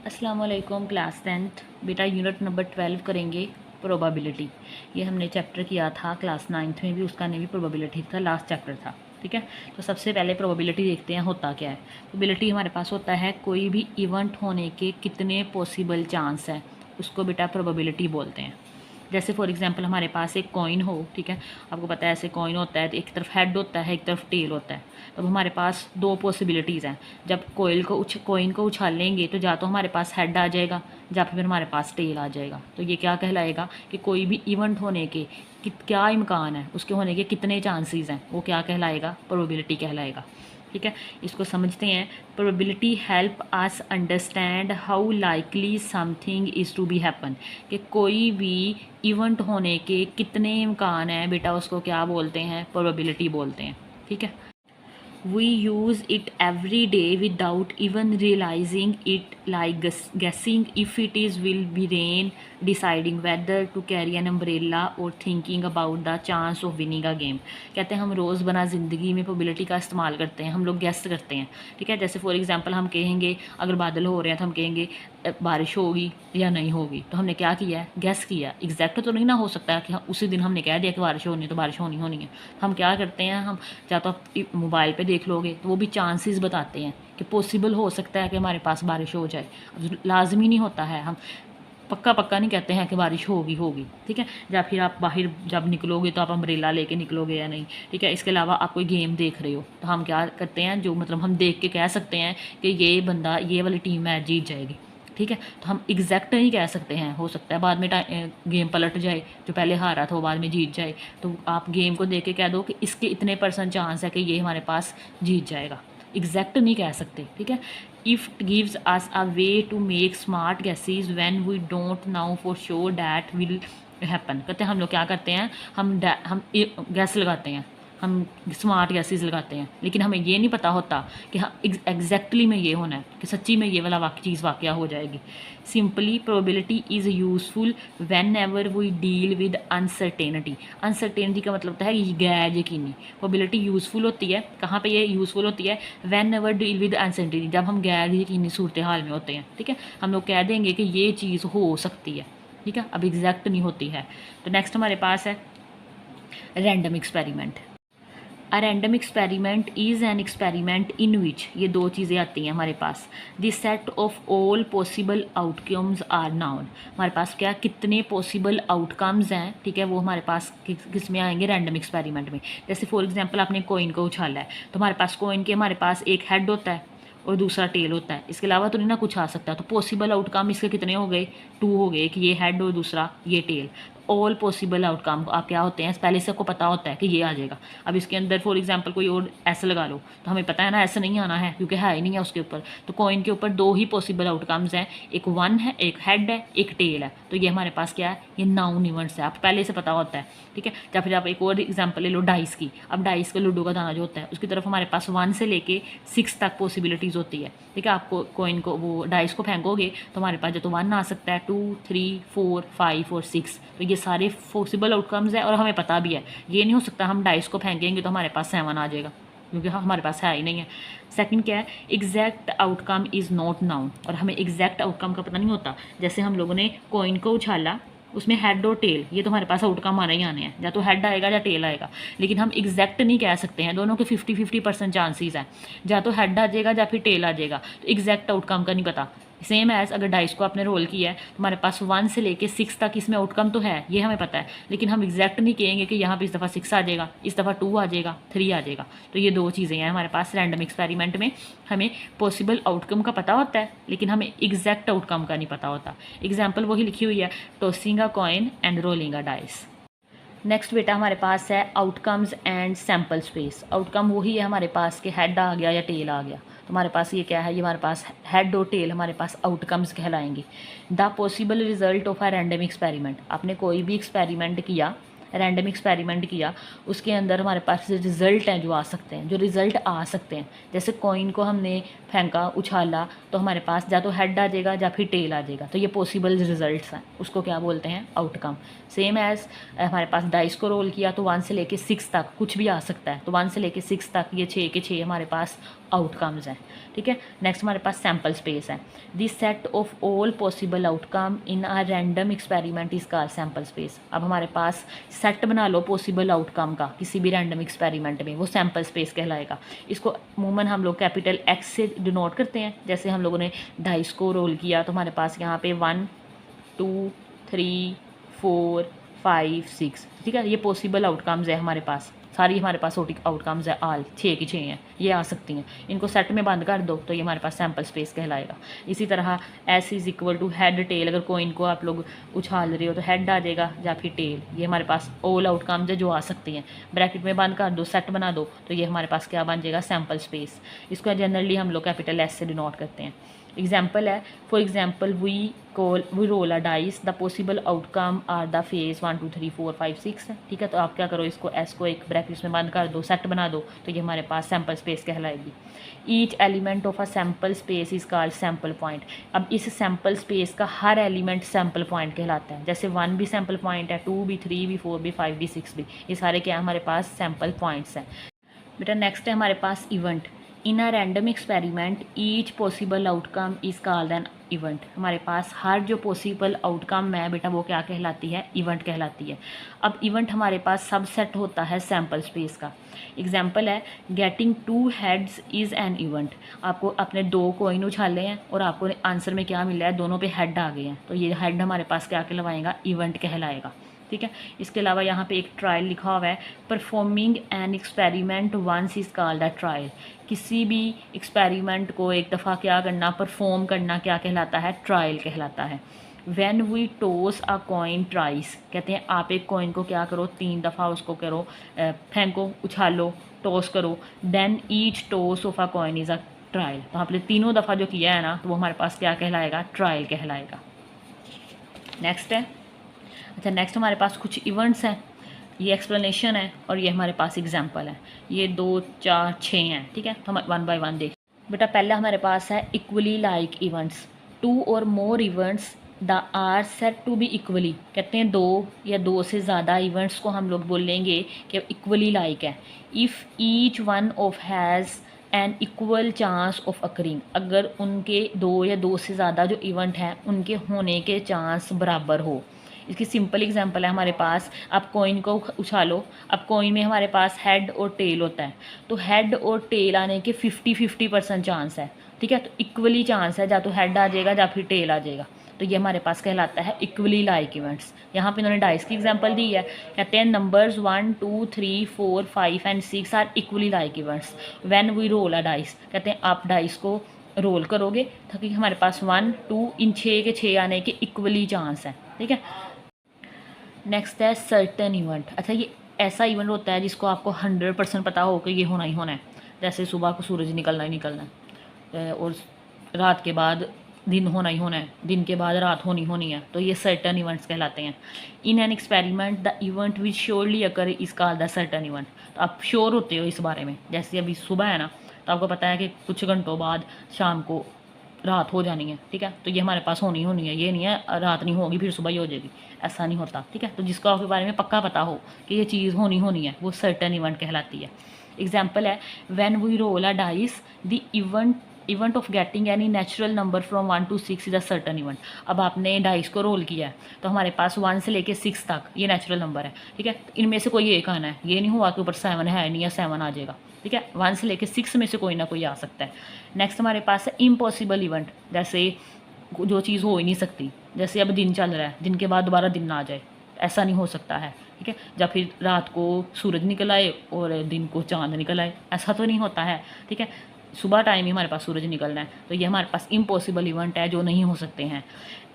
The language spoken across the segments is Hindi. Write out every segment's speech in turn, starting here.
अस्सलाम वालेकुम क्लास 10th बेटा यूनिट नंबर 12 करेंगे प्रोबेबिलिटी। ये हमने चैप्टर किया था क्लास 9th में भी, उसका ने भी प्रोबेबिलिटी था, लास्ट चैप्टर था। ठीक है, तो सबसे पहले प्रोबेबिलिटी देखते हैं होता क्या है। प्रोबेबिलिटी हमारे पास होता है कोई भी इवेंट होने के कितने पॉसिबल चांस हैं, उसको बेटा प्रोबेबिलिटी बोलते हैं। जैसे फॉर एग्जांपल हमारे पास एक कॉइन हो, ठीक है, आपको पता है ऐसे कॉइन होता है तो एक तरफ हेड होता है एक तरफ टेल होता है। अब हमारे पास दो पॉसिबिलिटीज़ हैं। जब कॉइन को उछालेंगे तो या तो हमारे पास हेड आ जाएगा या फिर हमारे पास टेल आ जाएगा। तो ये क्या कहलाएगा कि कोई भी इवेंट होने के क्या इम्कान है, उसके होने के कितने चांसेस हैं, वो क्या कहलाएगा, प्रोबेबिलिटी कहलाएगा। ठीक है, इसको समझते हैं। Probability help us understand how likely something is to be happen, कि कोई भी इवेंट होने के कितने इम्कान हैं बेटा, उसको क्या बोलते हैं, प्रोबेबिलिटी बोलते हैं। ठीक है, we use it every day without even realizing it, like guessing if it is will be rain, deciding whether to carry an umbrella or thinking about the chance of winning a game। कहते हैं हम रोज़ ज़िंदगी में प्रोबेबिलिटी का इस्तेमाल करते हैं, हम लोग गेस करते हैं। ठीक है, जैसे फॉर एग्जांपल हम कहेंगे अगर बादल हो रहे हैं तो हम कहेंगे बारिश होगी या नहीं होगी। तो हमने क्या किया है, गेस किया। एग्जैक्ट तो नहीं ना हो सकता है कि उसी दिन हमने कह दिया कि बारिश होनी है तो बारिश होनी होनी है। तो हम क्या करते हैं, हम या तो आप मोबाइल पे देख लोगे तो वो भी चांसेस बताते हैं कि पॉसिबल हो सकता है कि हमारे पास बारिश हो जाए। लाजमी नहीं होता है, हम पक्का पक्का नहीं कहते हैं कि बारिश होगी होगी। ठीक है, या फिर आप बाहर जब निकलोगे तो आप अम्ब्रेला लेके निकलोगे या नहीं। ठीक है, इसके अलावा आप कोई गेम देख रहे हो तो हम क्या करते हैं, जो मतलब हम देख के कह सकते हैं कि ये बंदा, ये वाली टीम मैच जीत जाएगी। ठीक है, तो हम एग्जैक्ट नहीं कह सकते हैं, हो सकता है बाद में गेम पलट जाए, जो पहले हारा था वो बाद में जीत जाए। तो आप गेम को देख के कह दो कि इसके इतने % चांस है कि ये हमारे पास जीत जाएगा। एग्जैक्ट नहीं कह सकते। ठीक है, if gives us a way to make smart guesses when we don't know for sure that will happen. कहते हैं हम लोग क्या करते हैं, हम गैस लगाते हैं, हम स्मार्ट गैसेस लगाते हैं, लेकिन हमें ये नहीं पता होता कि हाँ एग्जैक्टली में ये होना है, कि सच्ची में ये वाला चीज़ वाकया हो जाएगी। Simply probability is useful whenever we deal with uncertainty. Uncertainty का मतलब होता है गैर यकीनी। प्रोबेबिलिटी यूजफुल होती है, कहाँ पे ये यूजफुल होती है, when ever deal with uncertainty, जब हम गैर यकीनी सूरत हाल में होते हैं। ठीक है, हम लोग कह देंगे कि ये चीज़ हो सकती है। ठीक है, अब एग्जैक्ट नहीं होती है। तो नेक्स्ट हमारे पास है random experiment. A random experiment is an experiment in which, ये दो चीज़ें आती हैं हमारे पास। This set of all possible outcomes are known. हमारे पास क्या कितने पॉसिबल आउटकम्स हैं, ठीक है, वो हमारे पास किस में आएंगे, रैंडम एक्सपेरिमेंट में। जैसे फॉर एग्जांपल आपने कॉइन को उछाला है तो हमारे पास कॉइन के हमारे पास एक हेड होता है और दूसरा टेल होता है, इसके अलावा तो नहीं ना कुछ आ सकता। तो पॉसिबल आउटकम इसके कितने हो गए, 2 हो गए, कि ये हेड और दूसरा ये टेल। ऑल पॉसिबल आउटकम आप क्या होते हैं, पहले से आपको पता होता है कि ये आ जाएगा। अब इसके अंदर फॉर एग्जांपल कोई और ऐसे लगा लो तो हमें पता है ना ऐसे नहीं आना है, क्योंकि है ही नहीं है उसके ऊपर। तो कॉइन के ऊपर 2 ही पॉसिबल आउटकम्स हैं, एक 1 है, एक हेड है, एक टेल है। तो ये हमारे पास क्या है, ये नाउन इवेंट्स है, आप पहले से पता होता है। ठीक है, या फिर आप एक और एग्जाम्पल ले लो डाइस की। अब डाइस का लूडो का दाना जो होता है उसकी तरफ हमारे पास 1 से लेके 6 तक पॉसिबिलिटीज़ होती है। ठीक है, आपको कॉइन को वो डाइस को फेंकोगे तो हमारे पास जो तो 1 आ सकता है, 2, 3, 4, 5 और 6। तो ये सारे पॉसिबल आउटकम्स है और हमें पता भी है। ये नहीं हो सकता हम डाइस को फेंकेंगे तो हमारे पास 7 आ जाएगा, क्योंकि हमारे पास है ही नहीं है। सेकंड क्या है, exact outcome is not noun, और हमें एग्जैक्ट आउटकम का पता नहीं होता। जैसे हम लोगों ने कॉइन को उछाला, उसमें हेड और टेल, ये तो हमारे पास आउटकम आने ही आने हैं, या तो हेड आएगा या टेल आएगा, लेकिन हम एग्जैक्ट नहीं कह सकते हैं। दोनों के 50-50% चांसेस हैं, या तो हेड आ जाएगा या फिर टेल आ जाएगा। तो एग्जैक्ट आउटकम का नहीं पता। सेम एज अगर डाइस को आपने रोल किया है तो हमारे पास 1 से लेके 6 तक इसमें आउटकम तो है, ये हमें पता है, लेकिन हम एग्जैक्ट नहीं कहेंगे कि यहाँ पे इस दफ़ा 6 आ जाएगा, इस दफ़ा 2 आ जाएगा, 3 आ जाएगा। तो ये 2 चीज़ें हैं हमारे पास रैंडम एक्सपेरिमेंट में। हमें पॉसिबल आउटकम का पता होता है, लेकिन हमें एग्जैक्ट आउटकम का नहीं पता होता। एग्जाम्पल वही लिखी हुई है, tossing a coin and rolling a dice. Next बेटा हमारे पास है outcomes and sample space. Outcome वही है हमारे पास कि हेड आ गया या टेल आ गया। तो हमारे पास ये क्या है, ये हमारे पास हेड और टेल हमारे पास आउटकम्स कहलाएंगे। The possible result of a random experiment, आपने कोई भी एक्सपेरिमेंट किया, रैंडम एक्सपेरिमेंट किया, उसके अंदर हमारे पास रिजल्ट हैं जो आ सकते हैं, जो रिज़ल्ट आ सकते हैं। जैसे कॉइन को हमने फेंका, उछाला, तो हमारे पास या तो हेड आ जाएगा या फिर टेल आ जाएगा। तो ये पॉसिबल रिजल्ट्स हैं, उसको क्या बोलते हैं, आउटकम। सेम एज हमारे पास डाइस को रोल किया तो 1 से लेके 6 तक कुछ भी आ सकता है, तो 1 से लेके 6 तक ये 6 के 6 हमारे पास आउटकम्स हैं। ठीक है। नेक्स्ट हमारे पास सैम्पल स्पेस है। This set of all possible outcome in a random experiment is called sample space. अब हमारे पास सेट बना लो पॉसिबल आउटकम का किसी भी रैंडम एक्सपेरिमेंट में, वो सैम्पल स्पेस कहलाएगा। इसको अमूमन हम लोग कैपिटल एक्स से डिनोट करते हैं। जैसे हम लोगों ने डाइस को रोल किया तो हमारे पास यहाँ पे 1 2 3 4 5 6, ठीक है। ये पॉसिबल आउटकम्स है हमारे पास, सारी हमारे पास आउटकम्स है, आल 6 की 6 हैं, ये आ सकती हैं। इनको सेट में बंद कर दो तो ये हमारे पास सैम्पल स्पेस कहलाएगा। इसी तरह S is equal to head tail, अगर कोइन को आप लोग उछाल रहे हो तो हेड आ जाएगा या फिर टेल, ये हमारे पास ऑल आउटकम्स है जो आ सकती हैं। ब्रैकेट में बंद कर दो, सेट बना दो तो ये हमारे पास क्या बन जाएगा, सैम्पल स्पेस। इसको जनरली हम लोग कैपिटल एस से डिनोट करते हैं। एग्जाम्पल है, for example we roll a dice, the possible outcome are the faces 1 2 3 4 5 6 है, ठीक है। तो आप क्या करो, इसको एस को एक ब्रैकेट्स में बंद कर दो, सेट बना दो तो ये हमारे पास सैम्पल स्पेस कहलाएगी। Each element of a sample space is called sample point. अब इस सैम्पल स्पेस का हर एलिमेंट सैम्पल पॉइंट कहलाता है। जैसे 1 भी सैम्पल पॉइंट है, 2 भी, 3 भी, 4 भी, 5 भी, 6 भी, ये सारे क्या हमारे पास सैम्पल पॉइंट्स हैं। बेटा नेक्स्ट है हमारे पास event. In a random experiment each possible outcome is called an event. हमारे पास हर जो पॉसिबल आउटकम है बेटा वो क्या कहलाती है, इवेंट कहलाती है। अब इवेंट हमारे पास सबसेट होता है सैम्पल स्पेस का। एग्जाम्पल है, getting 2 heads is an event. आपको अपने 2 कॉइन उछाले हैं और आपको आंसर में क्या मिला है, दोनों पे हेड आ गए हैं, तो ये हेड हमारे पास क्या कहलाएगा, इवेंट कहलाएगा, ठीक है। इसके अलावा यहाँ पे एक ट्रायल लिखा हुआ है, performing an experiment once is called a trial. किसी भी एक्सपेरिमेंट को एक दफ़ा क्या करना, परफॉर्म करना क्या कहलाता है, ट्रायल कहलाता है। When we toss a coin thrice, कहते हैं आप एक कॉइन को क्या करो, 3 दफ़ा उसको करो, फेंको, उछालो, टॉस करो, then each toss of a coin is a trial. तो आपने 3 दफ़ा जो किया है ना, तो वो हमारे पास क्या कहलाएगा, ट्रायल कहलाएगा। नेक्स्ट है, अच्छा नेक्स्ट हमारे पास कुछ इवेंट्स हैं, ये एक्सप्लेनेशन है और ये हमारे पास एग्जांपल है। ये 2 4 6 हैं, ठीक है। तो हम 1 बाय 1 देख। बेटा पहला हमारे पास है equally like events. 2 or more events the are set to be equally. कहते हैं 2 या 2 से ज़्यादा इवेंट्स को हम लोग बोलेंगे कि इक्वली लाइक है। If each one of has an equal chance of occurring, अगर उनके 2 या 2 से ज़्यादा जो इवेंट हैं उनके होने के चांस बराबर हो। इसकी सिंपल एग्जांपल है हमारे पास, आप कॉइन को उछालो, अब कॉइन में हमारे पास हेड और टेल होता है, तो हेड और टेल आने के 50-50% चांस है, ठीक है। तो इक्वली चांस है, या तो हेड आ जाएगा या फिर टेल आ जाएगा, तो ये हमारे पास कहलाता है इक्वली लाइक इवेंट्स। यहाँ पे इन्होंने डाइस की एग्जांपल दी है, कहते हैं numbers 1 2 3 4 5 and 6 are equally like events when we roll a dice. कहते हैं आप डाइस को रोल करोगे ताकि हमारे पास 1 2 इन 6 के 6 आने के इक्वली चांस है, ठीक है। नेक्स्ट है सर्टन इवेंट। अच्छा ये ऐसा इवेंट होता है जिसको आपको 100% पता हो कि ये होना ही होना है। जैसे सुबह को सूरज निकलना ही निकलना है और रात के बाद दिन होना ही होना है, दिन के बाद रात होनी होनी है, तो ये सर्टन इवेंट्स कहलाते हैं। In an experiment the event which surely occur is called the certain event. तो आप श्योर होते हो इस बारे में, जैसे अभी सुबह है ना, तो आपको पता है कि कुछ घंटों बाद शाम को रात हो जानी है, ठीक है। तो ये हमारे पास होनी होनी है, ये नहीं है रात नहीं होगी फिर सुबह ही हो जाएगी, ऐसा नहीं होता, ठीक है। तो जिसको आपके बारे में पक्का पता हो कि ये चीज़ होनी होनी है, वो सर्टन इवेंट कहलाती है। एग्जाम्पल है, when we roll a dice the event of getting any natural number from 1 to 6 is a certain event. अब आपने डाइस को रोल किया है तो हमारे पास 1 से लेके 6 तक ये नेचुरल नंबर है, ठीक है। इनमें से कोई एक आना है, ये नहीं हुआ कि ऊपर 7 है नहीं, या 7 आ जाएगा, ठीक है। 1 से लेके 6 में से कोई ना कोई आ सकता है। नेक्स्ट हमारे पास है इम्पॉसिबल इवेंट, जैसे जो चीज़ हो ही नहीं सकती, जैसे अब दिन चल रहा है, दिन के बाद दोबारा दिन ना आ जाए, ऐसा नहीं हो सकता है, ठीक है। या फिर रात को सूरज निकल आए और दिन को चांद निकल आए, ऐसा तो नहीं होता है, ठीक है। सुबह टाइम ही हमारे पास सूरज निकलना है, तो ये हमारे पास इम्पॉसिबल इवेंट है जो नहीं हो सकते हैं।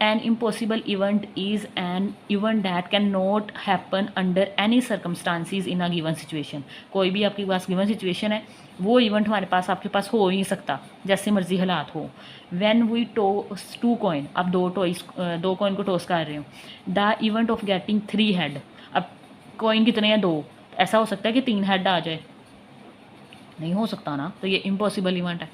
An impossible event is an event that can not happen under any circumstances in a given situation. कोई भी आपके पास गिवन सिचुएशन है, वो इवेंट हमारे पास आपके पास हो ही नहीं सकता, जैसे मर्जी हालात हो। व्हेन वी टॉस 2 कॉइन, आप 2 कॉइन को टॉस कर रहे हो, the event of getting 3 head. अब कॉइन कितने हैं, 2, ऐसा हो सकता है कि 3 हेड आ जाए, नहीं हो सकता ना, तो ये इम्पॉसिबल इवेंट है।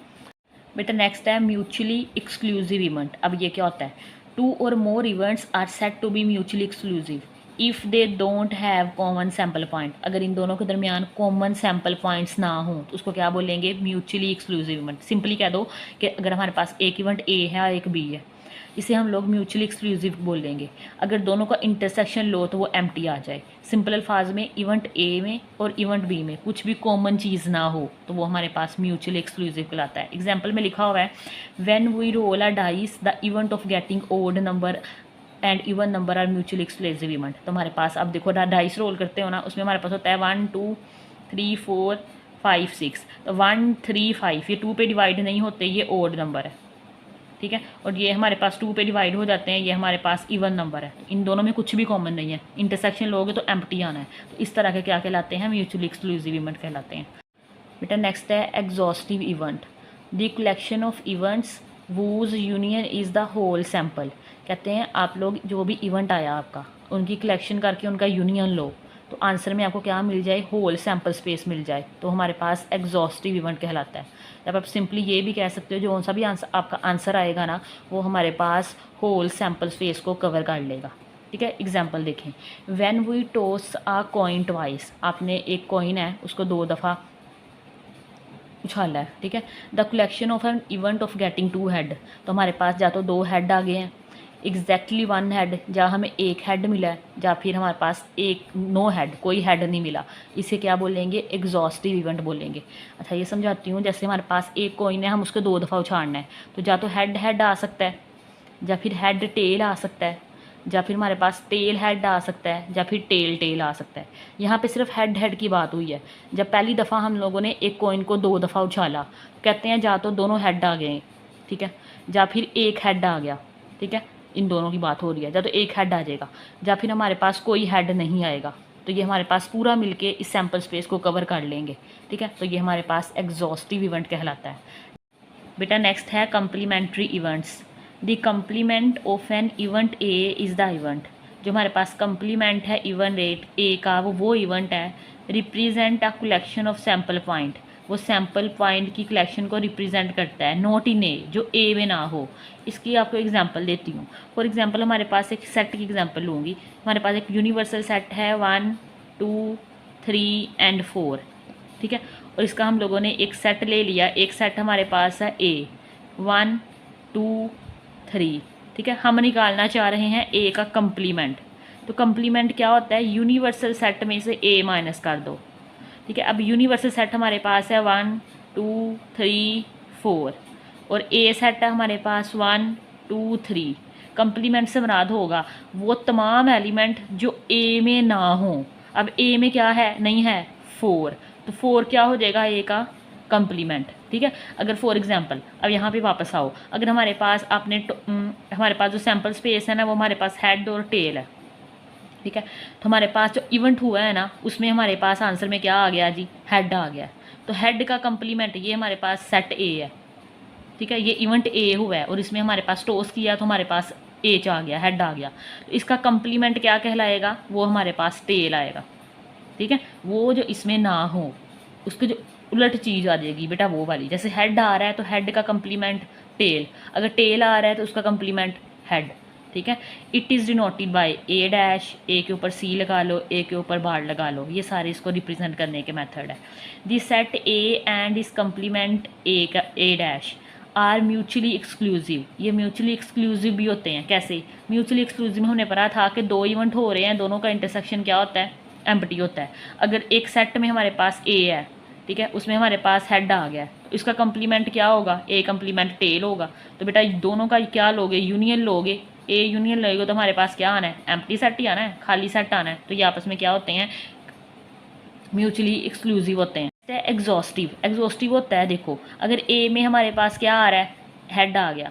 बेटा नेक्स्ट है म्यूचुअली एक्सक्लूसिव इवेंट। अब ये क्या होता है, 2 or more events are set to be mutually exclusive. If they don't have common sample point, अगर इन दोनों के दरमियान कॉमन सैम्पल पॉइंट्स ना हो तो उसको क्या बोलेंगे, म्यूचुअली एक्सक्लूसिव इवेंट। सिंपली कह दो कि अगर हमारे पास एक इवेंट ए है और एक बी है, इसे हम लोग म्यूचुअली एक्सक्लूसिव बोलेंगे। अगर दोनों का इंटरसेक्शन लो तो वो एम्प्टी आ जाए। सिंपल अल्फाज में इवेंट ए में और इवेंट बी में कुछ भी कॉमन चीज़ ना हो तो वो हमारे पास म्यूचुअली एक्सक्लूसिव कहलाता है। एग्जाम्पल में लिखा हुआ है, when we roll a dice the event of getting odd number and even number are mutually exclusive event. तो हमारे पास अब देखो डाइस रोल करते हो ना, उसमें हमारे पास होता है 1 2 3 4 5 6, तो 1 3 5 ये 2 पे डिवाइड नहीं होते, ये ओड नंबर है, ठीक है। और ये हमारे पास 2 पे डिवाइड हो जाते हैं, ये हमारे पास इवन नंबर है। तो इन दोनों में कुछ भी कॉमन नहीं है, इंटरसेक्शन लोगे तो एम्प्टी आना है। तो इस तरह के क्या कहलाते हैं, म्यूचुअली एक्सक्लूसिव इवेंट कहलाते हैं। बेटा नेक्स्ट है exhaustive event, the collection of events whose union is the whole sample. कहते हैं आप लोग जो भी इवेंट आया आपका, उनकी कलेक्शन करके उनका यूनियन लो तो आंसर में आपको क्या मिल जाए, होल सैम्पल स्पेस मिल जाए, तो हमारे पास एग्जॉस्टिव इवेंट कहलाता है। जब आप सिंपली ये भी कह सकते हो जो कौन सा भी आंसर आपका आंसर आएगा ना, वो हमारे पास होल सैम्पल स्पेस को कवर कर लेगा, ठीक है। एग्जाम्पल देखें, when we toss a coin twice, आपने एक कॉइन है उसको 2 दफ़ा उछाला है, ठीक है। The collection of an event of getting 2 head, तो हमारे पास या तो 2 हेड आ गए हैं, एग्जैक्टली 1 हेड, जहाँ हमें 1 हेड मिला है, या फिर हमारे पास नो हेड, कोई हेड नहीं मिला, इसे क्या बोलेंगे, एग्जॉस्टिव इवेंट बोलेंगे। अच्छा ये समझाती हूँ, जैसे हमारे पास एक कॉइन है, हम उसको 2 दफ़ा उछालना है, तो या तो हेड हेड आ सकता है, या फिर हेड टेल आ सकता है, या फिर हमारे पास टेल हेड आ सकता है, या फिर टेल टेल आ सकता है। यहाँ पे सिर्फ हेड हेड की बात हुई है। जब पहली दफ़ा हम लोगों ने एक कॉइन को 2 दफ़ा उछाला, कहते हैं या तो दोनों हेड आ गए, ठीक है, या फिर एक हेड आ गया, ठीक है, इन दोनों की बात हो रही है, या तो एक हेड आ जाएगा या फिर हमारे पास कोई हेड नहीं आएगा, तो ये हमारे पास पूरा मिलके इस सैम्पल स्पेस को कवर कर लेंगे, ठीक है। तो ये हमारे पास एग्जॉस्टिव इवेंट कहलाता है। बेटा नेक्स्ट है complementary events, the complement of an event A is the event. जो हमारे पास कम्प्लीमेंट है इवेंट ए का, वो इवेंट है, represent a collection of sample point, वो सैम्पल पॉइंट की कलेक्शन को रिप्रेजेंट करता है, नॉट इन ए, जो ए में ना हो। इसकी आपको एग्जांपल देती हूँ। फॉर एग्जांपल हमारे पास एक सेट की एग्जांपल लूँगी। हमारे पास एक यूनिवर्सल सेट है 1 2 3 एंड 4, ठीक है। और इसका हम लोगों ने एक सेट ले लिया, एक सेट हमारे पास है ए 1 2 3, ठीक है। हम निकालना चाह रहे हैं ए का कम्प्लीमेंट। तो कम्प्लीमेंट क्या होता है, यूनिवर्सल सेट में से ए माइनस कर दो, ठीक है। अब यूनिवर्सल सेट हमारे पास है 1 2 3 4, और ए सेट है हमारे पास 1 2 3। कम्प्लीमेंट से मुराद होगा वो तमाम एलिमेंट जो ए में ना हो। अब ए में क्या है, नहीं है 4, तो 4 क्या हो जाएगा, ए का कम्प्लीमेंट, ठीक है। अगर फॉर एग्जांपल अब यहाँ पे वापस आओ, अगर हमारे पास हमारे पास जो सैम्पल स्पेस है ना, वो हमारे पास हेड और टेल है, ठीक है। तो हमारे पास जो इवेंट हुआ है ना, उसमें हमारे पास आंसर में क्या आ गया जी, हेड आ गया। तो हेड का कम्प्लीमेंट ये हमारे पास सेट ए है, ठीक है। ये इवेंट ए हुआ है और इसमें हमारे पास टॉस किया तो हमारे पास एच आ गया, हेड आ गया। तो इसका कम्प्लीमेंट क्या कहलाएगा, वो हमारे पास टेल आएगा, ठीक है। वो जो इसमें ना हो, उसके जो उलट चीज़ आ जाएगी बेटा, वो वाली। जैसे हेड आ रहा है तो हेड का कम्प्लीमेंट टेल, अगर टेल आ रहा है तो उसका कम्प्लीमेंट हेड, ठीक है। It is denoted by a dash, A के ऊपर सी लगा लो, ए के ऊपर बार लगा लो, ये सारे इसको रिप्रेजेंट करने के मेथड है। दी सेट ए एंड इस कम्प्लीमेंट ए का ए डैश आर म्यूचुअली एक्सक्लूसिव। ये म्यूचुअली एक्सक्लूसिव भी होते हैं। कैसे म्यूचुअली एक्सक्लूसिव में हमने पढ़ा था कि 2 इवेंट हो रहे हैं, दोनों का इंटरसेक्शन क्या होता है, एम्प्टी होता है। अगर एक सेट में हमारे पास ए है, ठीक है, उसमें हमारे पास हेड आ गया, तो इसका कम्प्लीमेंट क्या होगा, ए कम्प्लीमेंट टेल होगा। तो बेटा दोनों का क्या लोगे, यूनियन लोगे, ए यूनियन लोगे तो हमारे पास क्या आना है, एम्प्टी सेट ही आना है, खाली सेट आना है। तो ये आपस में क्या होते हैं, म्यूचुअली एक्सक्लूसिव होते हैं। एग्जॉस्टिव, एग्जॉस्टिव होता है, देखो अगर ए में हमारे पास क्या आ रहा है, हेड आ गया,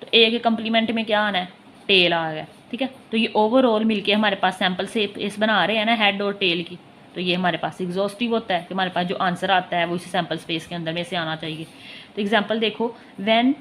तो ए के कम्प्लीमेंट में क्या आना है, टेल आ गया, ठीक है। तो ये ओवरऑल मिलके हमारे पास सैम्पल से इस बना रहे हैं ना, हेड और टेल की, तो ये हमारे पास एग्जॉस्टिव होता है कि हमारे पास जो आंसर आता है वो इसी सैम्पल स्पेस के अंदर में से आना चाहिए। तो एग्जाम्पल देखो, व्हेन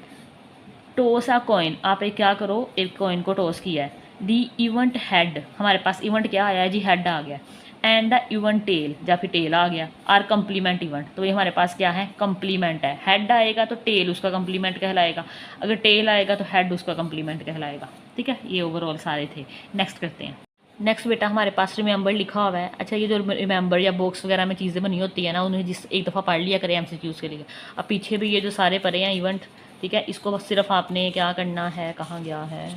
टॉस आ कॉइन, आप एक क्या करो, एक कॉइन को टॉस किया है, दी इवेंट हेड, हमारे पास इवेंट क्या आया है जी, हेड आ गया, एंड द इवेंट टेल, या फिर टेल आ गया, आर कम्प्लीमेंट इवेंट। तो ये हमारे पास क्या है, कम्प्लीमेंट है। हेड आएगा तो टेल उसका कम्प्लीमेंट कहलाएगा, अगर टेल आएगा तो हेड उसका कम्प्लीमेंट कहलाएगा, ठीक है। ये ओवरऑल सारे थे। नेक्स्ट करते हैं। नेक्स्ट बेटा हमारे पास रिमेंबर लिखा हुआ है। अच्छा, ये जो रिमेंबर या बॉक्स वगैरह में चीज़ें बनी होती है ना, उन्हें जिस एक दफ़ा पढ़ लिया करें एमसीक्यूज़ के लिए। अब पीछे भी ये जो सारे पढ़े हैं इवेंट, ठीक है, इसको बस सिर्फ आपने क्या करना है, कहाँ गया है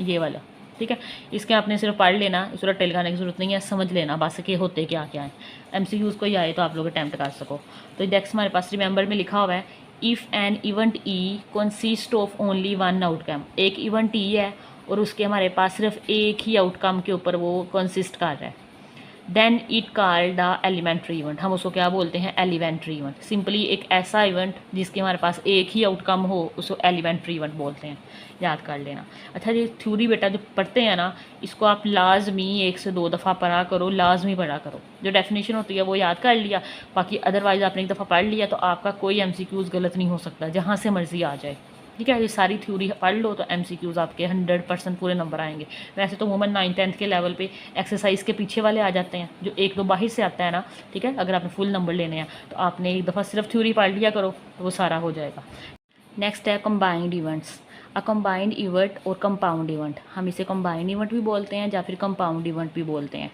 ये वाला, ठीक है, इसके आपने सिर्फ पढ़ लेना, इस पूरा टेल लगाने की जरूरत नहीं है, समझ लेना बस के होते क्या क्या है। एमसीक्यूज़ को ही आए तो आप लोग अटैम्प्ट कर सको। तो नेक्स्ट हमारे पास रिमेंबर में लिखा हुआ है, if N event E consist of only one outcome. एक इवेंट ई है और उसके हमारे पास सिर्फ एक ही आउटकम के ऊपर वो कंसिस्ट कर रहा है, then it called the elementary event. हम उसको क्या बोलते हैं, एलिमेंट्री इवेंट। सिंपली एक ऐसा इवेंट जिसके हमारे पास एक ही आउटकम हो उसको एलिमेंट्री इवेंट बोलते हैं, याद कर लेना। अच्छा, ये थ्योरी बेटा जो पढ़ते हैं ना, इसको आप लाजमी 1 से 2 दफ़ा पढ़ा करो, लाजमी पढ़ा करो। जो डेफिनेशन होती है वो याद कर लिया, बाकी अदरवाइज़ आपने एक दफ़ा पढ़ लिया तो आपका कोई एमसीक्यूज़ गलत नहीं हो सकता, जहाँ से मर्जी आ जाए, ठीक है। ये सारी थ्योरी पढ़ लो तो एमसीक्यूज़ आपके 100% पूरे नंबर आएंगे। वैसे तो वुमन 9th-10th के लेवल पे एक्सरसाइज के पीछे वाले आ जाते हैं, जो 1-2 बाहर से आता है ना, ठीक है। अगर आपने फुल नंबर लेने हैं तो आपने एक दफ़ा सिर्फ थ्योरी पढ़ लिया करो तो वो सारा हो जाएगा। नेक्स्ट है combined events. A combined event और कंपाउंड इवेंट, हम इसे कंबाइंड इवेंट भी बोलते हैं या फिर कंपाउंड इवेंट भी बोलते हैं।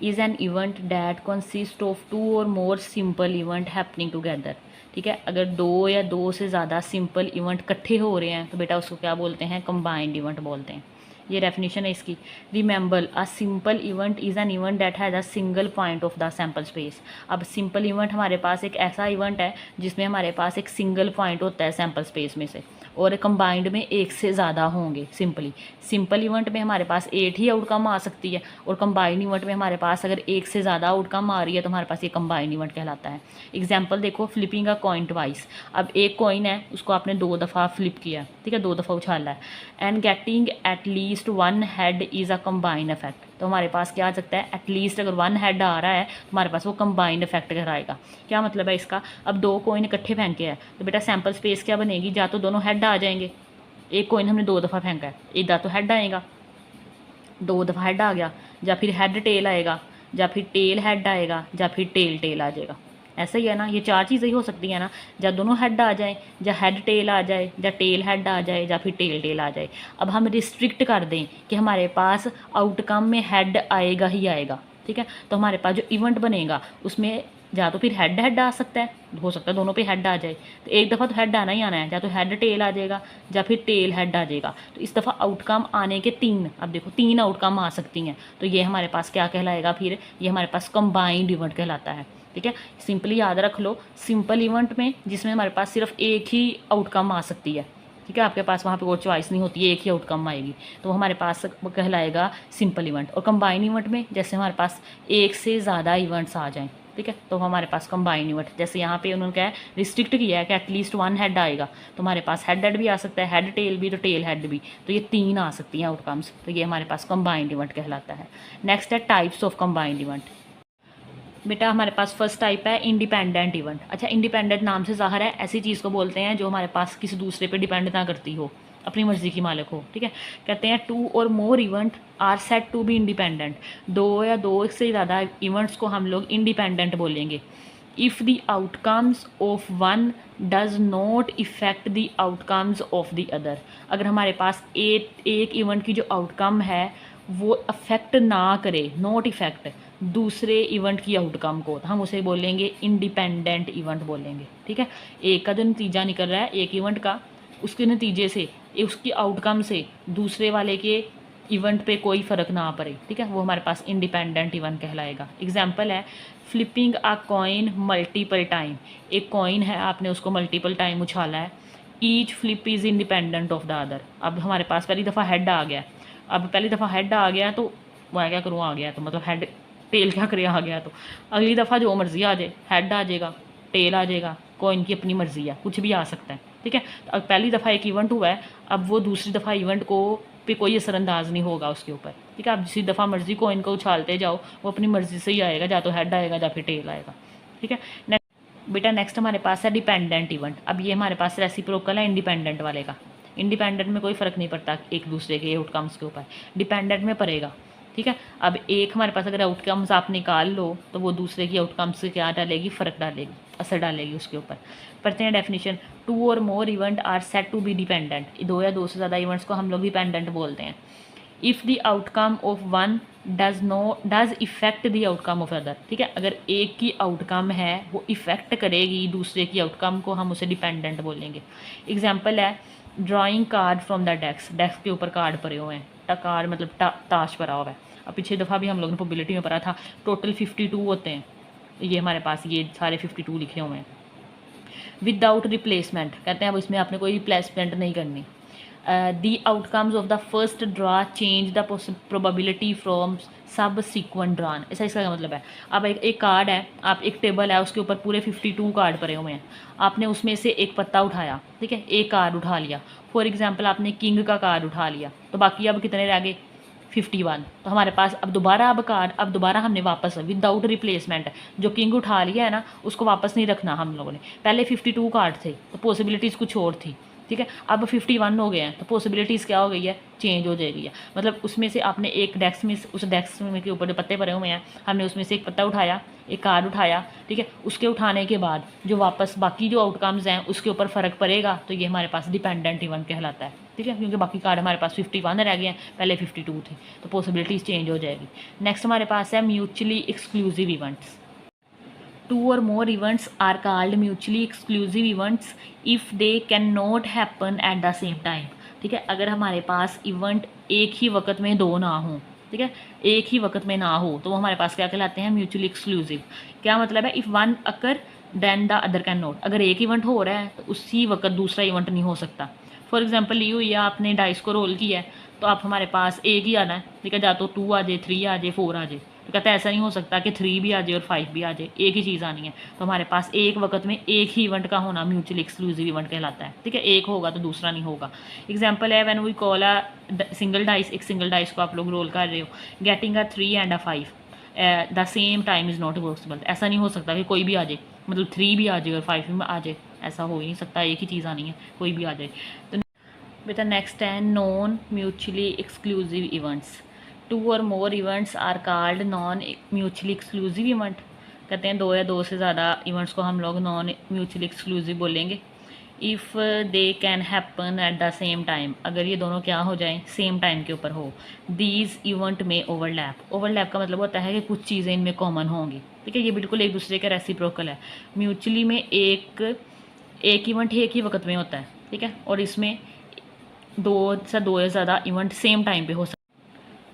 Is an event that consist of 2 or more simple event happening together, ठीक है। अगर 2 या 2 से ज़्यादा सिंपल इवेंट इकट्ठे हो रहे हैं तो बेटा उसको क्या बोलते हैं, कंबाइंड इवेंट बोलते हैं। ये डेफिनेशन है इसकी। Remember, a simple event is an event that has a single point of the sample space. अब सिंपल इवेंट हमारे पास एक ऐसा इवेंट है जिसमें हमारे पास एक सिंगल पॉइंट होता है सैम्पल स्पेस में से, और कंबाइंड में एक से ज़्यादा होंगे। सिंपल इवेंट में हमारे पास एक ही आउटकम आ सकती है, और कंबाइंड इवेंट में हमारे पास अगर एक से ज़्यादा आउटकम आ रही है तो हमारे पास ये कंबाइंड इवेंट कहलाता है। एग्जाम्पल देखो, फ्लिपिंग अ कॉइन ट्वाइस। अब एक कॉइन है, उसको आपने 2 दफ़ा फ्लिप किया, ठीक है, 2 दफ़ा उछाला है, and getting at least 1 head is a combined effect. तो हमारे पास क्या आ सकता है, एटलीस्ट अगर 1 हेड आ रहा है तो हमारे पास वो कंबाइंड इफेक्ट कहलाएगा। क्या मतलब है इसका, अब 2 कॉइन इकट्ठे फेंके हैं तो बेटा सैम्पल स्पेस क्या बनेगी, या तो दोनों हेड आ जाएंगे, एक कॉइन हमने 2 दफ़ा फेंका है, एक या तो हेड आएगा, 2 दफ़ा हेड आ गया, या फिर हेड टेल आएगा, या फिर टेल हेड आएगा, या फिर टेल टेल आ जाएगा। ऐसा ही है ना, ये 4 चीज़ें ही हो सकती हैं ना, या दोनों हेड आ जाए, या हेड टेल आ जाए, या टेल हेड आ जाए, या फिर टेल टेल आ जाए। अब हम रिस्ट्रिक्ट कर दें कि हमारे पास आउटकम में हेड आएगा ही आएगा, ठीक है, तो हमारे पास जो इवेंट बनेगा उसमें या तो फिर हेड हेड आ सकता है, हो सकता है दोनों पे हेड आ जाए, तो एक दफ़ा तो हेड आना ही आना है, या तो हेड टेल आ जाएगा या फिर टेल हेड आ जाएगा। तो इस दफ़ा आउटकम आने के 3, अब देखो 3 आउटकम आ सकती हैं, तो ये हमारे पास क्या कहलाएगा, फिर ये हमारे पास कंबाइंड इवेंट कहलाता है, ठीक है। सिंपली याद रख लो, सिंपल इवेंट में जिसमें हमारे पास सिर्फ एक ही आउटकम आ सकती है, ठीक है, आपके पास वहाँ पे कोई चॉइस नहीं होती है, एक ही आउटकम आएगी, तो वो हमारे पास कहलाएगा सिंपल इवेंट। और कंबाइंड इवेंट में जैसे हमारे पास एक से ज़्यादा इवेंट्स आ जाएं, ठीक है, तो हमारे पास कंबाइंड इवेंट, जैसे यहाँ पे उन्होंने क्या है, रिस्ट्रिक्ट किया है कि एटलीस्ट 1 हेड आएगा, तो हमारे पास हेड हेड भी आ सकता है, हेड टेल भी, तो टेल हेड भी, तो ये 3 आ सकती हैं आउटकम्स, तो ये हमारे पास कंबाइंड इवेंट कहलाता है। नेक्स्ट है टाइप्स ऑफ कंबाइंड इवेंट। बेटा हमारे पास फर्स्ट टाइप है इंडिपेंडेंट इवेंट। अच्छा, इंडिपेंडेंट नाम से ज़ाहिर है ऐसी चीज़ को बोलते हैं जो हमारे पास किसी दूसरे पे डिपेंड ना करती हो, अपनी मर्जी की मालिक हो, ठीक है। कहते हैं 2 or more event are set to be independent. 2 या 2 से ज़्यादा इवेंट्स को हम लोग इंडिपेंडेंट बोलेंगे। If the outcomes of one does not effect the outcomes of the other. अगर हमारे पास एक इवेंट की जो आउटकम है वो अफेक्ट ना करे, नॉट इफेक्ट दूसरे इवेंट की आउटकम को, तो हम उसे बोलेंगे इंडिपेंडेंट इवेंट बोलेंगे, ठीक है। एक का जो नतीजा निकल रहा है एक इवेंट का, उसके नतीजे से, उसकी आउटकम से दूसरे वाले के इवेंट पे कोई फ़र्क ना पड़े, ठीक है, वो हमारे पास इंडिपेंडेंट इवेंट कहलाएगा। एग्जाम्पल है फ्लिपिंग अ कॉइन मल्टीपल टाइम। एक कॉइन है, आपने उसको मल्टीपल टाइम उछाला है, each flip is independent of the other. अब हमारे पास पहली दफ़ा हेड आ गया, अब पहली दफ़ा हेड आ गया तो मैं क्या करूँ, आ गया तो मतलब हेड, टेल क्या करे, आ गया तो अगली दफ़ा जो मर्ज़ी आ जाए, हेड आ जाएगा, टेल आ जाएगा, कॉइन की अपनी मर्ज़ी है, कुछ भी आ सकता है, ठीक है। तो अब पहली दफ़ा एक इवेंट हुआ है, अब वो दूसरी दफ़ा इवेंट को पे कोई असरअंदाज नहीं होगा उसके ऊपर, ठीक है। आप जिस दफ़ा मर्ज़ी कॉइन को उछालते जाओ वो अपनी मर्ज़ी से ही आएगा, या तो हेड आएगा या फिर टेल आएगा, ठीक है। बेटा नेक्स्ट हमारे पास है डिपेंडेंट इवेंट। अब ये हमारे पास रेसिप्रोकल है इंडिपेंडेंट वाले का। इंडिपेंडेंट में कोई फ़र्क नहीं पड़ता एक दूसरे के आउटकम्स के ऊपर, डिपेंडेंट में पड़ेगा, ठीक है। अब एक हमारे पास अगर आउटकम्स आप निकाल लो तो वो दूसरे की आउटकम्स से क्या डालेगी, फ़र्क डालेगी, असर डालेगी उसके ऊपर। पढ़ते हैं definition. Two or more event are set to be dependent, 2 या 2 से ज़्यादा इवेंट्स को हम लोग डिपेंडेंट बोलते हैं। If the outcome of one does effect the outcome of other, ठीक है, अगर एक की आउटकम है वो इफेक्ट करेगी दूसरे की आउटकम को, हम उसे डिपेंडेंट बोलेंगे। एग्जाम्पल है drawing card from the desk, desk के ऊपर कार्ड पड़े हुए हैं, कार्ड मतलब ताश पड़ा हुआ है। अब पिछली दफ़ा भी हम लोगों ने प्रोबेबिलिटी में पढ़ा था टोटल 52 होते हैं, ये हमारे पास ये सारे 52 लिखे हुए हैं। विदाउट रिप्लेसमेंट कहते हैं अब इसमें आपने कोई रिप्लेसमेंट नहीं करनी। The outcomes of the first draw change the probability from सब सीक्वेंट ड्रान, ऐसा इसका मतलब है। अब एक कार्ड है, आप एक टेबल है उसके ऊपर पूरे 52 कार्ड पड़े हुए हैं, आपने उसमें से एक पत्ता उठाया, ठीक है, एक कार्ड उठा लिया। फॉर एग्जांपल आपने किंग का कार्ड उठा लिया, तो बाकी अब कितने रह गए 51। तो हमारे पास अब दोबारा हमने वापस विदाउट रिप्लेसमेंट जो किंग उठा लिया है ना उसको वापस नहीं रखना हम लोगों ने। पहले 52 कार्ड थे तो पॉसिबिलिटीज़ कुछ और थी, ठीक है, अब 51 हो गए हैं तो पॉसिबिलिटीज़ क्या हो गई है, चेंज हो जाएगी है। मतलब उसमें से आपने एक डेस्क में, उस डेस्क में के ऊपर जो पत्ते पड़े हुए हैं, हमने उसमें से एक पत्ता उठाया, एक कार्ड उठाया, ठीक है, उसके उठाने के बाद जो वापस बाकी जो आउटकम्स हैं उसके ऊपर फ़र्क पड़ेगा, तो ये हमारे पास डिपेंडेंट इवेंट कहलाता है, ठीक है, क्योंकि बाकी कार्ड हमारे पास 51 रह गए हैं, पहले 52 थे, तो पॉसिबिलिटीज़ चेंज हो जाएगी। नेक्स्ट हमारे पास है mutually exclusive events. Two or more events are called mutually exclusive events if they can not happen at the same time, ठीक है, अगर हमारे पास इवेंट एक ही वक्त में दो ना हो, ठीक है, एक ही वक्त में ना हो, तो वो हमारे पास क्या कहलाते हैं, म्यूचुअली एक्सक्लूसिव। क्या मतलब है, if one occur then the other can not, अगर एक इवेंट हो रहा है तो उसी वक्त दूसरा इवेंट नहीं हो सकता। फॉर एग्जाम्पल ली हुई है आपने डाइस को रोल किया है, तो आप हमारे पास एक ही आना है, ठीक है, या तो 2 आ जाए, 3 आ जाए, 4 आ जाए, तो कहते हैं ऐसा नहीं हो सकता कि 3 भी आ जाए और 5 भी आ जाए, एक ही चीज़ आनी है। तो हमारे पास एक वक्त में एक ही इवेंट का होना म्यूचुअली एक्सक्लूसिव इवेंट कहलाता है, ठीक है, एक होगा तो दूसरा नहीं होगा। एग्जाम्पल है when we call a single dice, एक सिंगल डाइस को आप लोग रोल कर रहे हो, getting a 3 and a 5 the same time is not possible, ऐसा नहीं हो सकता कि कोई भी आ जाए, मतलब 3 भी आ जाए और 5 भी आ जाए, ऐसा हो ही नहीं सकता, एक ही चीज़ आनी है, कोई भी आ जाए। तो बेटा नेक्स्ट है non mutually exclusive events. Two or more events are called non mutually exclusive event, कहते हैं 2 या 2 से ज़्यादा इवेंट्स को हम लोग नॉन म्यूचुअली एक्सक्लूसिव बोलेंगे। If they can happen at the same time, अगर ये दोनों क्या हो जाएं, सेम टाइम के ऊपर हो। दीज इवेंट में ओवरलैप, ओवरलैप का मतलब होता है कि कुछ चीज़ें इनमें कॉमन होंगी, ठीक है, ये बिल्कुल एक दूसरे का रेसिप्रोकल है। म्यूचुअली में एक इवेंट एक ही वक्त में होता है, ठीक है, और इसमें 2 या ज़्यादा इवेंट सेम टाइम पे हो सकते हैं।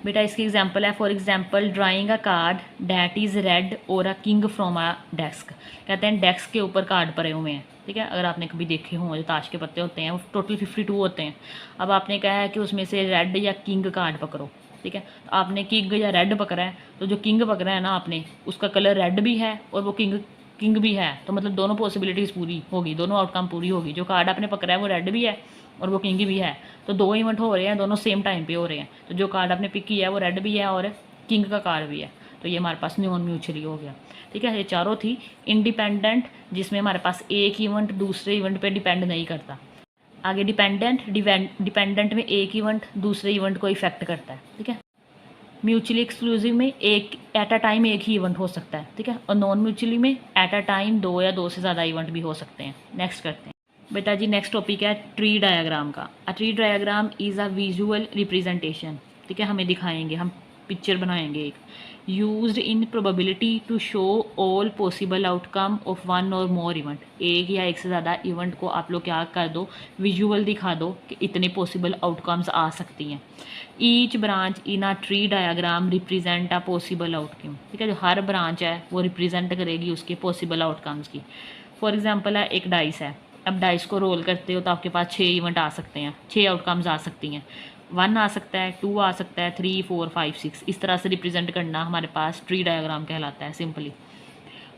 बेटा इसकी एग्जांपल है, for example drawing a card that is red or a king from a desk, कहते हैं डेस्क के ऊपर कार्ड पड़े हुए हैं, ठीक है, अगर आपने कभी देखे हों जो ताश के पत्ते होते हैं वो टोटल 52 होते हैं। अब आपने कहा है कि उसमें से रेड या किंग कार्ड पकड़ो, ठीक है, तो आपने किंग या रेड पकड़ा है, तो जो किंग पकड़ा है ना आपने, उसका कलर रेड भी है और वो किंग भी है, तो मतलब दोनों पॉसिबिलिटीज़ पूरी होगी, दोनों आउटकम पूरी होगी। जो कार्ड आपने पकड़ा है वो रेड भी है और वो किंग भी है, तो 2 इवेंट हो रहे हैं, दोनों सेम टाइम पे हो रहे हैं। तो जो कार्ड आपने पिक किया है वो रेड भी है और किंग का कार्ड भी है, तो ये हमारे पास नॉन म्यूचुअली हो गया, ठीक है। ये चारों थी इंडिपेंडेंट, जिसमें हमारे पास एक इवेंट दूसरे इवेंट पे डिपेंड नहीं करता। आगे डिपेंडेंट में एक इवेंट दूसरे इवेंट को इफेक्ट करता है, ठीक है। म्यूचुअली एक्सक्लूसिव में एक एट अ टाइम एक ही इवेंट हो सकता है, ठीक है, और नॉन म्यूचुअली में एट अ टाइम 2 या 2 से ज़्यादा इवेंट भी हो सकते हैं। नेक्स्ट करते हैं बेटा जी, नेक्स्ट टॉपिक है ट्री डायग्राम का। A tree diagram is a visual representation, ठीक है, हमें दिखाएंगे, हम पिक्चर बनाएंगे एक, used in probability to show all possible outcome of one or more event, एक या एक से ज़्यादा इवेंट को आप लोग क्या कर दो, विजुअल दिखा दो कि इतने पॉसिबल आउटकम्स आ सकती हैं। Each branch in a tree diagram represent a possible outcome, ठीक है, जो हर ब्रांच है वो रिप्रेजेंट करेगी उसके पॉसिबल आउटकम्स की। फॉर एग्जाम्पल है एक डाइस है, अब डाइस को रोल करते हो तो आपके पास 6 इवेंट आ सकते हैं, 6 आउटकम्स आ सकती हैं, 1 आ सकता है, 2 आ सकता है, 3, 4, 5, 6, इस तरह से रिप्रेजेंट करना हमारे पास ट्री डायग्राम कहलाता है simply.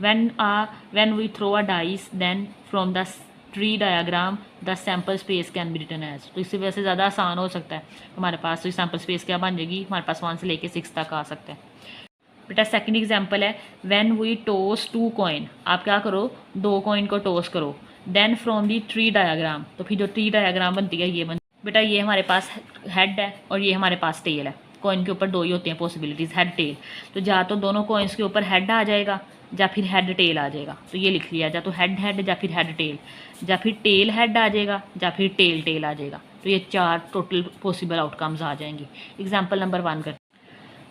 when we throw a dice then from the tree diagram the sample space can be written as, तो इसी वजह से ज़्यादा आसान हो सकता है हमारे पास। तो सैम्पल स्पेस क्या बन जाएगी, हमारे पास 1 से लेके 6 तक आ सकते हैं। बेटा सेकंड एग्जांपल है व्हेन वी टॉस 2 कॉइन, आप क्या करो 2 कॉइन को टॉस करो, then from the tree diagram, तो फिर जो ट्री डायग्राम बनती है ये बेटा ये हमारे पास हेड है और ये हमारे पास टेल है, कॉइन के ऊपर दो ही होती हैं पॉसिबिलिटीज़, हेड टेल। तो या तो दोनों कॉइन्स के ऊपर हेड आ जाएगा या फिर हेड टेल आ जाएगा। तो ये लिख लिया, या तो हेड हेड या फिर हेड टेल, या फिर टेल हेड आ जाएगा या फिर टेल टेल आ जाएगा। तो ये 4 टोटल पॉसिबल आउटकम्स आ जाएंगी। एग्जाम्पल नंबर 1 करते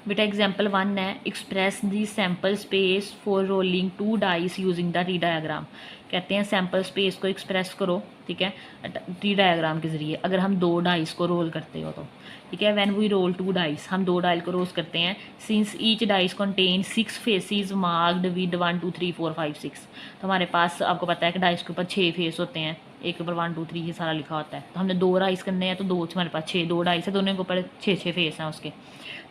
बेटा। एग्जाम्पल 1 है, express the sample space for rolling 2 dice using the T diagram. कहते हैं सैम्पल स्पेस को एक्सप्रेस करो, ठीक है, टी डायग्राम के ज़रिए। अगर हम 2 डाइस को रोल करते हो तो, ठीक है, व्हेन वी रोल 2 डाइस, हम 2 डाइस को रोल करते हैं। Since each dice contain 6 faces marked with 1 2 3 4 5 6। तो हमारे पास आपको पता है कि डाइस के ऊपर 6 फेस होते हैं, एक के ऊपर 1 2 3 ये सारा लिखा होता है। तो हमने 2 डाइस करने हैं, तो 2 हमारे पास 6, 2 डाइस है, दोनों के ऊपर 6 फेस हैं उसके।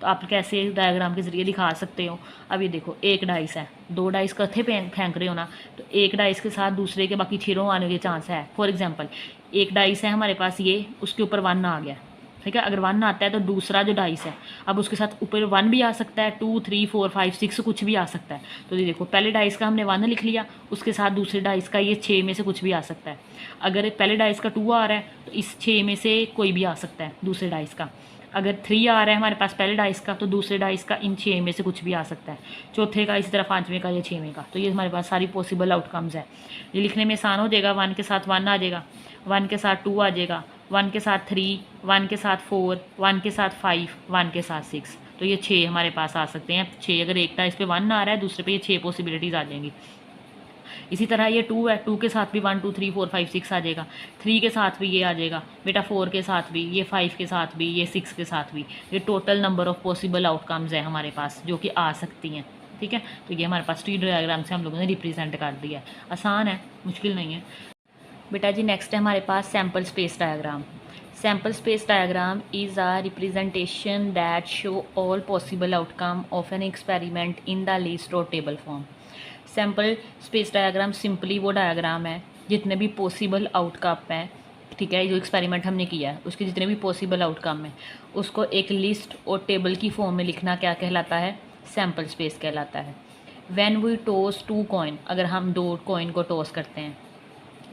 तो आप कैसे डायग्राम के ज़रिए दिखा सकते हो। अब ये देखो, एक डाइस है, 2 डाइस कथे फेंक रहे हो ना, तो एक डाइस के साथ दूसरे के बाकी 6 आने के चांस है। फॉर एग्जांपल, एक डाइस है हमारे पास ये, उसके ऊपर 1 आ गया, ठीक है। अगर 1 आता है तो दूसरा जो डाइस है, अब उसके साथ ऊपर 1 भी आ सकता है, 2 3 4 5 6 कुछ भी आ सकता है। तो ये देखो, पहले डाइस का हमने 1 लिख लिया, उसके साथ दूसरे डाइस का ये 6 में से कुछ भी आ सकता है। अगर पहले डाइस का 2 आ रहा है तो इस 6 में से कोई भी आ सकता है दूसरे डाइस का। अगर 3 आ रहा है हमारे पास पहले डाइस का, तो दूसरे डाइस का इन 6 में से कुछ भी आ सकता है, चौथे का, इसी तरह 5वें का या 6वें का। तो ये हमारे पास सारी पॉसिबल आउटकम्स है। ये लिखने में आसान हो जाएगा। 1 के साथ 1 आ जाएगा, 1 के साथ 2 आ जाएगा, 1 के साथ 3, 1 के साथ 4, 1 के साथ 5, 1 के साथ 6। तो ये 6 हमारे पास आ सकते हैं। 6 अगर एक डाइस पे 1 आ रहा है, दूसरे पे ये 6 पॉसिबिलिटीज़ आ जाएंगी। इसी तरह ये 2 है, 2 के साथ भी 1 2 3 4 5 6 आ जाएगा, 3 के साथ भी ये आ जाएगा बेटा, 4 के साथ भी, ये 5 के साथ भी, ये 6 के साथ भी। ये total number of possible outcomes है हमारे पास जो कि आ सकती हैं, ठीक है। तो ये हमारे पास ट्री डायग्राम से हम लोगों ने रिप्रेजेंट कर दिया है। आसान है, मुश्किल नहीं है बेटा जी। नेक्स्ट है हमारे पास sample space diagram. Sample space diagram is a representation that show all possible outcome of an experiment in the list or table form. Sample space diagram simply वो डायग्राम है जितने भी पॉसिबल आउटकम हैं, ठीक है, जो एक्सपेरिमेंट हमने किया है उसके जितने भी पॉसिबल आउटकम हैं उसको एक लिस्ट और टेबल की फॉर्म में लिखना क्या कहलाता है? सैम्पल स्पेस कहलाता है। व्हेन वी टॉस 2 कॉइन, अगर हम 2 कॉइन को टॉस करते हैं,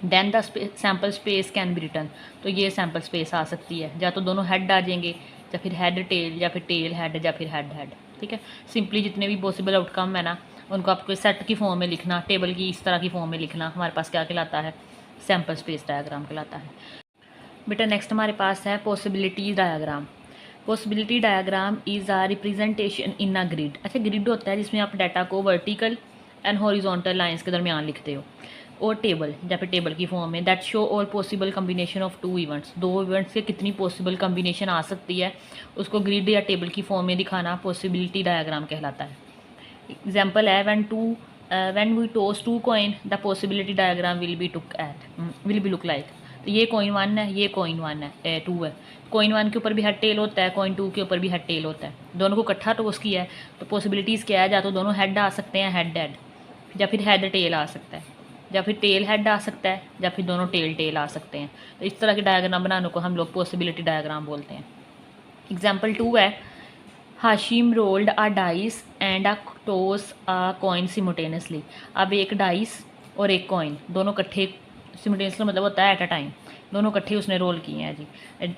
then the sample space can be return. तो ये सैम्पल स्पेस आ सकती है, या तो दोनों हेड आ जाएंगे, या फिर हेड टेल, या फिर टेल हेड, या फिर हेड हेड, ठीक है। सिंपली जितने भी पॉसिबल आउटकम है ना, उनको आपको सेट की फॉर्म में लिखना, टेबल की इस तरह की फॉर्म में लिखना, हमारे पास क्या कहलाता है? सैम्पल स्पेस डायग्राम कहलाता है बेटा। नेक्स्ट हमारे पास है possibility diagram. Possibility diagram is a representation in a grid. अच्छा, ग्रिड होता है जिसमें आप डाटा को वर्टिकल एंड हॉरिजॉन्टल लाइंस के दरमियान लिखते हो, और टेबल या फिर टेबल की फॉर्म में, that show all possible combination of 2 events. 2 events से कितनी पॉसिबल कम्बिनेशन आ सकती है उसको ग्रिड या टेबल की फॉर्म में दिखाना पॉसिबिलिटी डायग्राम कहलाता है। एग्जाम्पल है, when we toss 2 coin the possibility diagram will be look like। तो ये coin 1 है, ये coin 1 है, 2 है। coin 1 के ऊपर भी हेड टेल होता है, coin 2 के ऊपर भी हेड टेल होता है, दोनों को इकट्ठा टॉस किया है। तो पॉसिबिलिटीज़ क्या है? या तो दोनों हेड आ सकते हैं, हेड हेड, या फिर हेड टेल आ सकता है, या फिर टेल हेड आ सकता है, या फिर दोनों टेल टेल आ सकते हैं। तो इस तरह के डायग्राम बनाने को हम लोग पॉसिबिलिटी डायग्राम बोलते हैं। एग्जाम्पल 2 है, Hashim rolled a dice and a toss a coin simultaneously. अब एक डाइस और एक कॉइन दोनों इकट्ठे, सिमुटेनियसली मतलब होता है एट अ टाइम, दोनों इकट्ठे उसने रोल किए हैं जी।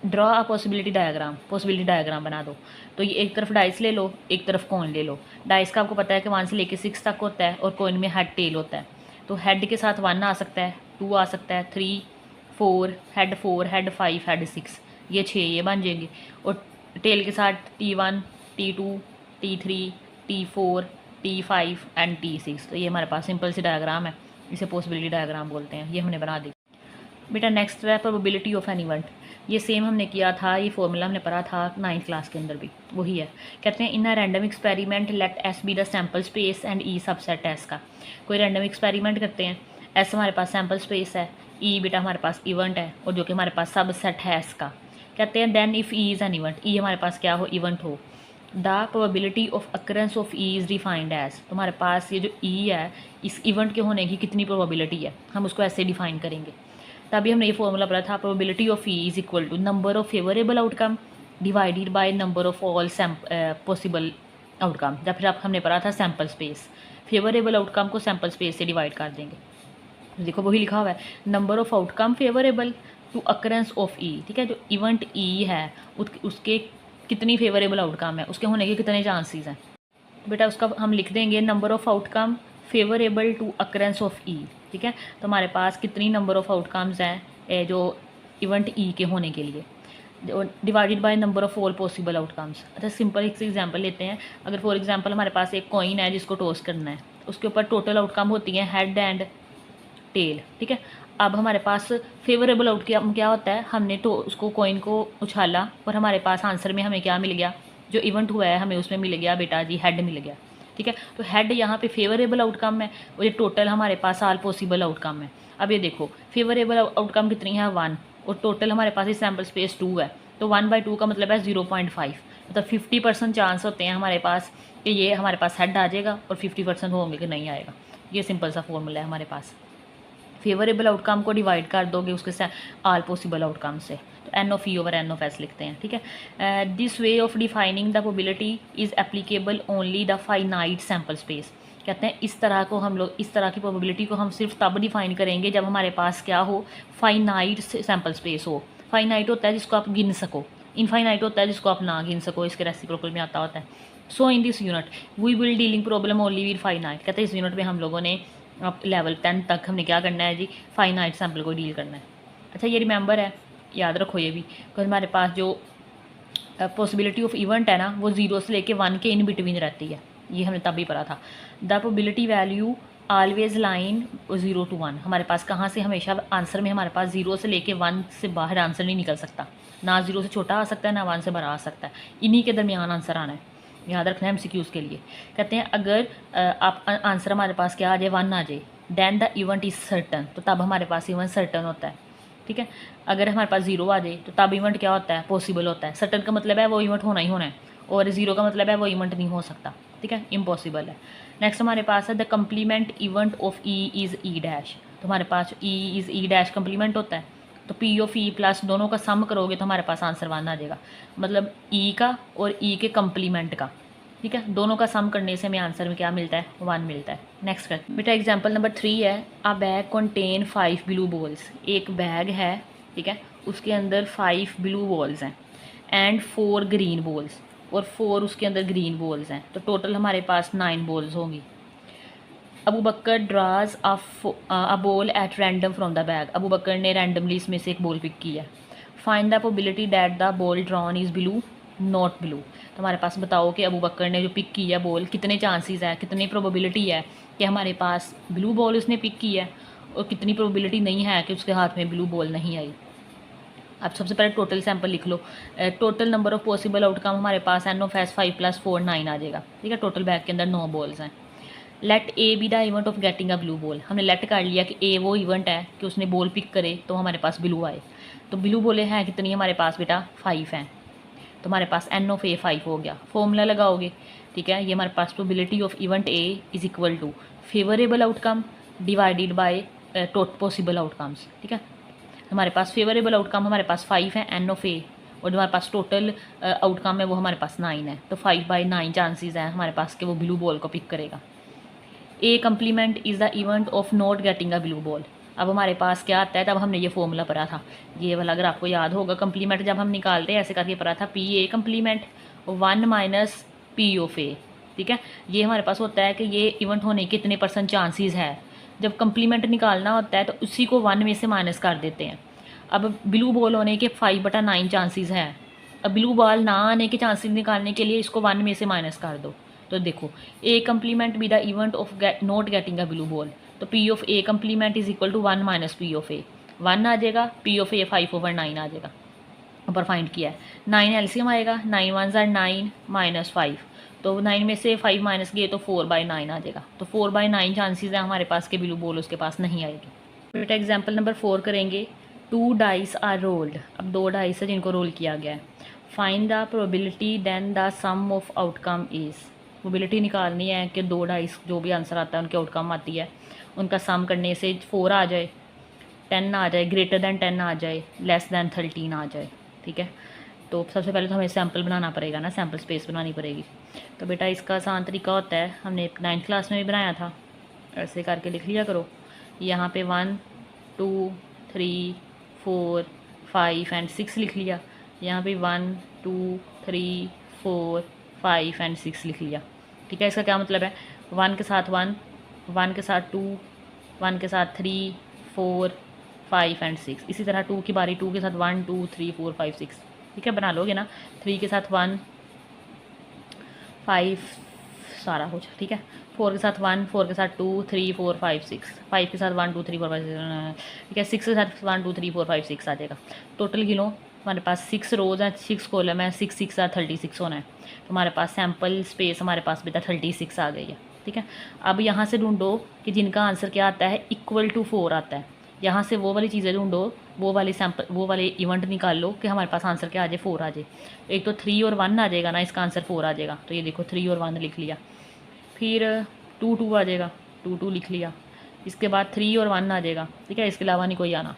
Draw a possibility diagram, possibility diagram बना दो। तो ये एक तरफ डाइस ले लो, एक तरफ कॉइन ले लो। डाइस का आपको पता है कि 1 से लेकर 6 तक होता है, और कॉइन में हेड टेल होता है। तो हेड के साथ 1 आ सकता है, 2 आ सकता है, 3 4 हेड 4 हेड 5 हेड 6, ये 6 ये बन जाएंगे। और टेल के साथ T1 T2 T3 T4 T5 and T6। तो ये हमारे पास सिंपल सी डायग्राम है, इसे पॉसिबिलिटी डायग्राम बोलते हैं। ये हमने बना दी बेटा। नेक्स्ट है प्रोबेबिलिटी ऑफ एन इवेंट। ये सेम हमने किया था, ये फॉर्मूला हमने पढ़ा था 9th क्लास के अंदर भी, वही है। कहते हैं in a random experiment let S be the sample space and E subset S का। कोई रैंडम एक्सपेरिमेंट करते हैं, एस हमारे पास सैम्पल स्पेस है, ई बेटा हमारे पास इवेंट है, और जो कि हमारे पास सबसेट है एस का। कहते हैं then if E is an event, E हमारे पास क्या हो? इवेंट हो। The probability of occurrence of E is defined as. तो हमारे पास ये जो ई है, इस इवेंट के होने की कितनी प्रोबेबिलिटी है, हम उसको ऐसे डिफाइन करेंगे। तभी हमने ये फॉर्मूला पढ़ा था, probability of E is equal to number of favourable outcome divided by number of all possible outcome. या फिर आप हमने पढ़ा था सैम्पल स्पेस, फेवरेबल आउटकम को सैम्पल स्पेस से डिवाइड कर देंगे। देखो वही लिखा हुआ है, number of outcome favourable to occurrence of E, ठीक है। जो इवेंट ई है उसके कितनी फेवरेबल आउटकम है, उसके होने के कितने चांसेस हैं। तो बेटा उसका हम लिख देंगे number of outcome favourable to occurrence of E. ठीक है, तो हमारे पास कितनी नंबर ऑफ़ आउटकम्स हैं जो इवेंट ई के होने के लिए, divided by number of all possible outcomes. अच्छा सिंपल एक एग्जांपल लेते हैं। अगर फॉर एग्जांपल हमारे पास एक कॉइन है जिसको टॉस करना है, उसके ऊपर टोटल आउटकम होती है हेड एंड टेल। ठीक है, अब हमारे पास फेवरेबल आउटकम क्या होता है, हमने तो उसको कॉइन को उछाला और हमारे पास आंसर में हमें क्या मिल गया, जो इवेंट हुआ है हमें उसमें मिल गया बेटा जी हेड मिल गया। ठीक है, तो हेड यहाँ पे फेवरेबल आउटकम है और ये टोटल हमारे पास ऑल पॉसिबल आउटकम है। अब ये देखो फेवरेबल आउटकम कितनी है 1 और टोटल हमारे पास इस सैम्पल स्पेस 2 है, तो 1/2 का मतलब है 0.5, मतलब 50% चांस होते हैं हमारे पास कि ये हमारे पास हेड आ जाएगा और 50% होंगे कि नहीं आएगा। ये सिंपल सा फॉर्मूला है हमारे पास। फेवरेबल आउटकम को डिवाइड कर दोगे उसके साथ ऑल पॉसिबल आउटकम से, तो n of E over N of S लिखते हैं। ठीक है, this way of defining the probability is applicable only the finite sample space. कहते हैं इस तरह को हम लोग, इस तरह की प्रोबेबिलिटी को हम सिर्फ तब डिफाइन करेंगे जब हमारे पास क्या हो, फाइनाइट सैम्पल स्पेस हो। फाइनाइट होता है जिसको आप गिन सको, इनफाइनाइट होता है जिसको आप ना गिन सको, इसके रेसिप्रोकल में आता होता है। So in this unit we will dealing problem only with finite. कहते हैं इस यूनिट में हम लोगों ने अब लेवल 10 तक हमने क्या करना है जी, फाइनाइट सैम्पल को डील करना है। अच्छा ये रिमेंबर है, याद रखो ये भी, because हमारे पास जो पॉसिबिलिटी ऑफ इवेंट है ना वो 0 से लेके 1 के इन बिटवीन रहती है, ये हमने तब भी पढ़ा था। The probability value always line 0 to 1। हमारे पास कहाँ से हमेशा आंसर में हमारे पास 0 से लेके 1 से बाहर आंसर नहीं निकल सकता, ना 0 से छोटा आ सकता है ना 1 से बड़ा आ सकता है, इन्हीं के दरमियान आंसर आना है, याद रखना है MCQs के लिए। कहते हैं अगर आप आंसर हमारे पास क्या आ जाए 1 आ जाए, then the event is certain, तो तब हमारे पास इवेंट सर्टन होता है। ठीक है, अगर हमारे पास 0 आ जाए तो तब इवेंट क्या होता है, पॉसिबल होता है। सर्टन का मतलब है वो इवेंट होना ही होना है, और 0 का मतलब है वो इवेंट नहीं हो सकता। ठीक है, इम्पॉसिबल है। नेक्स्ट हमारे पास है the complement event of E is E dash. तो हमारे पास E is E dash complement होता है, तो पी ऑफ ई प्लस दोनों का सम करोगे तो हमारे पास आंसर 1 आ जाएगा, मतलब ई का और ई के कम्प्लीमेंट का। ठीक है, दोनों का सम करने से हमें आंसर में क्या मिलता है, 1 मिलता है। नेक्स्ट कर बेटा एग्जांपल नंबर 3 है, अ बैग कंटेन 5 ब्लू बॉल्स। एक बैग है, ठीक है, उसके अंदर 5 ब्लू बॉल्स हैं एंड 4 ग्रीन बॉल्स, और 4 उसके अंदर ग्रीन बॉल्स हैं, तो टोटल हमारे पास 9 बॉल्स होंगी। Abu Bakr draws a ball at random from the bag. Abu Bakr ने रैंडमली इसमें से एक बॉल पिक की है। Find the probability that the ball drawn is blue not blue. तो हमारे पास बताओ कि अबू बकर ने जो पिक की है बॉल, कितने चांसेस है, कितनी प्रोबेबिलिटी है कि हमारे पास ब्लू बॉल उसने पिक की है, और कितनी प्रोबेबिलिटी नहीं है कि उसके हाथ में ब्लू बॉल नहीं आई। अब सबसे पहले टोटल सैंपल लिख लो। Total number of possible outcome हमारे पास एन ऑफ एस 5 + 4 9 आ जाएगा। ठीक है, टोटल बैग के अंदर 9 बॉल्स हैं। Let A be the event of getting a blue ball. हमने लेट कर लिया कि ए वो इवेंट है कि उसने बॉल पिक करे तो हमारे पास ब्लू आए। तो ब्लू बॉलें हैं कितनी हमारे पास बेटा, 5 हैं, तो हमारे पास एन ऑफ ए 5 हो गया। फॉर्मूला लगाओगे, ठीक है, ये हमारे पास probability of event A is equal to favourable outcome divided by possible outcomes. ठीक है, हमारे पास फेवरेबल आउटकम हमारे पास 5 है एन ऑफ ए, और जो हमारे पास टोटल आउटकम है वो हमारे पास 9 है, तो 5/9 चांसेस हैं हमारे पास कि वो ब्लू बॉल को पिक करेगा। ए complement is the event of not getting a blue ball. अब हमारे पास क्या आता है, तब हमने ये फॉर्मूला पढ़ा था, ये वाला अगर आपको याद होगा, कम्प्लीमेंट जब हम निकालते हैं ऐसे करके पढ़ा था, P A complement 1 - P of A. ठीक है, ये हमारे पास होता है कि ये इवेंट होने के कितने % चांसेस है। जब कम्प्लीमेंट निकालना होता है तो उसी को 1 में से माइनस कर देते हैं। अब ब्लू बॉल होने के 5/9 चांसेस हैं, अब ब्लू बॉल ना आने के चांसेस निकालने के लिए इसको 1 में से माइनस कर दो। तो देखो A complement B the event of not getting a blue ball, तो P of A complement is equal to 1 - P of A, 1 आ जाएगा, पी ऑफ ए 5/9 आ जाएगा। ऊपर फाइंड किया है, 9 एलसीएम आएगा, 9 1s are 9 - 5, तो 9 में से 5 माइनस किए तो 4/9 आ जाएगा। तो 4/9 चांसेस है हमारे पास के ब्लू बॉल उसके पास नहीं आएगी। बेटा एग्जाम्पल नंबर 4 करेंगे। 2 डाइस आर रोल्ड। अब 2 डाइस है जिनको रोल किया गया है। Find the probability then the sum of outcome is. Probability निकालनी है कि 2 डाइस जो भी आंसर आता है उनके आउटकम आती है, उनका सम करने से 4 आ जाए, 10 आ जाए, ग्रेटर दैन 10 आ जाए, लेस दैन 13 आ जाए। ठीक है, तो सबसे पहले तो हमें सैम्पल बनाना पड़ेगा ना, सैम्पल स्पेस बनानी पड़ेगी। तो बेटा इसका आसान तरीका होता है, हमने 9th क्लास में भी बनाया था, ऐसे करके लिख लिया करो। यहाँ पे 1 2 3 4 5 एंड 6 लिख लिया। यहाँ पे 1 2 3 4 5 एंड 6 लिख लिया। ठीक है, इसका क्या मतलब है, 1 के साथ 1, 1 के साथ 2, 1 के साथ 3 4 5 एंड 6। इसी तरह 2 की बारी, 2 के साथ 1 2 3 4 5 6। ठीक है, बना लोगे ना। 3 के साथ 1 5 सारा कुछ। ठीक है, 4 के साथ 1, 4 के साथ 2 3 4 5 6, 5 के साथ 1 2 3 4 5 6। ठीक है, 6 के साथ 1 2 3 4 5 6 आ जाएगा। टोटल गिनो, हमारे पास 6 रोज हैं, 6 कॉलम है, 6 6 36 होना है। तो हमारे पास सैम्पल स्पेस हमारे पास बेटा 36 आ गई है। ठीक है, अब यहाँ से ढूंढो कि जिनका आंसर क्या आता है, इक्वल टू 4 आता है। यहाँ से वो वाली चीज़ें ढूंढो, वो वाली सैम्पल, वो वाले इवेंट निकाल लो कि हमारे पास आंसर क्या आ जाए, 4 आ जाए। एक तो 3 और 1 आ जाएगा ना, इसका आंसर 4 आ जाएगा। तो ये देखो 3 और 1 लिख लिया। फिर 2 2 आ जाएगा, 2 2 लिख लिया। इसके बाद 3 और 1 आ जाएगा। ठीक है, इसके अलावा नहीं कोई आना।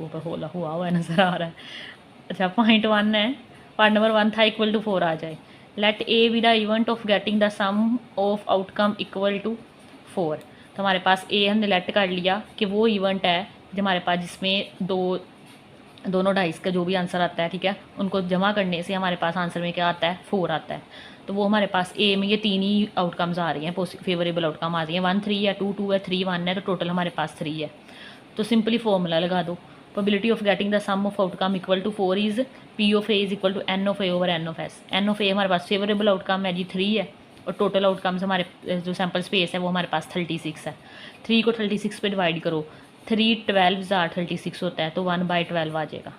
ऊपर होला हुआ है, नज़र आ रहा है। अच्छा, पॉइंट 1 है, पॉइंट नंबर 1 था इक्वल टू 4 आ जाए। Let A be the event of getting the sum of outcome equal to 4। तो हमारे पास ए हमने लेट कर लिया कि वो इवेंट है जो हमारे पास जिसमें दोनों डाइस का जो भी आंसर आता है, ठीक है, उनको जमा करने से हमारे पास आंसर में क्या आता है, 4 आता है। तो वो हमारे पास ए में ये 3 ही आउटकम्स आ रही हैं, फेवरेबल आउटकम आ रही हैं। 1 3 है, 2 2 है, 3 1 है, तो टोटल हमारे पास 3 है। तो सिंपली फॉर्मूला लगा दो, probability of getting the sum of outcome equal to 4 is P of A is equal to N of A over N of S. N of A हमारे पास फेवरेबल आउटकम है जी 3 है, और टोटल आउटकम्स हमारे जो सैम्पल स्पेस है वो हमारे पास 36 है। 3 को 36 पे डिवाइड करो, 3 12 36 होता है, तो 1/12 आ जाएगा।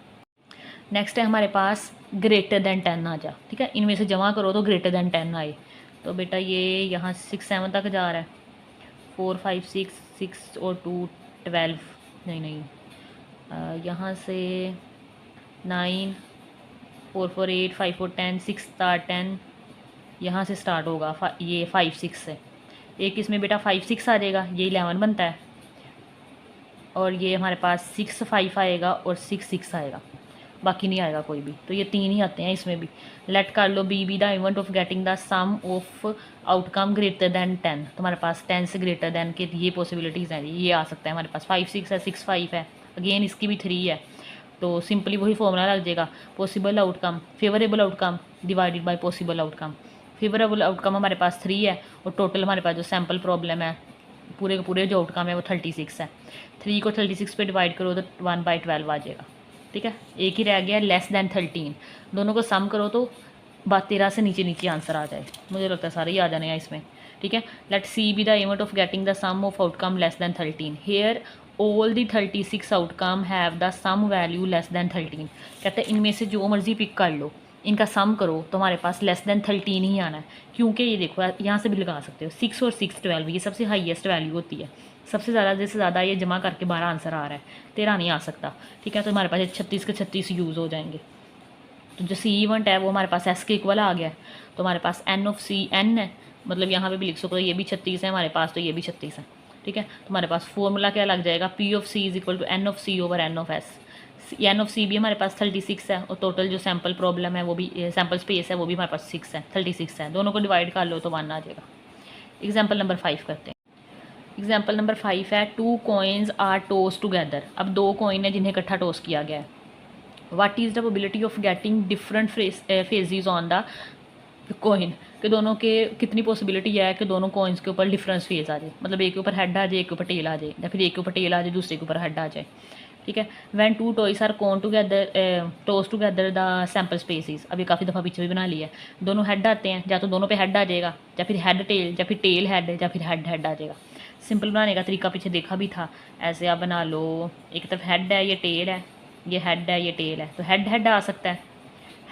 नेक्स्ट है हमारे पास ग्रेटर देन 10 आ जा। ठीक है, इनमें से जमा करो तो ग्रेटर देन 10 आए। तो बेटा ये यहाँ 6 7 तक जा रहा है, 4 5 6 6 और 2 12, नहीं यहाँ से 9 4 4 8 5 4 10 6 10, यहाँ से स्टार्ट होगा ये 5 6 से। एक इसमें बेटा 5 6 आ जाएगा, ये 11 बनता है, और ये हमारे पास 6 5 आएगा और 6 6 आएगा, बाकी नहीं आएगा कोई भी। तो ये 3 ही आते हैं इसमें भी। लेट कर लो B B the event of getting the sum of outcome greater than 10। तो हमारे पास 10 से ग्रेटर देन के ये पॉसिबिलिटीज़ हैं, ये आ सकता है हमारे पास। 5 6 है, 6 5 है, अगेन इसकी भी 3 है। तो सिंपली वही फॉर्मूला लग जाएगा, possible outcome favourable outcome divided by possible outcome. Favourable outcome हमारे पास 3 है, और टोटल हमारे पास जो सैम्पल प्रॉब्लम है पूरे के पूरे जो आउटकम है वो 36 है। 3 को 36 पे डिवाइड करो तो 1/12 आ जाएगा। ठीक है, एक ही रह गया लेस दैन 13, दोनों को सम करो तो 13 से नीचे नीचे आंसर आ जाए। मुझे लगता है सारे ही आ जाने हैं इसमें। ठीक है, let C be the event of getting the sum of outcome less than 13। Here all the 36 outcome have the sum value less than 13। कहते हैं इनमें से जो मर्जी पिक कर लो, इनका सम करो तो हमारे पास लेस दैन 13 ही आना है। क्योंकि ये देखो यहाँ से भी लगा सकते हो, 6 और 6 12, ये सबसे हाईएस्ट वैल्यू होती है। सबसे ज़्यादा जैसे ज़्यादा ये जमा करके 12 आंसर आ रहा है, 13 नहीं आ सकता। ठीक है, तो हमारे पास ये 36 के 36 यूज़ हो जाएंगे। तो जो सी इवेंट है वो हमारे पास एस के इक्वल आ गया है। तो हमारे पास एन ऑफ सी एन है, मतलब यहाँ पे भी लिख सकते हो, ये भी 36 है हमारे पास, तो ये भी 36 है। ठीक है, तो हमारे पास फॉर्मूला क्या लग जाएगा, P of C is equal to N of C over N of S. N of C भी हमारे पास 36 है, और टोटल जो सैम्पल प्रॉब्लम है वो भी सैम्पल स्पेस है वो भी हमारे पास 6 है, 36 है। दोनों को डिवाइड कर लो तो 1 आ जाएगा। एग्जाम्पल नंबर 5 करते हैं। एग्जाम्पल नंबर 5 है, 2 कॉइन्स आर टोस टुगेदर। अब 2 कॉइन है जिन्हें इकट्ठा टोस किया गया है। What is the probability of getting different phases on the coin, कि दोनों के कितनी पॉसिबिलिटी है कि दोनों कॉइन्स के ऊपर डिफरेंस फेज आ जाए, मतलब एक के ऊपर हेड आ जाए, एक के ऊपर टेल आ जाए, या फिर एक के ऊपर टेल आ जाए दूसरे के ऊपर हेड आ जाए। ठीक है, when 2 dice are con together toss together the sample spaces. अभी काफ़ी दफ़ा पीछे भी बना लिया है। दोनों हेड आते हैं, या तो दोनों पे हेड आ जाएगा, या फिर हेड टेल, या फिर टेल हेड, या फिर हेड हेड आ जाएगा। सिंपल बनाने का तरीका पीछे देखा भी था, ऐसे आप बना लो, एक तरफ हेड है, ये टेल है, ये हेड है, ये टेल है, तो हेड हेड आ सकता है,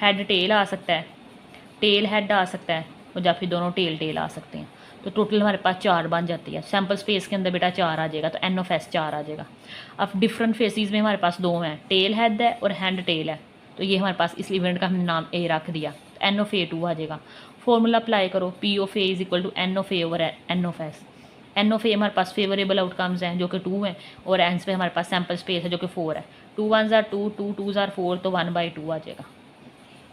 हेड टेल आ सकता है, टेल हेड आ सकता है, और या फिर दोनों टेल टेल आ सकते हैं। तो टोटल हमारे पास 4 बन जाती है। सैम्पल स्पेस के अंदर बेटा 4 आ जाएगा, तो एन ऑफ एस 4 आ जाएगा। अब डिफरेंट फेसिस में हमारे पास 2 हैं, टेल हेड है और हैंड टेल है, तो ये हमारे पास इस इवेंट का हमने नाम ए रख दिया, तो एन ऑफ ए 2 आ जाएगा। फॉर्मूला अप्लाई करो, P of A is equal to N of A over N of S. N of A हमारे पास फेवरेबल आउटकम्स हैं जो कि 2 हैं, और एंस पे हमारे पास सैम्पल स्पेस है जो कि 4 है। 2 1 आर 2, 2 2 आर 4, तो 1/2 आ जाएगा।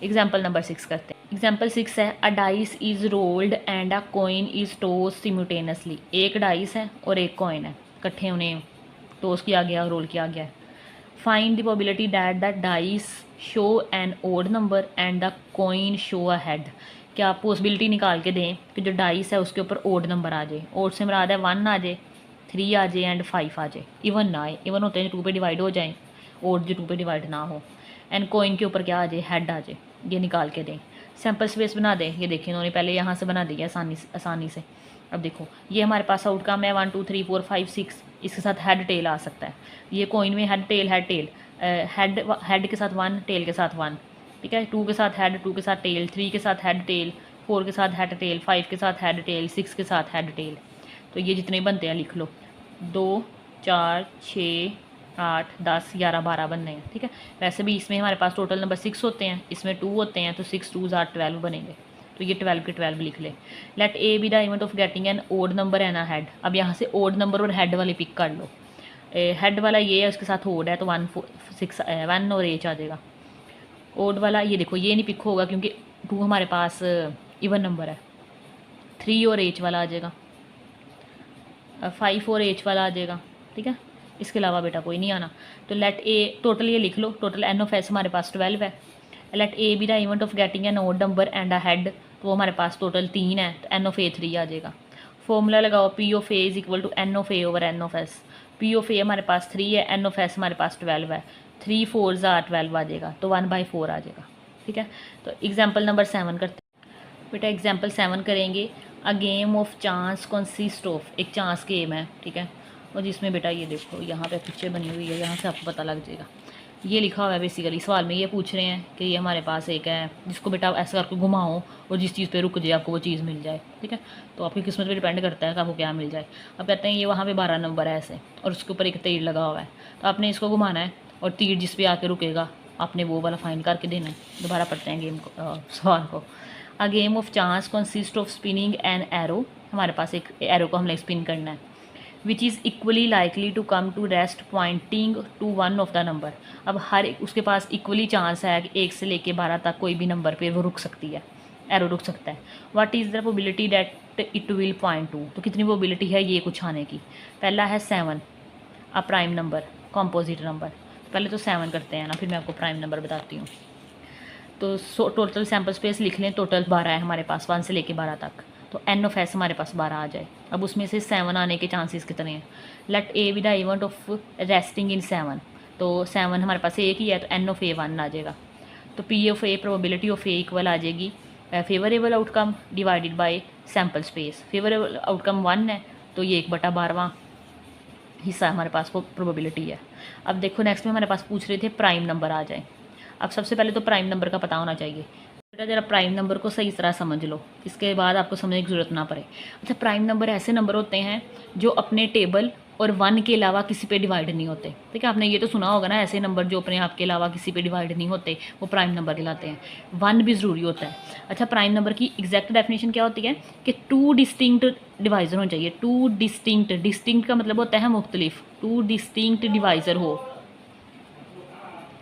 एग्जाम्पल नंबर 6 करते हैं। एग्जाम्पल 6 है, a dice is rolled and a coin is toss simultaneously. एक डाइस है और एक कॉइन है, इकट्ठे उन्हें टोस किया गया और रोल किया गया है। Find the probability that the dice show an odd number and the coin show a head. क्या आप पॉसिबिलिटी निकाल के दें कि जो डाइस है उसके ऊपर ओड नंबर आ जाए। ओड से मुराद है 1 आ जाए, 3 आ जाए एंड 5 आ जाए। इवन ना आए, इवन होते हैं जो 2 पे डिवाइड हो जाएँ, ओड जो 2 पे डिवाइड ना हो। एंड कॉइन के ऊपर क्या आ जाए, हेड आ जाए। ये निकाल के दें। सैम्पल स्पेस बना दें। ये देखिए इन्होंने पहले यहाँ से बना दिया आसानी से। अब देखो ये हमारे पास आउटकम है 1 2 3 4 5 6। इसके साथ हेड टेल आ सकता है। ये कॉइन में हेड टेल हेड के साथ 1, टेल के साथ 1, ठीक है। 2 के साथ हेड, 2 के साथ टेल, 3 के साथ हेड टेल, 4 के साथ हेड टेल, 5 के साथ हेड टेल, 6 के साथ हेड टेल। तो ये जितने बनते हैं लिख लो, 2 4 6 8 10 11 12 बनने हैं, ठीक है। वैसे भी इसमें हमारे पास टोटल नंबर 6 होते हैं, इसमें 2 होते हैं, तो 6 2 आर 12 बनेंगे। तो ये 12 के 12 लिख ले। Let A be the event of getting an odd number and a head. अब यहाँ से ओड नंबर और हेड वाले पिक कर लो। हेड वाला ये है, उसके साथ ओड है, तो 1 6 1 और एच आ जाएगा। ओड वाला ये देखो ये नहीं पिक होगा क्योंकि 2 हमारे पास इवन नंबर है। 3 और एच वाला आ जाएगा, 5 और एच वाला आ जाएगा, ठीक है। इसके अलावा बेटा कोई नहीं आना। तो लेट ए, टोटल ये लिख लो, टोटल एन ऑफ एस हमारे पास 12 है। Let A be the event of getting an odd number and a head, तो वो हमारे पास टोटल 3 है, तो एन ऑफ ए 3 आ जाएगा। फॉर्मूला लगाओ, P of A is equal to N of A over N of S. P of A हमारे पास 3 है, एन ऑफ एस हमारे पास 12 है, 3 4 12 आ जाएगा, तो 1/4 आ जाएगा, ठीक है। तो एग्जाम्पल नंबर 7 करते हैं बेटा। एग्जाम्पल 7 करेंगे। अ game of chance consist of, एक चांस गेम है, ठीक है। और जिसमें बेटा ये देखो यहाँ पे पिक्चर बनी हुई है, यहाँ से आपको पता लग जाएगा। ये लिखा हुआ है बेसिकली, सवाल में ये पूछ रहे हैं कि ये हमारे पास एक है जिसको बेटा ऐसा करके घुमाओ और जिस चीज़ पे रुक जाए आपको वो चीज़ मिल जाए, ठीक है। तो आपकी किस्मत पे डिपेंड करता है कि आपको क्या मिल जाए। अब कहते हैं ये वहाँ पे 12 नंबर है ऐसे, और उसके ऊपर एक तीर लगा हुआ है, तो आपने इसको घुमाना है और तीर जिस पे आके रुकेगा आपने वो वाला फाइंड करके देना है। दोबारा पढ़ते हैं गेम को, सवाल को। A game of chance consist of spinning an arrow. हमारे पास एक एरो को हमने स्पिन करना है, which is equally likely to come to rest pointing to 1 of the number. अब हर उसके पास इक्वली चांस है कि 1 से लेके 12 तक कोई भी नंबर पे वो रुक सकती है, एरो रुक सकता है। What is the probability that it will point two, तो कितनी प्रोबेबिलिटी है ये कुछ आने की। पहला है 7, अ प्राइम नंबर, कॉम्पोजिट नंबर। पहले तो 7 करते हैं ना, फिर मैं आपको प्राइम नंबर बताती हूँ। तो टोटल सैम्पल स्पेस लिख लें, टोटल 12 है हमारे पास 1 से लेके 12 तक, तो एन ऑफ एस हमारे पास 12 आ जाए। अब उसमें से 7 आने के चांसेस कितने हैं। Let A be the event of resting in 7, तो 7 हमारे पास एक ही है, तो एन ऑफ ए 1 आ जाएगा। तो P of A, probability of A equal आ जाएगी favourable outcome divided by sample space. Favourable outcome 1 है, तो ये 1/12वां हिस्सा हमारे पास वो प्रोबेबिलिटी है। अब देखो नेक्स्ट में हमारे पास पूछ रहे थे प्राइम नंबर आ जाए। अब सबसे पहले तो प्राइम नंबर का पता होना चाहिए बेटा। जरा प्राइम नंबर को सही तरह समझ लो, इसके बाद आपको समझने की ज़रूरत ना पड़े। अच्छा, प्राइम नंबर ऐसे नंबर होते हैं जो अपने टेबल और 1 के अलावा किसी पे डिवाइड नहीं होते, ठीक है। आपने ये तो सुना होगा ना, ऐसे नंबर जो अपने आप के अलावा किसी पे डिवाइड नहीं होते वो प्राइम नंबर कहलाते हैं। 1 भी ज़रूरी होता है। अच्छा, प्राइम नंबर की एग्जैक्ट डेफिनेशन क्या होती है कि 2 डिस्टिंक्ट डिवाइज़र होने चाहिए। 2 डिस्टिंक्ट का मतलब होता है मुख्तलिफ। 2 डिस्टिंक्ट डिवाइज़र हो,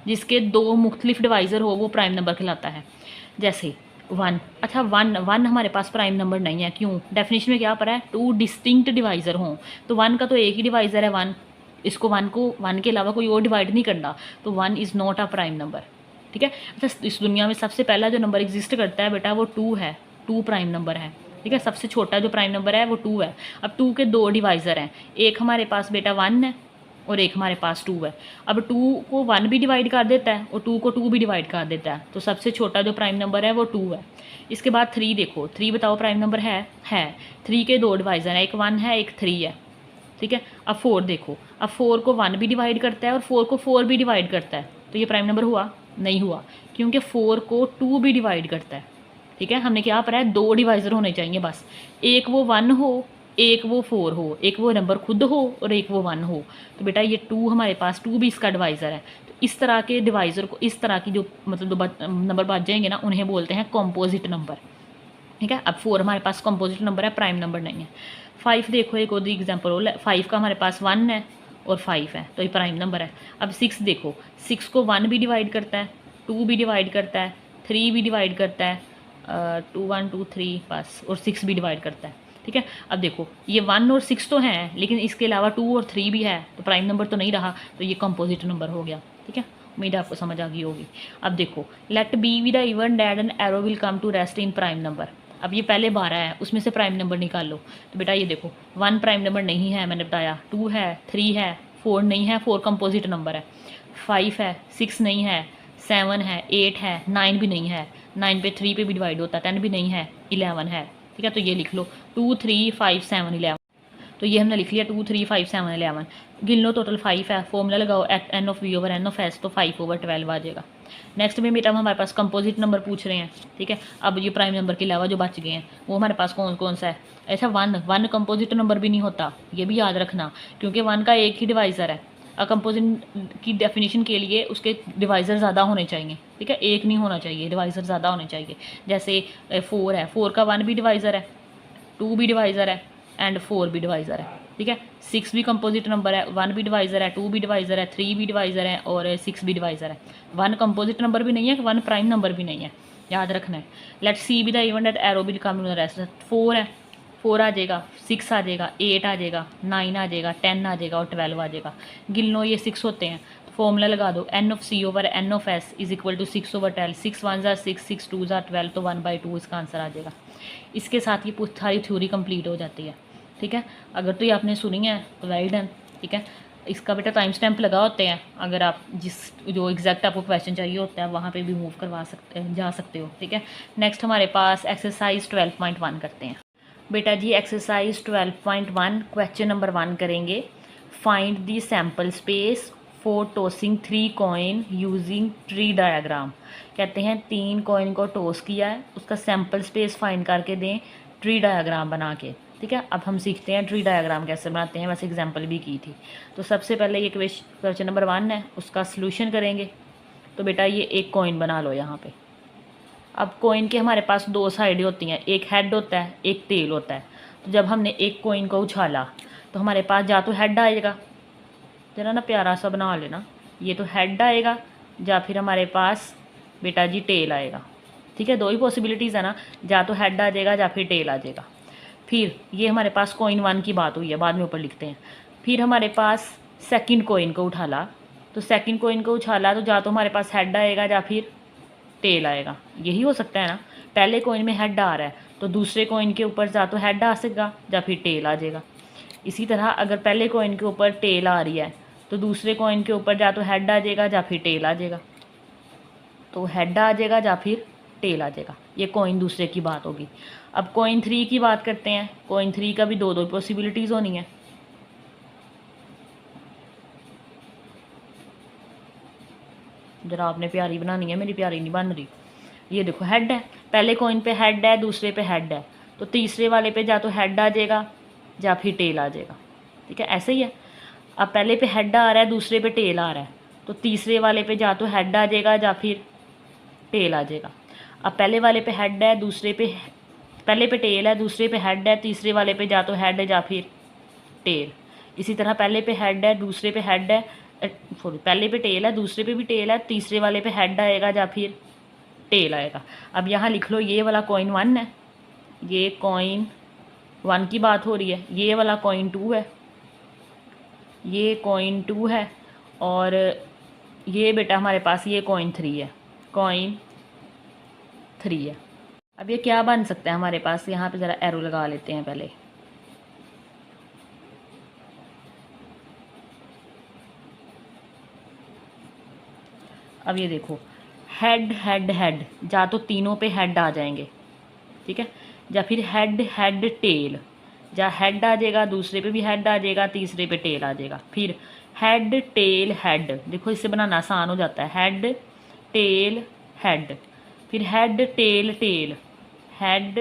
जिसके 2 मुख्तलिफ डिवाइज़र हो, वो प्राइम नंबर कहलाता है। जैसे 1, अच्छा 1 हमारे पास प्राइम नंबर नहीं है, क्यों। डेफिनेशन में क्या पड़ा है, 2 डिस्टिंक्ट डिवाइज़र हों, तो 1 का तो एक ही डिवाइज़र है 1, इसको 1 के अलावा कोई और डिवाइड नहीं करना, तो 1 is not a prime number, ठीक है। अच्छा, इस दुनिया में सबसे पहला जो नंबर एग्जिस्ट करता है बेटा वो 2 है, 2 प्राइम नंबर है, ठीक है। सबसे छोटा जो प्राइम नंबर है वो 2 है। अब 2 के 2 डिवाइज़र हैं, एक हमारे पास बेटा 1 है और एक हमारे पास 2 है। अब 2 को 1 भी डिवाइड कर देता है और 2 को 2 भी डिवाइड कर देता है, तो सबसे छोटा जो प्राइम नंबर है वो 2 है। इसके बाद 3 देखो, 3 बताओ प्राइम नंबर है। 3 के 2 डिवाइज़र हैं, एक 1 है एक 3 है, ठीक है। अब 4 देखो, अब 4 को 1 भी डिवाइड करता है और 4 को 4 भी डिवाइड करता है, तो ये प्राइम नंबर हुआ नहीं हुआ, क्योंकि 4 को 2 भी डिवाइड करता है, ठीक है। हमने क्या पढ़ा है, 2 डिवाइज़र होने चाहिए बस, एक वो 1 हो, एक वो 4 हो, एक वो नंबर खुद हो और एक वो 1 हो। तो बेटा ये 2 हमारे पास, 2 भी इसका डिवाइज़र है। तो इस तरह के डिवाइज़र को, इस तरह की जो मतलब नंबर बच जाएंगे ना, उन्हें बोलते हैं कॉम्पोजिट नंबर, ठीक है। अब 4 हमारे पास कॉम्पोजिट नंबर है, प्राइम नंबर नहीं है। 5 देखो, एक और एग्जाम्पल हो, 5 का हमारे पास 1 है और 5 है, तो ये प्राइम नंबर है। अब 6 देखो, 6 को 1 भी डिवाइड करता है, 2 भी डिवाइड करता है, 3 भी डिवाइड करता है, 2 1 2 3 बस, और 6 भी डिवाइड करता है, ठीक है। अब देखो ये 1 और 6 तो हैं, लेकिन इसके अलावा 2 और 3 भी है, तो प्राइम नंबर तो नहीं रहा, तो ये कंपोजिट नंबर हो गया, ठीक है। उम्मीद आपको समझ आ गई होगी। अब देखो, let be with the even dead and arrow will come to rest in prime number. अब ये पहले 12 है, उसमें से प्राइम नंबर निकाल लो। तो बेटा ये देखो, 1 प्राइम नंबर नहीं है, मैंने बताया, 2 है, 3 है, 4 नहीं है, 4 कंपोजिट नंबर है, 5 है, 6 नहीं है, 7 है, 8 है, 9 भी नहीं है, 9 पे 3 पे भी डिवाइड होता है, 10 भी नहीं है, 11 है। ठीक है, तो ये लिख लो 2 3 5 7 11। तो ये हमने लिख लिया 2 3 5 7 11। गिन लो, टोटल 5 है, फॉर्मूला लगाओ at n of B over N of S, तो 5/12 आ जाएगा। नेक्स्ट में बेटा हमारे पास कंपोजिट नंबर पूछ रहे हैं। ठीक है, अब ये प्राइम नंबर के अलावा जो बच गए हैं वो हमारे पास कौन कौन सा है। ऐसा 1 कंपोजिट नंबर भी नहीं होता, ये भी याद रखना, क्योंकि 1 का एक ही डिवाइज़र है। कंपोजिट की डेफिनेशन के लिए उसके डिवाइज़र ज़्यादा होने चाहिए। ठीक है, एक नहीं होना चाहिए, डिवाइज़र ज़्यादा होने चाहिए। जैसे 4 है, 4 का 1 भी डिवाइज़र है, 2 भी डिवाइज़र है एंड 4 भी डिवाइज़र है। ठीक है, 6 भी कंपोजिट नंबर है, 1 भी डिवाइज़र है, 2 भी डिवाइज़र है, 3 भी डिवाइज़र है और 6 भी डिवाइज़र है। 1 कंपोजिट नंबर भी नहीं है, 1 प्राइम नंबर भी नहीं है, याद रखना है। Let C be the event that arrow भी कम द रेस्ट। 4 है, 4 आ जाएगा, 6 आ जाएगा, 8 आ जाएगा, 9 आ जाएगा, 10 आ जाएगा और 12 आ जाएगा। गिन लो, ये 6 होते हैं, फॉर्मूला लगा दो, n of C over N of S is equal to 6/12। 6 1 6, 6 2 12, तो 1/2 इसका आंसर आ जाएगा। इसके साथ ये सारी थ्योरी कंप्लीट हो जाती है। ठीक है, अगर तो ये आपने सुनी है तो वेल डन। ठीक है, इसका बेटा टाइम स्टैम्प लगा होते हैं, अगर आप जिस जो एग्जैक्ट आपको क्वेश्चन चाहिए होता है वहाँ पे भी मूव करवा सकते हैं, जा सकते हो। ठीक है, नेक्स्ट हमारे पास एक्सरसाइज 12.1 करते हैं। बेटा जी एक्सरसाइज 12.1 क्वेश्चन नंबर 1 करेंगे। Find the sample space for tossing 3 coin using tree diagram. कहते हैं 3 कॉइन को टॉस किया है, उसका सैम्पल स्पेस फाइंड करके दें ट्री डायग्राम बना के। ठीक है, अब हम सीखते हैं ट्री डायग्राम कैसे बनाते हैं, वैसे एग्जांपल भी की थी। तो सबसे पहले ये क्वेश्चन नंबर 1 है, उसका सलूशन करेंगे। तो बेटा ये एक कॉइन बना लो यहाँ पे। अब कॉइन के हमारे पास 2 साइड होती हैं, एक हेड होता है, एक टेल होता है। तो जब हमने एक कॉइन को उछाला तो हमारे पास या तो हेड आएगा, जरा ना प्यारा सा बना लेना, ये तो हेड आएगा, या फिर हमारे पास बेटा जी टेल आएगा। ठीक है, 2 ही पॉसिबिलिटीज़ है ना, या तो हेड आ जाएगा या फिर टेल आ जाएगा। फिर ये हमारे पास कॉइन 1 की बात हुई है, बाद में ऊपर लिखते हैं। फिर हमारे पास सेकंड कॉइन को उछाला, तो सेकंड कॉइन को उछाला तो या तो हमारे पास हेड आएगा या फिर टेल आएगा, यही हो सकता है ना। पहले कॉइन में हेड आ रहा है तो दूसरे कॉइन के ऊपर या तो हेड आ सकेगा या फिर टेल आ जाएगा। इसी तरह अगर पहले कॉइन के ऊपर टेल आ रही है तो दूसरे कॉइन के ऊपर या तो हेड आ जाएगा या फिर टेल आ जाएगा। तो हेड आ जाएगा या फिर टेल आ जाएगा, ये कॉइन दूसरे की बात होगी। अब कॉइन 3 की बात करते हैं। कॉइन 3 का भी 2 पॉसिबिलिटीज़ होनी है। जरा आपने प्यारी बनानी है, मेरी प्यारी नहीं बन रही। ये देखो हेड है, पहले कॉइन पे हेड है, दूसरे पे हेड है, तो तीसरे वाले पे या तो हेड आ जाएगा या फिर टेल आ जाएगा। ठीक है, ऐसे ही है। अब पहले पे हेड आ रहा है, दूसरे पे टेल आ रहा है, तो तीसरे वाले पे या तो हेड आ जाएगा या फिर टेल आ जाएगा। अब पहले वाले पे हेड है, दूसरे पे पहले पे टेल है, दूसरे पे हेड है, तीसरे वाले पे या तो हेड है या फिर टेल। इसी तरह पहले पे हेड है, दूसरे पे हेड है, सॉरी पहले पे टेल है, दूसरे पे भी टेल है, तीसरे वाले पे हेड आएगा या फिर टेल आएगा। अब यहाँ लिख लो, ये वाला कॉइन 1 है, ये कॉइन 1 की बात हो रही है, ये वाला कॉइन 2 है, ये कॉइन 2 है, और ये बेटा हमारे पास ये कॉइन 3 है, कॉइन 3 है। अब ये क्या बन सकता है हमारे पास, यहाँ पे ज़रा एरो लगा लेते हैं पहले। अब ये देखो, हेड हेड हेड, या तो तीनों पे हेड आ जाएंगे। ठीक है, या फिर हेड हेड टेल, या हेड आ जाएगा, दूसरे पे भी हेड आ जाएगा, तीसरे पे टेल आ जाएगा। फिर हेड टेल हेड, देखो इससे बनाना आसान हो जाता है, हेड टेल हेड, फिर head tail tail, head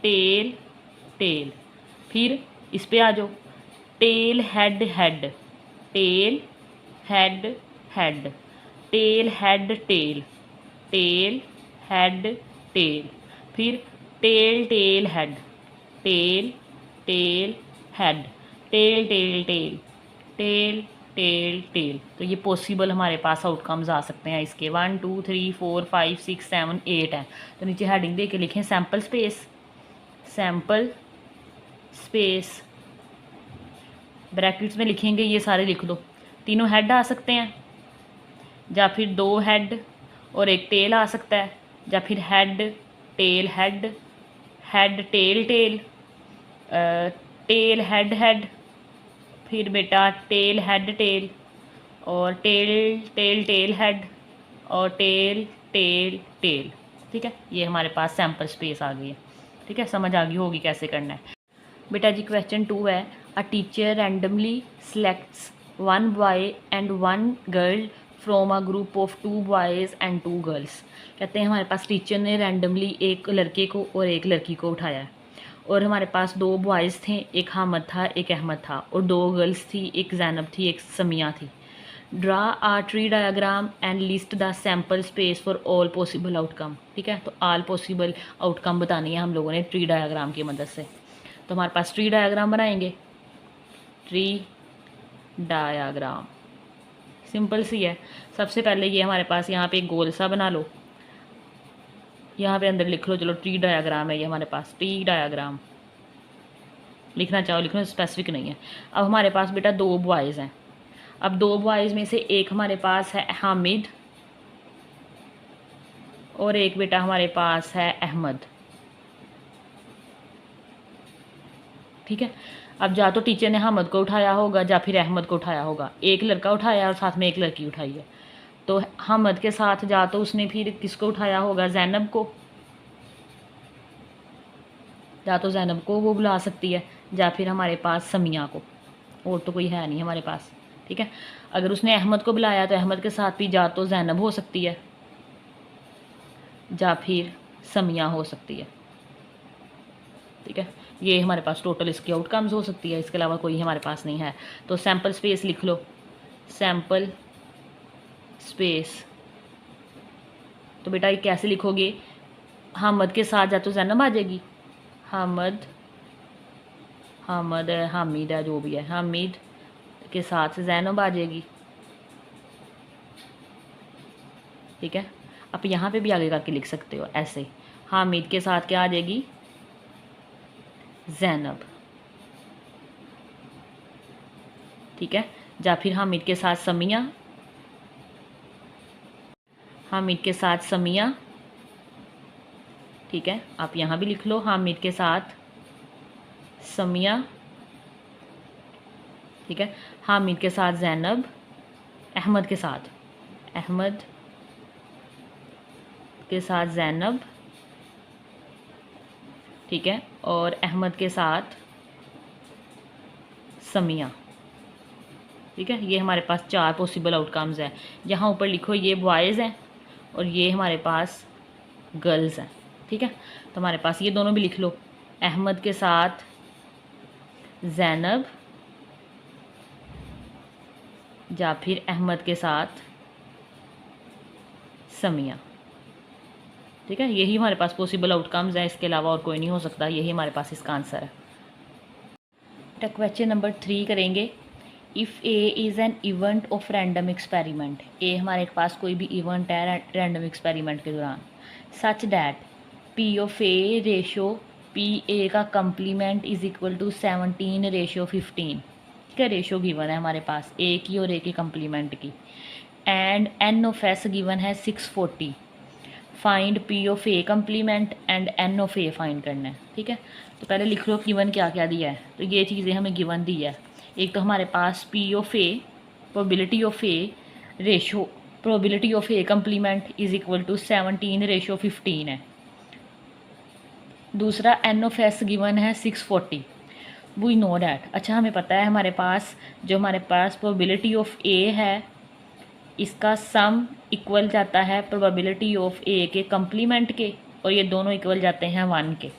tail tail, फिर इस पे आ जाओ, tail head head, tail head head, tail head tail, tail head tail, फिर tail tail head, tail tail head, tail tail tail, tail tail tail. तो ये पॉसिबल हमारे पास आउटकम्स आ सकते हैं इसके। 1 2 3 4 5 6 7 8 हैं। तो नीचे हेडिंग दे के लिखें sample space, sample space, brackets में लिखेंगे, ये सारे लिख दो। तीनों हेड आ सकते हैं, या फिर 2 हेड और 1 टेल आ सकता है, या फिर head tail head, head tail tail, tail head head, फिर बेटा टेल हेड टेल, और टेल टेल टेल हेड, और टेल टेल टेल। ठीक है, ये हमारे पास सैम्पल स्पेस आ गई है। ठीक है, समझ आ गई होगी कैसे करना है। बेटा जी क्वेश्चन 2 है, a teacher randomly selects 1 boy and 1 girl from a group of 2 boys and 2 girls. कहते हैं हमारे पास टीचर ने रैंडमली एक लड़के को और एक लड़की को उठाया है, और हमारे पास 2 बॉयज़ थे, एक हामिद था एक अहमद था, और 2 गर्ल्स थी, एक जैनब थी एक समिया थी। Draw a tree diagram and list the sample space for all possible outcome. ठीक है, तो ऑल पॉसिबल आउटकम बतानी है हम लोगों ने ट्री डायाग्राम की मदद से। तो हमारे पास ट्री डायाग्राम बनाएंगे। ट्री डायाग्राम सिंपल सी है। सबसे पहले ये हमारे पास यहाँ पे एक गोल सा बना लो, यहाँ पे अंदर लिख लो, चलो ट्री डायाग्राम है ये हमारे पास। ट्री डायाग्राम लिखना चाहो लिखना, स्पेसिफिक नहीं है। अब हमारे पास बेटा 2 बॉयज़ हैं। अब 2 बॉयज़ में से एक हमारे पास है हामिद और एक बेटा हमारे पास है अहमद। ठीक है, अब जा तो टीचर ने हामिद को उठाया होगा या फिर अहमद को उठाया होगा। एक लड़का उठाया और साथ में एक लड़की उठाई है, तो हामिद के साथ जा तो उसने फिर किसको उठाया होगा, जैनब को। या तो जैनब को वो बुला सकती है, या फिर हमारे पास समिया को, और तो कोई है नहीं हमारे पास। ठीक है, अगर उसने अहमद को बुलाया तो अहमद के साथ भी जा तो जैनब हो सकती है, या फिर समिया हो सकती है। ठीक है, ये हमारे पास टोटल इसकी आउटकम्स हो सकती है, इसके अलावा कोई हमारे पास नहीं है। तो सैम्पल स्पेस लिख लो, सैम्पल स्पेस। तो बेटा ये कैसे लिखोगे, हामिद के साथ जा तो जैनब आ जाएगी, हामिद हामिद है हामिद है जो भी है, हामिद के साथ जैनब आ जाएगी। ठीक है, आप यहाँ पे भी आगे करके लिख सकते हो ऐसे, हामिद के साथ क्या आ जाएगी, जैनब। ठीक है, या फिर हामिद के साथ समिया, हामिद के साथ समिया। ठीक है, आप यहाँ भी लिख लो, हामिद के साथ समिया। ठीक है, हामिद के साथ जैनब, अहमद के साथ, अहमद के साथ जैनब। ठीक है, और अहमद के साथ समिया। ठीक है, ये हमारे पास 4 पॉसिबल आउटकम्स हैं। यहाँ ऊपर लिखो ये बॉयज़ हैं और ये हमारे पास गर्ल्स हैं। ठीक है, तो हमारे पास ये दोनों भी लिख लो, अहमद के साथ जैनब, या फिर अहमद के साथ समिया। ठीक है, यही हमारे पास पॉसिबल आउटकम्स हैं, इसके अलावा और कोई नहीं हो सकता, यही हमारे पास इसका आंसर है। तो क्वेश्चन नंबर 3 करेंगे, if A is an event of random experiment. A हमारे पास कोई भी इवेंट है रैंडम एक्सपेरिमेंट के दौरान, such that P of A ratio P A का कम्प्लीमेंट इज़ इक्वल टू 17:15। ठीक है, रेशो गिवन है हमारे पास ए की और ए के कम्प्लीमेंट की, and n of S given है 640। Find P of A complement and n of A find करना है। ठीक है, तो पहले लिख लो गिवन क्या क्या दिया है। तो ये चीज़ें हमें गिवन दी है, एक तो हमारे पास P of A, probability of A ratio, probability of A complement is equal to 17:15 है। दूसरा एन ऑफ एस गिवन है 640। वी नो डैट, अच्छा हमें पता है हमारे पास जो हमारे पास प्रोबेबिलिटी ऑफ ए है इसका सम इक्वल जाता है प्रोबेबिलिटी ऑफ ए के कम्प्लीमेंट के, और ये दोनों इक्वल जाते हैं 1 के।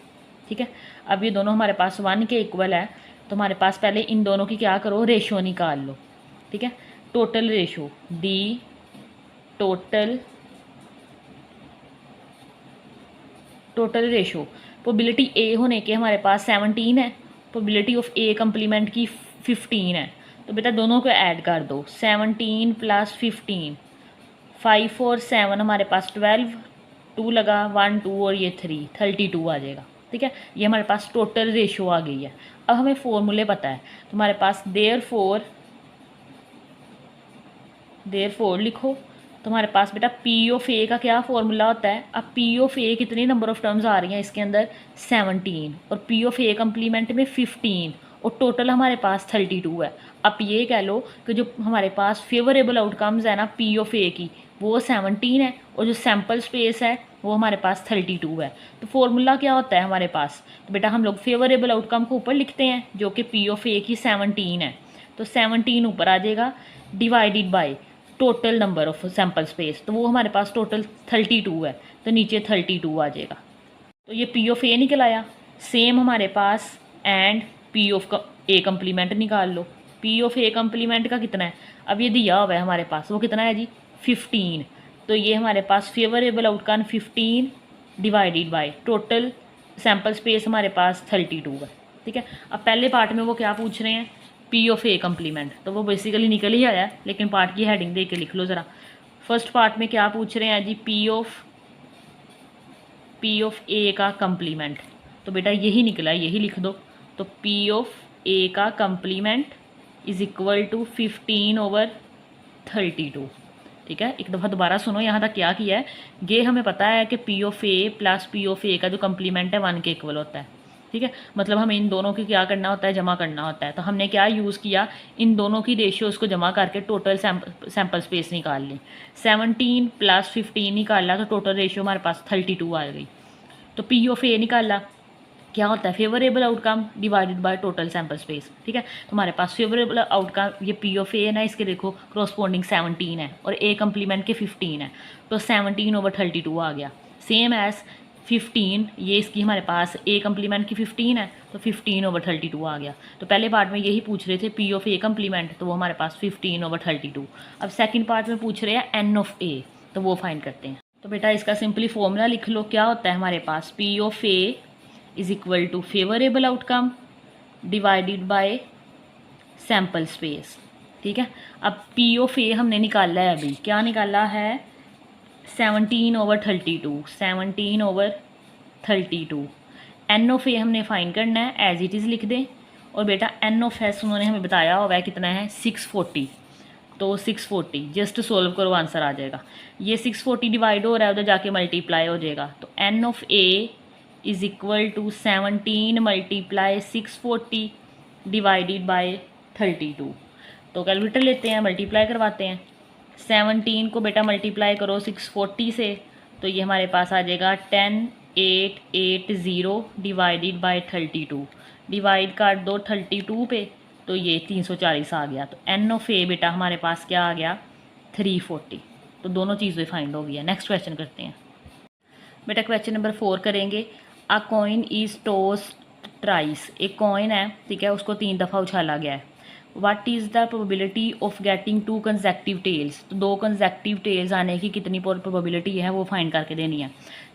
ठीक है, अब ये दोनों हमारे पास 1 के इक्वल है, तो हमारे पास पहले इन दोनों की क्या करो, रेशो निकाल लो। ठीक है, total ratio D total ratio, probability A होने के हमारे पास 17 है, प्रोबेबिलिटी ऑफ ए कम्प्लीमेंट की 15 है। तो बेटा दोनों को ऐड कर दो, 17 + 15, 5 और 7 हमारे पास 12, 2 लगा 1 2 और ये 3, 32 आ जाएगा। ठीक है, ये हमारे पास टोटल रेशो आ गई है। अब हमें फॉर्मूले पता है, तो हमारे पास देयर फोर लिखो, तो हमारे पास बेटा पी ऑफ ए का क्या फॉर्मूला होता है। अब पी ऑफ ए कितनी नंबर ऑफ टर्म्स आ रही हैं इसके अंदर 17 और पी ऑफ ए कम्प्लीमेंट में 15 और टोटल हमारे पास 32 है। अब ये कह लो कि जो हमारे पास फेवरेबल आउटकम्स है ना पी ऑफ ए की वो 17 है और जो सैम्पल स्पेस है वो हमारे पास 32 है। तो फॉर्मूला क्या होता है हमारे पास, तो बेटा हम लोग फेवरेबल आउटकम को ऊपर लिखते हैं जो कि पी ऑफ ए की 17 है, तो 17 ऊपर आ जाएगा divided by total number of sample space, तो वो हमारे पास टोटल 32 है, तो नीचे 32 आ जाएगा। तो ये पी ऑफ ए निकल आया। सेम हमारे पास and P of A complement निकाल लो। पी ऑफ ए कम्प्लीमेंट का कितना है, अब ये दिया हुआ है हमारे पास, वो कितना है जी 15, तो ये हमारे पास favourable outcome 15 divided by total sample space हमारे पास 32 है। ठीक है, अब पहले पार्ट में वो क्या पूछ रहे हैं पी ऑफ ए कम्प्लीमेंट, तो वो बेसिकली निकल ही आया है, लेकिन पार्ट की हेडिंग दे के लिख लो ज़रा। फर्स्ट पार्ट में क्या पूछ रहे हैं जी पी ऑफ ए का कम्प्लीमेंट, तो बेटा यही निकला है, यही लिख दो। तो पी ऑफ ए का कम्प्लीमेंट इज़ इक्वल टू 15/32। ठीक है, एक दफ़ा दोबारा सुनो यहाँ तक क्या किया है। ये हमें पता है कि P of A plus P of A का जो कम्प्लीमेंट है 1 के इक्वल होता है। ठीक है, मतलब हमें इन दोनों की क्या करना होता है, जमा करना होता है। तो हमने क्या यूज़ किया, इन दोनों की रेशियोज़ को जमा करके टोटल सैम्पल स्पेस निकाल ली। 17 + 15 निकाला तो टोटल रेशियो हमारे पास 32 आ गई। तो पी ऑफ ए निकाला, क्या होता है favourable outcome divided by total sample space. ठीक है, तो हमारे पास फेवरेबल आउटकम ये पी ऑफ ए है ना, इसके देखो क्रॉसपोंडिंग 17 है और ए कम्प्लीमेंट के 15 है, तो 17/32 आ गया। सेम एज 15, ये इसकी हमारे पास ए कम्प्लीमेंट की 15 है, तो 15/32 आ गया। तो पहले पार्ट में यही पूछ रहे थे पी ऑफ ए कम्प्लीमेंट, तो वो हमारे पास 15/32। अब सेकंड पार्ट में पूछ रहे हैं एन ऑफ ए, तो वो फाइंड करते हैं। तो बेटा इसका सिंपली फॉर्मूला लिख लो, क्या होता है हमारे पास P of A is equal to favourable outcome divided by sample space. ठीक है, अब पी ऑफ ए हमने निकाला है, अभी क्या निकाला है 17/32, 17/32। एन ऑफ ए हमने फाइंड करना है, एज इट इज़ लिख दें। और बेटा एन ऑफ एस उन्होंने हमें बताया हुआ है कितना है 640, तो 640 जस्ट सोल्व करो आंसर आ जाएगा। ये 640 डिवाइड हो रहा है, उधर जाके मल्टीप्लाई हो जाएगा, तो n of A is equal to 17 × 640 divided by 32। तो कैलकुलेटर लेते हैं, मल्टीप्लाई करवाते हैं। 17 को बेटा मल्टीप्लाई करो 640 से, तो ये हमारे पास आ जाएगा 10880 डिवाइडेड बाय 32। डिवाइड कर दो 32 पे, तो ये 340 आ गया। तो एन ऑफ ए बेटा हमारे पास क्या आ गया 340। तो दोनों चीज़ें फाइंड हो गई है। नेक्स्ट क्वेश्चन करते हैं बेटा, क्वेश्चन नंबर 4 करेंगे। अ कॉइन इज़ टॉस्ड ट्राइस, एक कॉइन है, ठीक है, उसको 3 दफ़ा उछाला गया है। What is the probability of getting 2 consecutive tails, तो 2 कंसेक्टिव टेल्स आने की कितनी प्रोबेबिलिटी है वो फाइंड करके देनी है।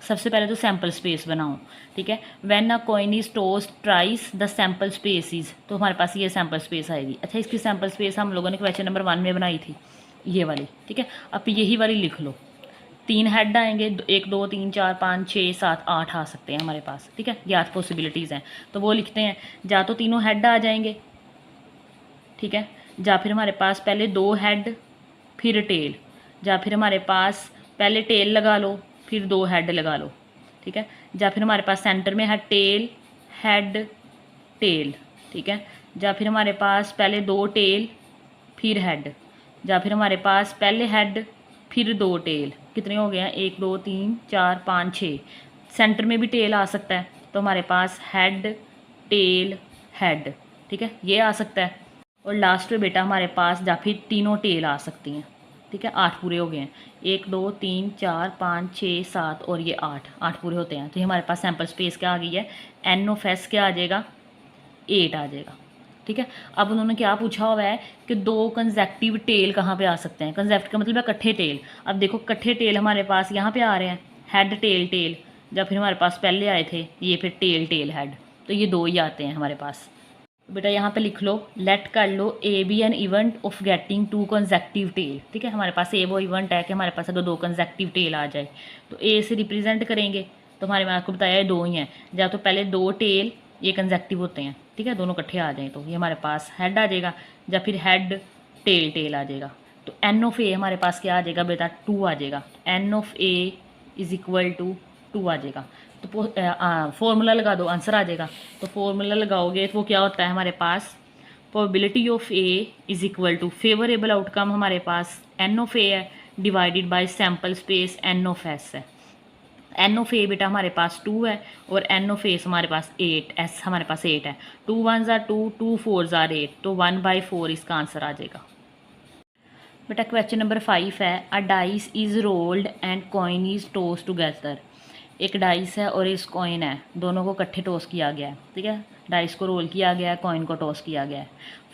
सबसे पहले तो सैम्पल स्पेस बनाओ। ठीक है, when a coin is tossed ट्राइस the sample space is, तो हमारे पास ये सैम्पल स्पेस आएगी। अच्छा, इसकी सैम्पल स्पेस हम लोगों ने क्वेश्चन नंबर 1 में बनाई थी, ये वाली। ठीक है, अब यही वाली लिख लो। 3 हेड आएंगे, 1 2 3 4 5 6 7 8 आ सकते हैं हमारे पास। ठीक है, ये 8 पॉसिबिलिटीज़ हैं, तो वो लिखते हैं। या तो तीनों हेड आ जाएंगे, ठीक है, या फिर हमारे पास पहले 2 हेड फिर टेल, या फिर हमारे पास पहले टेल लगा लो फिर 2 हेड लगा लो। ठीक है, या फिर हमारे पास सेंटर में है टेल हेड टेल। ठीक है, या फिर हमारे पास पहले 2 टेल फिर हेड, या फिर हमारे पास पहले हेड फिर 2 टेल। कितने हो गए हैं 1 2 3 4 5 6। सेंटर में भी टेल आ सकता है, तो हमारे पास हेड टेल हेड। ठीक है, ये आ सकता है। और लास्ट में बेटा हमारे पास या फिर तीनों टेल आ सकती हैं। ठीक है, 8 पूरे हो गए हैं, 1 2 3 4 5 6 7 और ये 8 पूरे होते हैं। तो ये हमारे पास सैम्पल स्पेस क्या आ गई है, एन ऑफ एस क्या आ जाएगा 8 आ जाएगा। ठीक है, अब उन्होंने क्या पूछा हुआ है कि 2 कंसेक्टिव टेल कहाँ पे आ सकते हैं। कंसेप्ट का मतलब है इकट्ठे टेल। अब देखो इकट्ठे टेल हमारे पास यहाँ पे आ रहे हैं, हेड टेल टेल, या फिर हमारे पास पहले आए थे ये फिर टेल टेल हेड, तो ये 2 ही आते हैं हमारे पास। बेटा यहाँ पे लिख लो, लेट कर लो A be an event of getting 2 consecutive tail. ठीक है, हमारे पास ए वो इवेंट है कि हमारे पास अगर 2 कंसेक्टिव टेल आ जाए, तो ए से रिप्रेजेंट करेंगे। तो हमारे में आपको बताया 2 ही हैं, या तो पहले 2 टेल ये कंसेक्टिव होते हैं। ठीक है, दोनों इकट्ठे आ जाएँ तो ये हमारे पास हेड आ जाएगा, या फिर हेड टेल टेल आ जाएगा। तो एन ऑफ ए हमारे पास क्या आ जाएगा बेटा, 2 आ जाएगा। N of A is equal to 2 आ जाएगा। तो फॉर्मूला लगा दो, आंसर आ जाएगा। तो फॉर्मूला लगाओगे तो वो क्या होता है हमारे पास, probability of A is equal to favourable outcome हमारे पास एन ऑफ ए है divided by sample space n of S है। एन ऑफ ए बेटा हमारे पास 2 है और एन ऑफ एस हमारे पास 8, एस हमारे पास 8 है। 2 1 ज़ार 2, 2 4 ज़ार 8, तो 1/4 इसका आंसर आ जाएगा। बेटा क्वेश्चन नंबर 5 है, a dice is rolled and coin is toss together. एक डाइस है और इस कॉइन है, दोनों को इकट्ठे टॉस किया गया है, ठीक है। डाइस को रोल किया गया है, कॉइन को टॉस किया गया है।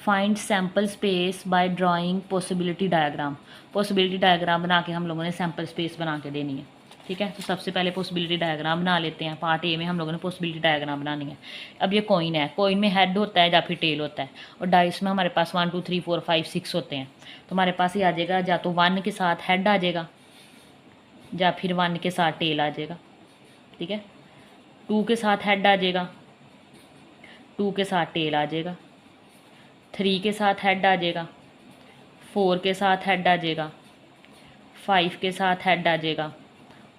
Find sample space by drawing possibility diagram. Possibility diagram बना के हम लोगों ने सैम्पल स्पेस बना के देनी है, ठीक है। तो सबसे पहले पॉसिबिलिटी डायग्राम बना लेते हैं। पार्ट ए में हम लोगों ने पॉसिबिलिटी डायग्राम बनानी है। अब ये कॉइन है, कॉइन में हेड होता है या फिर टेल होता है, और डाइस में हमारे पास 1 2 3 4 5 6 होते हैं। तो हमारे पास ये आ जाएगा, या तो 1 के साथ हेड आ जाएगा या फिर 1 के साथ टेल आ जाएगा, ठीक है। 2 के साथ हेड आ जाएगा, 2 के साथ टेल आ जाएगा, 3 के साथ हेड आ जाएगा, 4 के साथ हेड आ जाएगा, 5 के साथ हेड आ जाएगा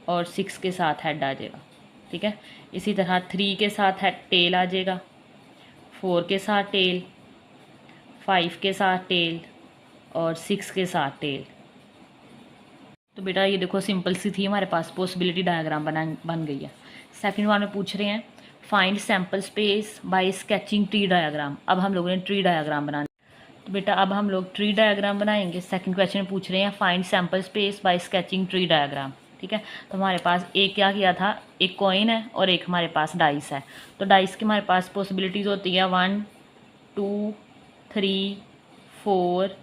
और 6 के साथ हेड आ जाएगा, ठीक है। इसी तरह 3 के साथ हेड टेल आ जाएगा, 4 के साथ टेल, 5 के साथ टेल और 6 के साथ टेल। तो बेटा ये देखो सिंपल सी थी, हमारे पास पॉसिबिलिटी डायग्राम बन गई है। सेकंड वन में पूछ रहे हैं find sample space by sketching tree diagram. अब हम लोगों ने ट्री डायग्राम बनाना। तो बेटा अब हम लोग ट्री डायग्राम बनाएंगे। सेकंड क्वेश्चन में पूछ रहे हैं find sample space by sketching tree diagram, ठीक है। तो हमारे पास एक क्या किया था, एक कॉइन है और एक हमारे पास डाइस है। तो डाइस की हमारे पास पॉसिबिलिटीज़ होती है 1 2 3 4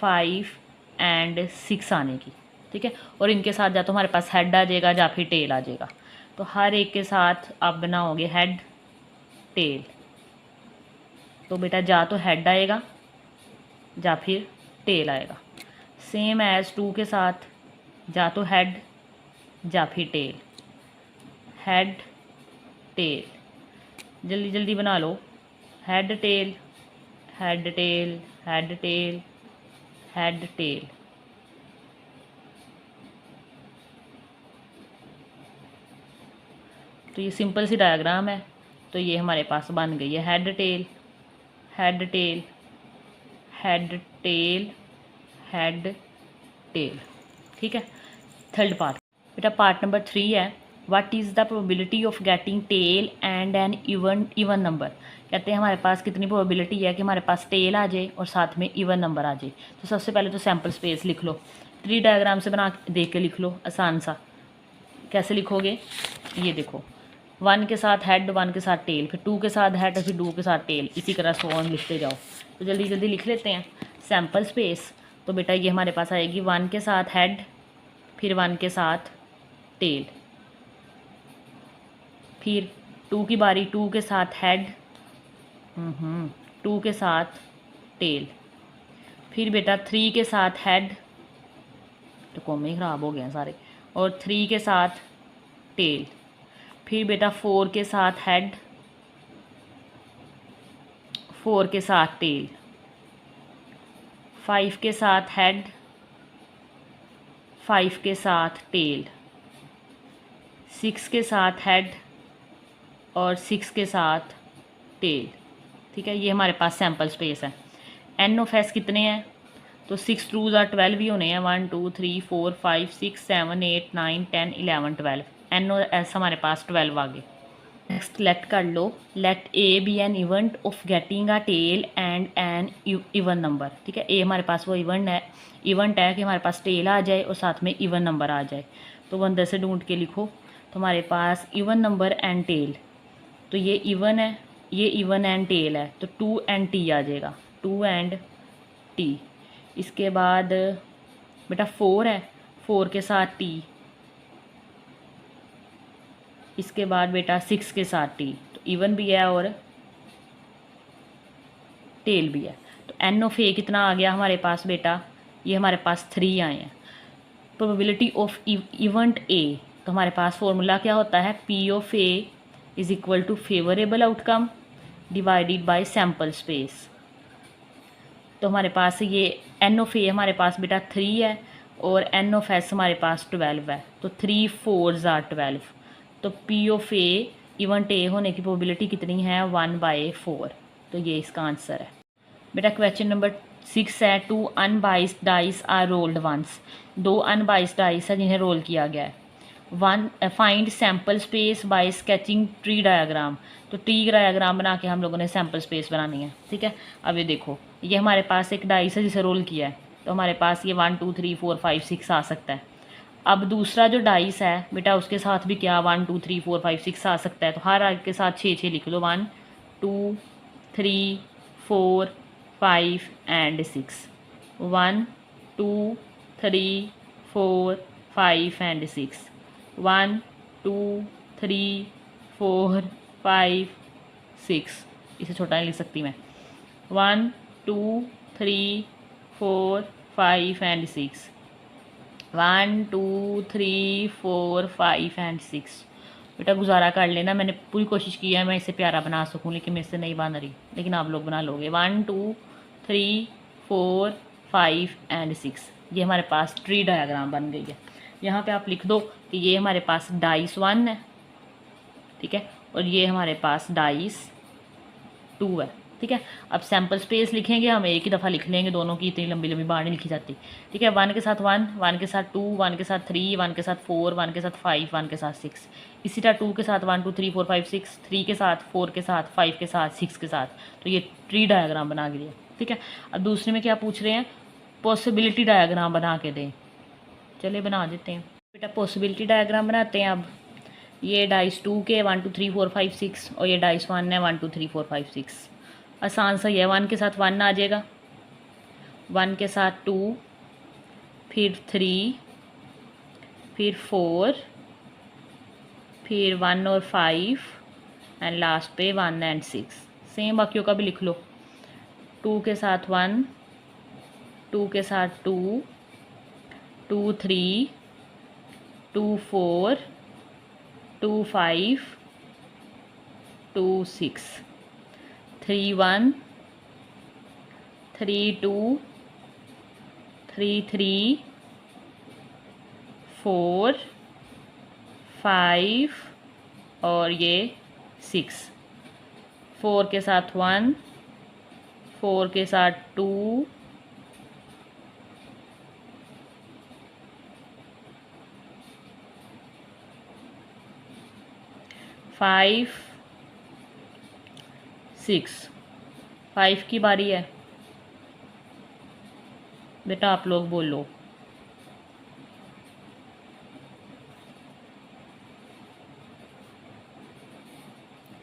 5 एंड 6 आने की, ठीक है। और इनके साथ या तो हमारे पास हेड आ जाएगा या फिर टेल आ जाएगा। तो हर एक के साथ आप बनाओगे हेड टेल। तो बेटा या तो हेड आएगा या फिर टेल आएगा। सेम एज 2 के साथ या तो हेड या फिर टेल, हेड टेल। जल्दी जल्दी बना लो, head tail head tail head tail head tail. तो ये सिंपल सी डायग्राम है। तो ये हमारे पास बन गई है head tail head tail head tail head tail, ठीक है। थर्ड पार्ट बेटा पार्ट नंबर 3 है, what is the probability of getting tail and an even number. कहते हैं हमारे पास कितनी प्रोबेबिलिटी है कि हमारे पास टेल आ जाए और साथ में इवन नंबर आ जाए। तो सबसे पहले तो सैम्पल स्पेस लिख लो, ट्री डायग्राम से बना देख के लिख लो, आसान सा। कैसे लिखोगे, ये देखो 1 के साथ हेड, 1 के साथ टेल, फिर 2 के साथ हेड, फिर 2 के साथ टेल, इसी तरह सो ऑन लिखते जाओ। तो जल्दी जल्दी लिख लेते हैं सैम्पल स्पेस। तो बेटा ये हमारे पास आएगी 1 के साथ हेड, फिर 1 के साथ टेल, फिर 2 की बारी, 2 के साथ हेड, 2 के साथ टेल, फिर बेटा 3 के साथ हेड, तो कॉमे ख़राब हो गए हैं सारे, और 3 के साथ टेल, फिर बेटा 4 के साथ हेड, 4 के साथ टेल, 5 के साथ हेड, 5 के साथ टेल, 6 के साथ हेड और 6 के साथ टेल, ठीक है। ये हमारे पास सैम्पल स्पेस है। एन ऑफ एस कितने हैं, तो 6 2 ज़ार 12 ही होने हैं, 1 2 3 4 5 6 7 8 9 10 11 12। एन ओ एस हमारे पास 12 आ गए। नेक्स्ट लेट कर लो, let A be an event of getting a tail and an even number, ठीक है। ए हमारे पास वो इवेंट है कि हमारे पास टेल आ जाए और साथ में इवन नंबर आ जाए। तो वो अंदर से ढूंढ के लिखो। तो हमारे पास इवन नंबर एंड टेल, तो ये इवन है, ये इवन एंड टेल है, तो 2 एंड टी आ जाएगा, 2 एंड टी। इसके बाद बेटा 4 है, 4 के साथ टी, इसके बाद बेटा 6 के साथ टी, तो इवन भी है और टेल भी है। तो एन ऑफ ए कितना आ गया हमारे पास बेटा, ये हमारे पास 3 आए हैं। प्रोबेबिलिटी ऑफ इवेंट ए, तो हमारे पास फॉर्मूला क्या होता है, P of A is equal to favourable outcome divided by sample space. तो हमारे पास ये एन ऑफ ए हमारे पास बेटा 3 है और एन ऑफ एस हमारे पास 12 है, तो 3 4 ज़ा 12, तो P of A event A होने की प्रोबेबिलिटी कितनी है 1/4, तो ये इसका आंसर है। बेटा क्वेश्चन नंबर 6 है, 2 unbiased dice are rolled once, 2 unbiased dice है जिन्हें रोल किया गया है। Find sample space by sketching tree diagram, तो ट्री डायाग्राम बना के हम लोगों ने सैम्पल स्पेस बनानी है, ठीक है। अब ये देखो, ये हमारे पास एक डाइस है जिसे रोल किया है, तो हमारे पास ये 1 2 3 4 5 6 आ सकता है। अब दूसरा जो डाइस है बेटा उसके साथ भी क्या 1 2 3 4 5 6 आ सकता है, तो हर आग के साथ 6 6 लिख लो, 1 2 3 4 5 एंड 6, 1 2 3 4 5 एंड 6, 1 2 3 4 5 6, इसे छोटा नहीं लिख सकती मैं, 1 2 3 4 5 एंड 6, 1 2 3 4 5 एंड 6। बेटा गुजारा कर लेना, मैंने पूरी कोशिश की है मैं इसे प्यारा बना सकूं, लेकिन मेरे से नहीं बन रही, लेकिन आप लोग बना लोगे। 1 2 3 4 5 एंड 6, ये हमारे पास ट्री डायग्राम बन गई है। यहाँ पे आप लिख दो कि ये हमारे पास डाइस 1 है, ठीक है, और ये हमारे पास डाइस 2 है, ठीक है। अब सैम्पल स्पेस लिखेंगे हम, एक ही दफ़ा लिख लेंगे, दोनों की इतनी लंबी लंबी बार नहीं लिखी जाती, ठीक है। 1 के साथ 1, 1 के साथ 2, 1 के साथ 3, 1 के साथ 4, 1 के साथ 5, 1 के साथ 6, इसी तरह 2 के साथ 1 2 3 4 5 6, 3 के साथ, 4 के साथ, 5 के साथ, 6 के साथ, तो ये ट्री डायग्राम बना के दिया, ठीक है। अब दूसरे में क्या पूछ रहे हैं, पॉसिबिलिटी डायग्राम बना के दें, चलिए बना देते हैं बेटा। पॉसिबिलिटी डायग्राम बनाते हैं। अब ये डाइस 2 के 1 2 3 4 5 6 और ये डाइस 1 है 1 2 3 4 5 6। आसान सा ही है, 1 के साथ 1 आ जाएगा, 1 के साथ 2, फिर 3, फिर 4, फिर 1 और 5 एंड लास्ट पे 1 एंड 6। सेम बाकियों का भी लिख लो, 2 के साथ 1, 2 के साथ 2, 2 3, 2 4, 2 5, 2 6, 3 1, 3 2, 3 3, 4 5 और ये 6, 4 के साथ 1, 4 के साथ 2, 5 6, 5 की बारी है बेटा, आप लोग बोलो।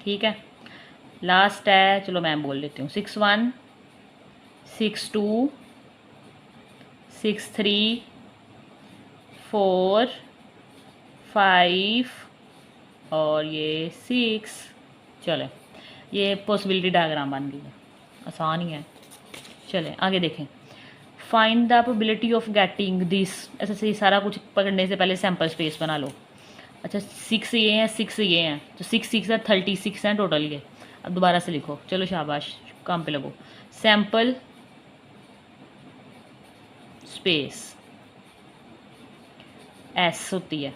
ठीक है, लास्ट है, चलो मैं बोल लेती हूँ। 6 1, 6 2, 6 3, 4 5 और ये 6। चले, ये पॉसिबिलिटी डायग्राम बन गई है, आसान ही है। चले आगे देखें। Find the probability of getting this, ऐसे से सारा कुछ पकड़ने से पहले सैम्पल स्पेस बना लो। अच्छा 6 ये हैं, 6 ये हैं, तो 6 6 है 36 हैं टोटल ये। अब दोबारा से लिखो, चलो शाबाश, काम पे लगो। सैम्पल स्पेस एस होती है,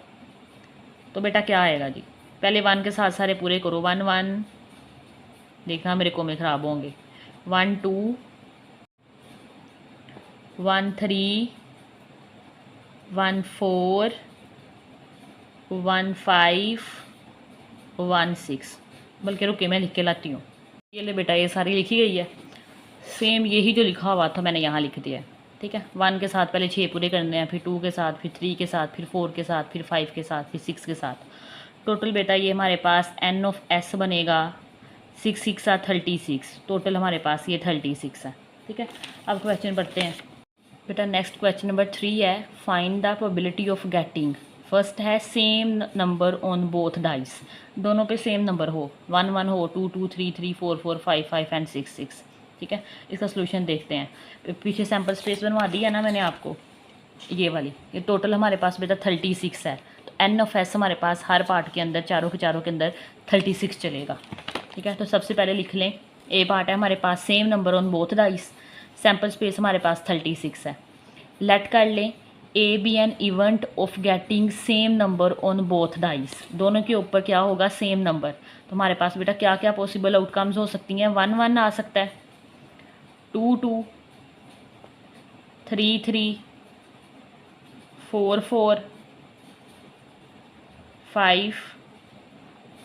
तो बेटा क्या आएगा जी, पहले 1 के साथ सारे पूरे करो। 1 1, देखना मेरे को में ख़राब होंगे। 1 2, 1 3, 1 4, 1 5, 1 6। बल्कि रुके मैं लिख के लाती हूँ। ये ले बेटा, ये सारी लिखी गई है, सेम यही जो लिखा हुआ था मैंने यहाँ लिख दिया है, ठीक है। 1 के साथ पहले 6 पूरे करने हैं, फिर 2 के साथ, फिर 3 के साथ, फिर 4 के साथ, फिर 5 के साथ, फिर 6 के साथ। टोटल बेटा ये हमारे पास एन ऑफ एस बनेगा 6 6 36, टोटल हमारे पास ये 36 है, ठीक है। अब क्वेश्चन पढ़ते हैं बेटा। नेक्स्ट क्वेश्चन नंबर 3 है, find the probability of getting. First है same number on both dice, दोनों पे सेम नंबर हो, 1 1 हो, 2 2 3 3 4 4 5 5 एंड 6 6, ठीक है। इसका सोल्यूशन देखते हैं। पीछे सैम्पल स्पेस बनवा दी है ना मैंने आपको, ये वाली। ये टोटल हमारे पास बेटा 36 है, तो एन ऑफ एस हमारे पास हर पार्ट के अंदर, चारों के अंदर 36 चलेगा, ठीक है। तो सबसे पहले लिख लें, ए पार्ट है हमारे पास same number on both dice. Sample space हमारे पास 36 है। लेट कर लें A be an event of getting same number on both dice, दोनों के ऊपर क्या होगा, सेम नंबर। तो हमारे पास बेटा क्या क्या पॉसिबल आउटकम्स हो सकती हैं, 1 1 आ सकता है, 2 2, 3 3, 4 4, 5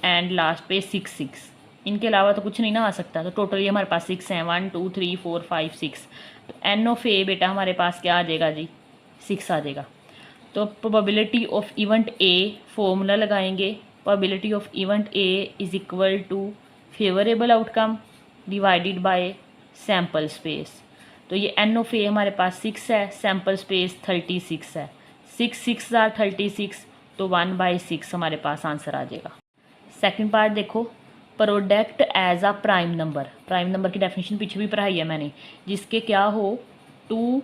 एंड लास्ट पे 6 6। इनके अलावा तो कुछ नहीं ना आ सकता। तो टोटली हमारे पास 6 हैं, 1 2 3 4 5 6। तो एन ऑफ ए बेटा हमारे पास क्या आ जाएगा जी, 6 आ जाएगा। तो probability of event A formula लगाएंगे, probability of event A is equal to favourable outcome divided by sample space. तो ये एन ऑफ ए हमारे पास 6 है, सैम्पल स्पेस 36 है, 6 6 आर 36, तो 1/6 हमारे पास आंसर आ जाएगा। सेकंड पार्ट देखो, product as a prime number. Prime number की डेफिनेशन पीछे भी पढ़ाई है मैंने, जिसके क्या हो, टू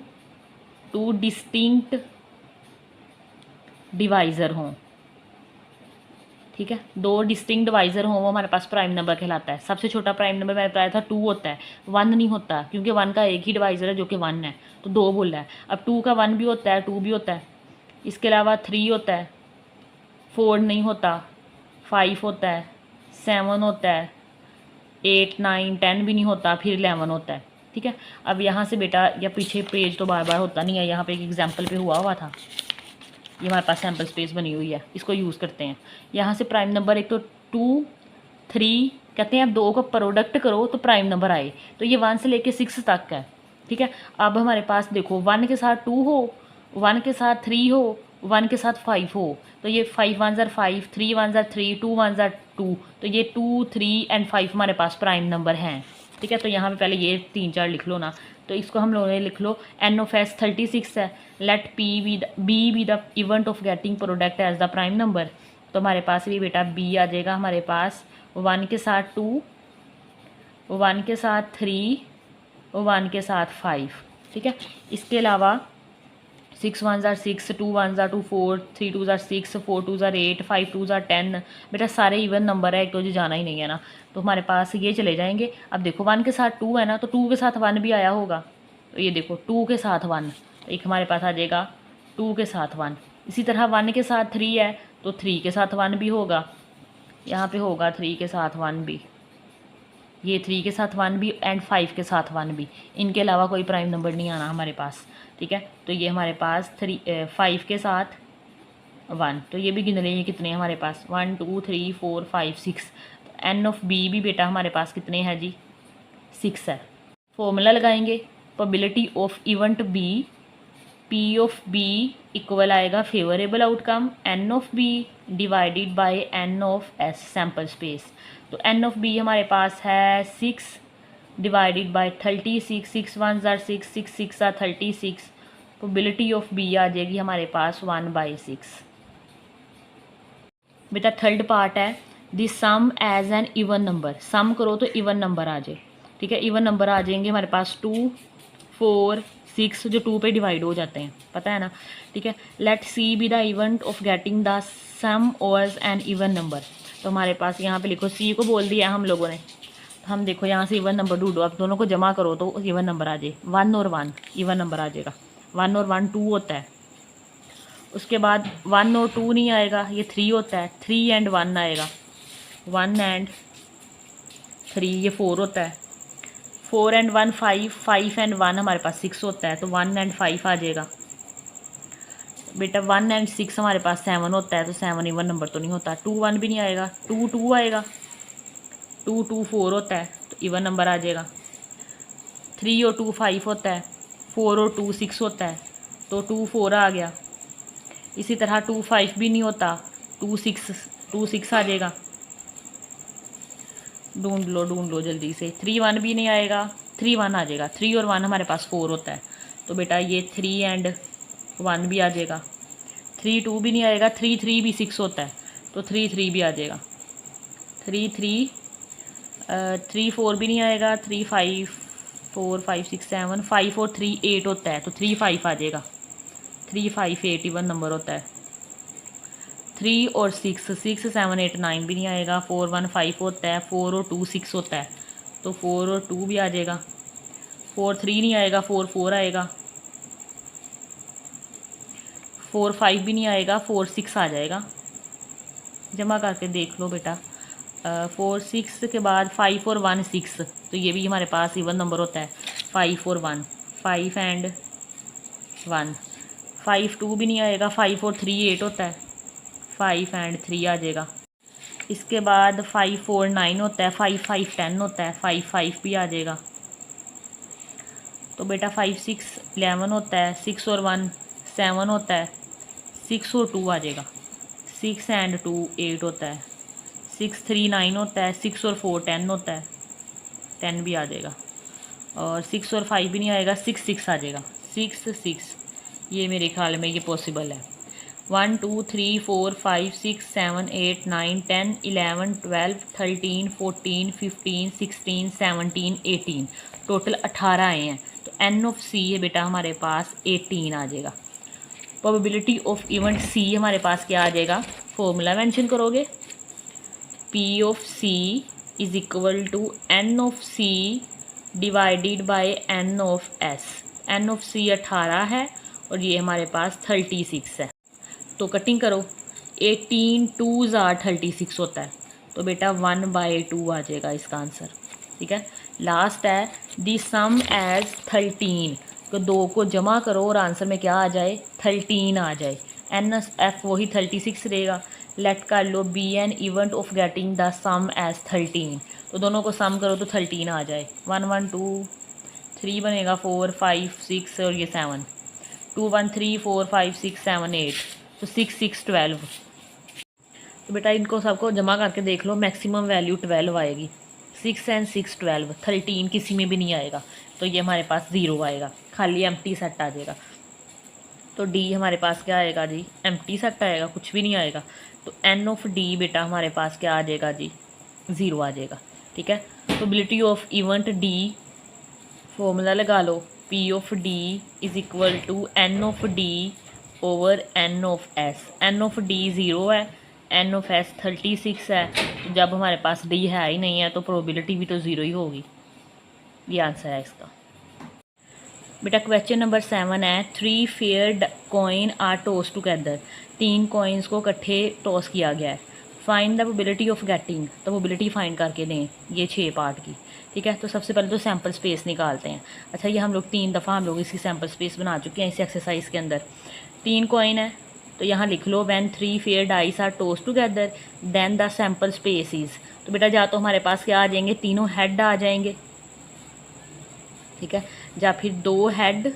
डिस्टिंक्ट डिवाइज़र हों, ठीक है, 2 डिस्टिंक्ट डिवाइज़र हों, वो हमारे पास प्राइम नंबर कहलाता है। सबसे छोटा प्राइम नंबर मैंने बताया था 2 होता है, 1 नहीं होता, क्योंकि 1 का एक ही डिवाइज़र है जो कि 1 है, तो 2 बोला है। अब 2 का 1 भी होता है, 2 भी होता है, इसके अलावा 3 होता है, 4 नहीं होता, 5 होता है, 7 होता है, 8 9 10 भी नहीं होता, फिर 11 होता है, ठीक है। अब यहाँ से बेटा, या पीछे पेज तो बार बार होता नहीं है, यहाँ पे एक एग्जाम्पल पे हुआ था, ये हमारे पास सैम्पल स्पेस बनी हुई है, इसको यूज़ करते हैं। यहाँ से प्राइम नंबर एक तो 2 3 कहते हैं, अब 2 को प्रोडक्ट करो तो प्राइम नंबर आए, तो ये 1 से लेके 6 तक है, ठीक है। अब हमारे पास देखो 1 के साथ 2 हो, 1 के साथ 3 हो, 1 के साथ 5 हो, तो ये 5 1 ज़ार 5, 3 1 ज़ार 3, 2 1 ज़ार 2, तो ये 2 3 एंड 5 हमारे पास प्राइम नंबर हैं, ठीक है। तो यहाँ पे पहले ये 3 4 लिख लो ना, तो इसको हम लोगों ने लिख लो, एन ऑफ एस 36 है, let B B the event of getting product as the prime number. तो हमारे पास भी बेटा बी आ जाएगा हमारे पास, 1 के साथ 2, 1 के साथ 3, 1 के साथ 5, ठीक है। इसके अलावा 6 1 ज़ार 6, 2 1 ज़ार 2 4, 3 2 ज़ार 6, 4 2 ज़ार 8, 5 2 ज़ार 10, बेटा सारे इवन नंबर है, एक तो जो जाना ही नहीं है ना, तो हमारे पास ये चले जाएंगे। अब देखो 1 के साथ 2 है ना, तो 2 के साथ 1 भी आया होगा, तो ये देखो 2 के साथ 1, तो एक हमारे पास आ जाएगा 2 के साथ 1। इसी तरह 1 के साथ 3 है, तो 3 के साथ 1 भी होगा, यहाँ पे होगा 3 के साथ 1 भी, ये 3 के साथ 1 भी एंड 5 के साथ 1 भी, इनके अलावा कोई प्राइम नंबर नहीं आना हमारे पास, ठीक है। तो ये हमारे पास 5 के साथ 1, तो ये भी गिन लें, ये कितने हैं हमारे पास, 1 2 3 4 5 6। एन ऑफ बी भी बेटा हमारे पास कितने हैं जी, 6 है। फॉर्मूला लगाएंगे, probability of event B, P of B equal आएगा favourable outcome n of B divided by n of S sample space. तो एन ऑफ बी हमारे पास है 6 डिवाइडेड बाय 36, 6 1 ज़ार 6, 6 6 ज़ार 36, प्रोबेबिलिटी ऑफ बी आ जाएगी हमारे पास 1/6। बेटा थर्ड पार्ट है, the sum as an even number, sum करो तो इवन नंबर आ जाए, ठीक है। इवन नंबर आ जाएंगे हमारे पास 2 4 6, जो 2 पे डिवाइड हो जाते हैं, पता है ना, ठीक है। Let C be the event of getting the sum as an even number. तो हमारे पास यहाँ पे लिखो, सी को बोल दिया हम लोगों ने, तो हम देखो यहाँ से इवन नंबर ढूंढो, अब दोनों को जमा करो तो इवन नंबर आ जाए, 1 और 1 इवन नंबर आ जाएगा, 1 और 1 2 होता है। उसके बाद 1 और 2 नहीं आएगा, ये 3 होता है, 3 एंड 1 आएगा, 1 एंड 3 ये 4 होता है, 4 एंड 1 5, 5 एंड 1 हमारे पास 6 होता है, तो 1 एंड 5 आ जाएगा। बेटा 1 एंड 6 हमारे पास 7 होता है, तो 7 इवन नंबर तो नहीं होता, 2 1 भी नहीं आएगा, 2 2 आएगा, 2 2 4 होता है, तो इवन नंबर आ जाएगा। 3 और 2 5 होता है, 4 और 2 6 होता है, तो 2 4 आ गया। इसी तरह 2 5 भी नहीं होता, 2 6 आ जाएगा, ढूंढ लो जल्दी से। 3 1 भी नहीं आएगा, 3 1 आ जाएगा, 3 और 1 हमारे पास 4 होता है, तो बेटा ये 3 एंड 1 भी आ जाएगा। 3 2 भी नहीं आएगा, 3 3 भी 6 होता है, तो 3 3 भी आ जाएगा। 3 4 भी नहीं आएगा, 3 5 4 5 6 7, 5 और 3 8 होता है, तो 3 5 आ जाएगा, 3 5 8 इवन नंबर होता है। 3 और 6 6 7 8 9 भी नहीं आएगा, 4 1 5 होता है, 4 और 2 6 होता है, तो 4 और 2 भी आ जाएगा। 4 3 नहीं आएगा, 4 4 आएगा, 4 5 भी नहीं आएगा, 4 6 आ जाएगा। जमा करके देख लो बेटा। 4 6 के बाद 5 और 1 6, तो ये भी हमारे पास इवन नंबर होता है। 5 और 1 5 एंड 1, 5 2 भी नहीं आएगा, 5 और 3 8 होता है, 5 एंड 3 आ जाएगा। इसके बाद 5 4 9 होता है, 5 5 10 होता है, 5 5 भी आ जाएगा। तो बेटा 5 6 11 होता है, 6 और 1 7 होता है, 6 और 2 आ जाएगा, 6 एंड 2 8 होता है, 6 3 9 होता है, 6 और 4 10 होता है, 10 भी आ जाएगा। और 6 और 5 भी नहीं आएगा, 6 6 आ जाएगा, 6 6। ये मेरे ख्याल में ये पॉसिबल है। 1 2 3 4 5 6 7 8 9 10 11 12 13 14 15 16 17 18, टोटल 18 आए हैं। तो एन ऑफ सी है बेटा हमारे पास 18 आ जाएगा। प्रोबेबिलिटी ऑफ इवेंट सी हमारे पास क्या आ जाएगा, फॉर्मूला मेंशन करोगे, P of C is equal to N of C divided by n of S. N of C 18 है और ये हमारे पास 36 है। तो कटिंग करो, 18 2s are 36 होता है, तो बेटा 1/2 आ जाएगा इसका आंसर। ठीक है, लास्ट है दी सम एज 13, तो 2 को जमा करो और आंसर में क्या आ जाए, 13 आ जाए। एन एफ वही 36 रहेगा। लेट कर लो be an event of getting the sum as 13, तो दोनों को सम करो तो 13 आ जाए। 1 1 2 3 बनेगा, 4 5 6 और ये 7, 2 1 3 4 5 6 7 8, तो 6 6 12। तो बेटा इनको सबको जमा करके देख लो, मैक्सिमम वैल्यू 12 आएगी। 6 एंड 6 12, 13 किसी में भी नहीं आएगा, तो ये हमारे पास 0 आएगा, खाली एम्प्टी सेट आ जाएगा। तो डी हमारे पास क्या आएगा जी, एम्प्टी सेट आएगा, कुछ भी नहीं आएगा। तो एन ऑफ डी बेटा हमारे पास क्या आ जाएगा जी, 0 आ जाएगा। ठीक है, probability of event D, formula लगा लो, P of D is equal to N of D over N of S. N of D 0 है, एन ऑफ एस 36 है, तो जब हमारे पास डी है ही नहीं है तो प्रोबेबिलिटी भी तो 0 ही होगी। ये आंसर है इसका। बेटा क्वेश्चन नंबर 7 है, 3 fair coin are toss together. 3 coins को इकट्ठे टॉस किया गया है। Find the probability of getting, तो प्रोबेबिलिटी फाइंड करके दें ये 6 पार्ट की। ठीक है, तो सबसे पहले तो सैम्पल स्पेस निकालते हैं। अच्छा, ये हम लोग 3 दफ़ा हम लोग इसकी सैम्पल स्पेस बना चुके हैं इस एक्सरसाइज के अंदर। 3 कॉइन है, तो यहाँ लिख लो when 3 fair dice are toss together then the sample space is. तो बेटा या तो हमारे पास क्या आ जाएंगे, तीनों हेड आ जाएंगे। ठीक है, या फिर 2 हेड,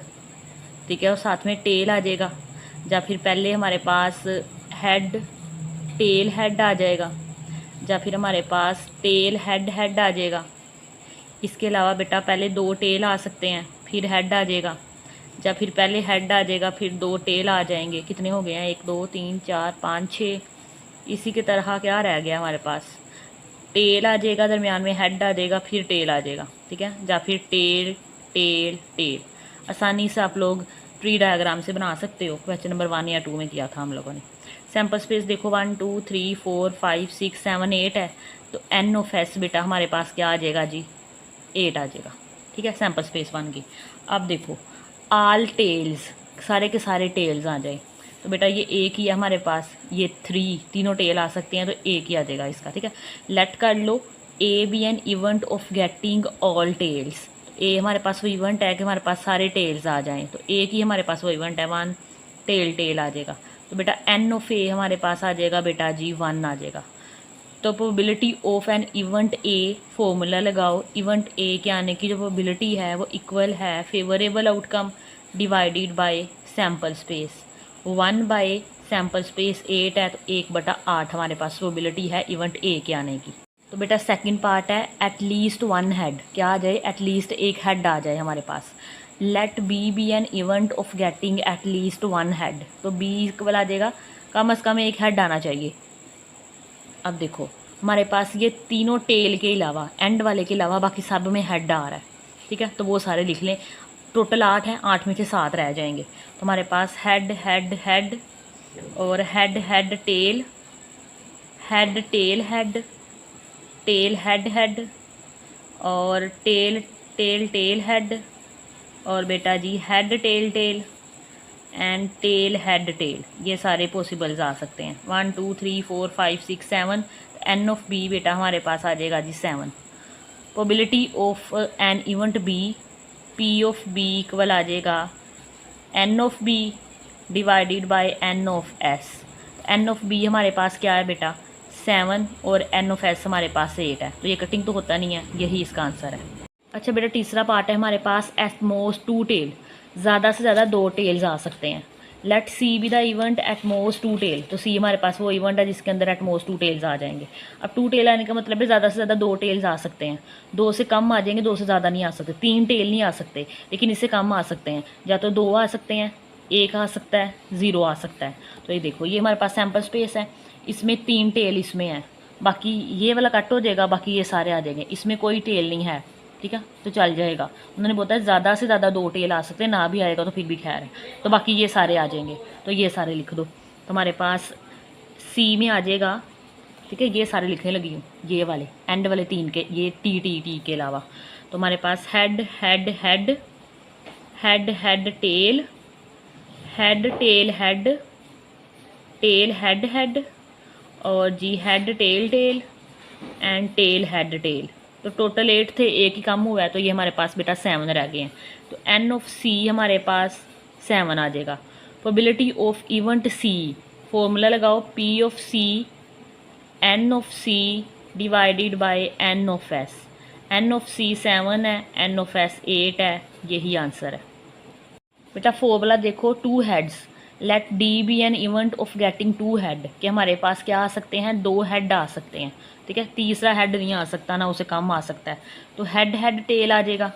ठीक है, और साथ में टेल आ जाएगा। या फिर पहले हमारे पास हेड टेल हेड आ जाएगा, या फिर हमारे पास टेल हेड हेड आ जाएगा। इसके अलावा बेटा पहले 2 टेल आ सकते हैं, फिर हेड आ जाएगा, या फिर पहले हेड आ जाएगा फिर 2 टेल आ जाएंगे। कितने हो गए हैं, 1 2 3 4 5 6। इसी की तरह क्या रह गया हमारे पास, टेल आ जाएगा, दरमियान में हेड आ जाएगा, फिर टेल आ जाएगा। ठीक है, या फिर टेल टेल टेल। आसानी से आप लोग ट्री डायग्राम से बना सकते हो। क्वेश्चन नंबर 1 या 2 में किया था हम लोगों ने। सैम्पल स्पेस देखो 1 2 3 4 5 6 7 8 है, तो एन ऑफ एस बेटा हमारे पास क्या आ जाएगा जी, 8 आ जाएगा। ठीक है, सैम्पल स्पेस 1 की। अब देखो आल टेल्स, सारे के सारे टेल्स आ जाए, तो बेटा ये एक ही है हमारे पास, ये 3 तीनों टेल आ सकते हैं, तो एक ही आ जाएगा इसका। ठीक है, लेट कर लो A be an event of getting all tails. A हमारे पास वो इवेंट है कि हमारे पास सारे टेल्स आ जाएं, तो एक ही हमारे पास वो इवेंट है, 1 टेल आ जाएगा। तो बेटा एन ऑफ ए हमारे पास आ जाएगा बेटा जी 1 आ जाएगा। तो probability of an event A, formula लगाओ, इवेंट ए के आने की जो प्रोबेबिलिटी है वो इक्वल है favourable outcome divided by sample space. 1 by sample space 8 है, तो 1/8 हमारे पास प्रोबेबिलिटी है इवेंट ए के आने की। तो बेटा सेकंड पार्ट है एटलीस्ट 1 हेड, क्या आ जाए, एटलीस्ट एक हेड आ जाए हमारे पास। Let B be an event of getting at least 1 head, तो बी इक्वल आ जाएगा कम से कम एक हेड आना चाहिए। अब देखो हमारे पास ये तीनों टेल के अलावा, एंड वाले के अलावा बाकी सब में हेड आ रहा है। ठीक है, तो वो सारे लिख लें। टोटल 8 हैं, 8 में से 7 रह जाएंगे। तो हमारे पास हेड हेड हेड और head head tail, head tail head, tail head head और टेल टेल टेल हेड और बेटा जी head tail tail and tail head tail, ये सारे पॉसिबल्स आ सकते हैं। 1 2 3 4 5 6 7, एन ऑफ बी बेटा हमारे पास आ जाएगा जी 7। Probability of an event B, P of B equal आ जाएगा n of B divided by n of S. N of B हमारे पास क्या है बेटा 7 और एन ऑफ एस हमारे पास 8 है, तो ये कटिंग तो होता नहीं है, यही इसका आंसर है। अच्छा बेटा तीसरा पार्ट है हमारे पास एट मोस्ट 2 टेल, ज़्यादा से ज़्यादा 2 टेल्स आ सकते हैं। Let C be the event at most 2 tail, तो सी हमारे पास वो इवेंट है जिसके अंदर एट मोस्ट 2 टेल्स आ जाएंगे। अब 2 टेल आने का मतलब है ज़्यादा से ज़्यादा 2 टेल्स आ सकते हैं, 2 से कम आ जाएंगे, 2 से ज़्यादा नहीं आ सकते। 3 टेल नहीं आ सकते, लेकिन इससे कम आ सकते हैं, या तो 2 आ सकते हैं, 1 आ सकता है, 0 आ सकता है। तो ये देखो ये हमारे पास सैम्पल स्पेस है, इसमें 3 टेल इसमें है, बाकी ये वाला कट हो जाएगा, बाकी ये सारे आ जाएंगे। इसमें कोई टेल नहीं है, ठीक है, तो चल जाएगा। उन्होंने बोला ज़्यादा से ज़्यादा 2 टेल आ सकते हैं, ना भी आएगा तो फिर भी खैर है, तो बाकी ये सारे आ जाएंगे, तो ये सारे लिख दो। तो हमारे पास सी में आ जाएगा, ठीक है, ये सारे लिखने लगी हूँ, ये वाले एंड वाले 3 के, ये टी के अलावा। तो हमारे पास head head head head head tail head tail head tail head head और जी head tail tail and tail head tail. तो टोटल 8 थे, एक ही कम हुआ है, तो ये हमारे पास बेटा 7 रह गए हैं। तो एन ऑफ सी हमारे पास 7 आ जाएगा। Probability of event C, formula लगाओ P of C n of C divided by n of S. N of C 7 है, एन ऑफ एस 8 है, यही आंसर है बेटा। फॉर्मूला देखो 2 heads, let D be an event of getting 2 head, कि हमारे पास क्या आ सकते हैं 2 हेड आ सकते हैं, ठीक है, तीसरा हेड नहीं आ सकता, ना उसे कम आ सकता है। तो हेड हेड टेल आ जाएगा,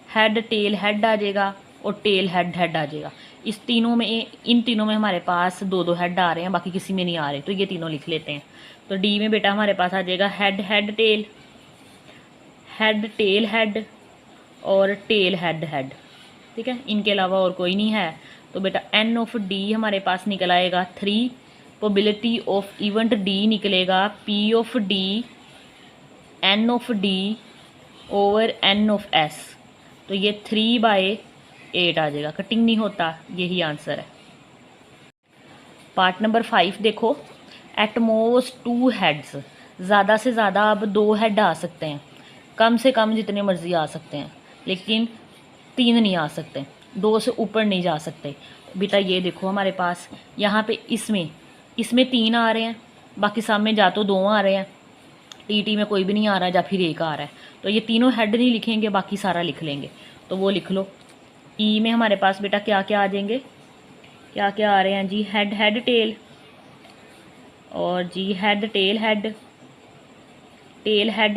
हेड टेल हेड आ जाएगा और टेल हेड हेड आ जाएगा। इस तीनों में, इन तीनों में हमारे पास 2 हेड आ रहे हैं, बाकी किसी में नहीं आ रहे, तो ये तीनों लिख लेते हैं। तो डी में बेटा हमारे पास आ जाएगा हेड हेड टेल हेड और टेल हेड हेड, ठीक है, इनके अलावा और कोई नहीं है। तो बेटा एन ऑफ डी हमारे पास निकल आएगा 3, प्रोबेबिलिटी ऑफ इवेंट डी निकलेगा P of D n of D over N of S, तो ये 3/8 आ जाएगा, कटिंग नहीं होता, यही आंसर है। पार्ट नंबर 5 देखो, एट मोस्ट 2 हेड्स, ज़्यादा से ज़्यादा अब 2 हेड आ सकते हैं, कम से कम जितने मर्जी आ सकते हैं, लेकिन 3 नहीं आ सकते, 2 से ऊपर नहीं जा सकते। बेटा ये देखो हमारे पास यहाँ पे इसमें 3 आ रहे हैं, बाकी सामने जा तो 2 आ रहे हैं, टी में कोई भी नहीं आ रहा, या फिर 1 आ रहा है, तो ये तीनों हेड नहीं लिखेंगे, बाकी सारा लिख लेंगे, तो वो लिख लो। ई में हमारे पास बेटा क्या क्या आ जाएंगे, क्या क्या आ रहे हैं जी, हेड हेड टेल और जी हेड टेल हेड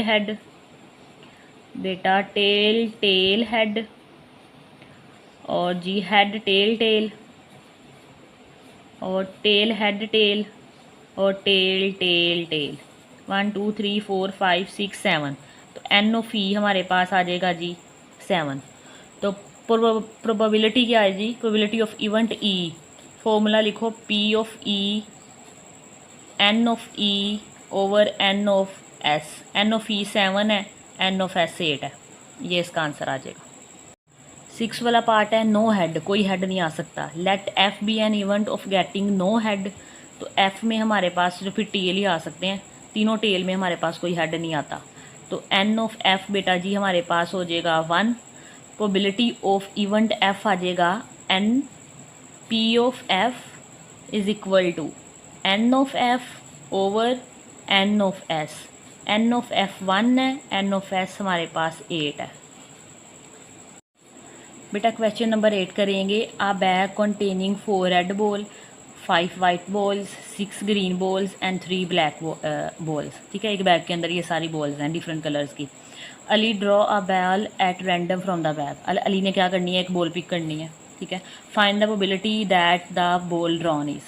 हेड बेटा टेल टेल हेड और जी हेड टेल टेल और टेल हेड टेल और टेल टेल टेल। 1 2 3 4 5 6 7, तो एन ऑफ ई हमारे पास आ जाएगा जी 7। तो प्रोबेबिलिटी क्या है जी, probability of event E, formula लिखो P of E n of E over N of S. N of E 7 है, एन ऑफ एस 8 है, ये इसका आंसर आ जाएगा। 6 वाला पार्ट है नो हेड, कोई हेड नहीं आ सकता। Let F be an event of getting no head, तो एफ में हमारे पास सिर्फ टेल ही आ सकते हैं, तीनों टेल में हमारे पास कोई हेड नहीं आता। तो एन ऑफ एफ बेटा जी हमारे पास हो जाएगा 1, प्रोबेबिलिटी ऑफ इवेंट एफ आ जाएगा n P of F is equal to N of F over N of S. N of F 1 है, एन ऑफ एस हमारे पास 8 है। बेटा क्वेश्चन नंबर 8 करेंगे। A bag containing 4 red ball, 5 white balls, 6 green balls and 3 black balls, ठीक है, एक बैग के अंदर ये सारी बॉल्स हैं डिफरेंट कलर्स की। Ali draw a ball at random from the bag, Ali ने क्या करनी है, एक बॉल पिक करनी है, ठीक है। Find the probability that the ball drawn is,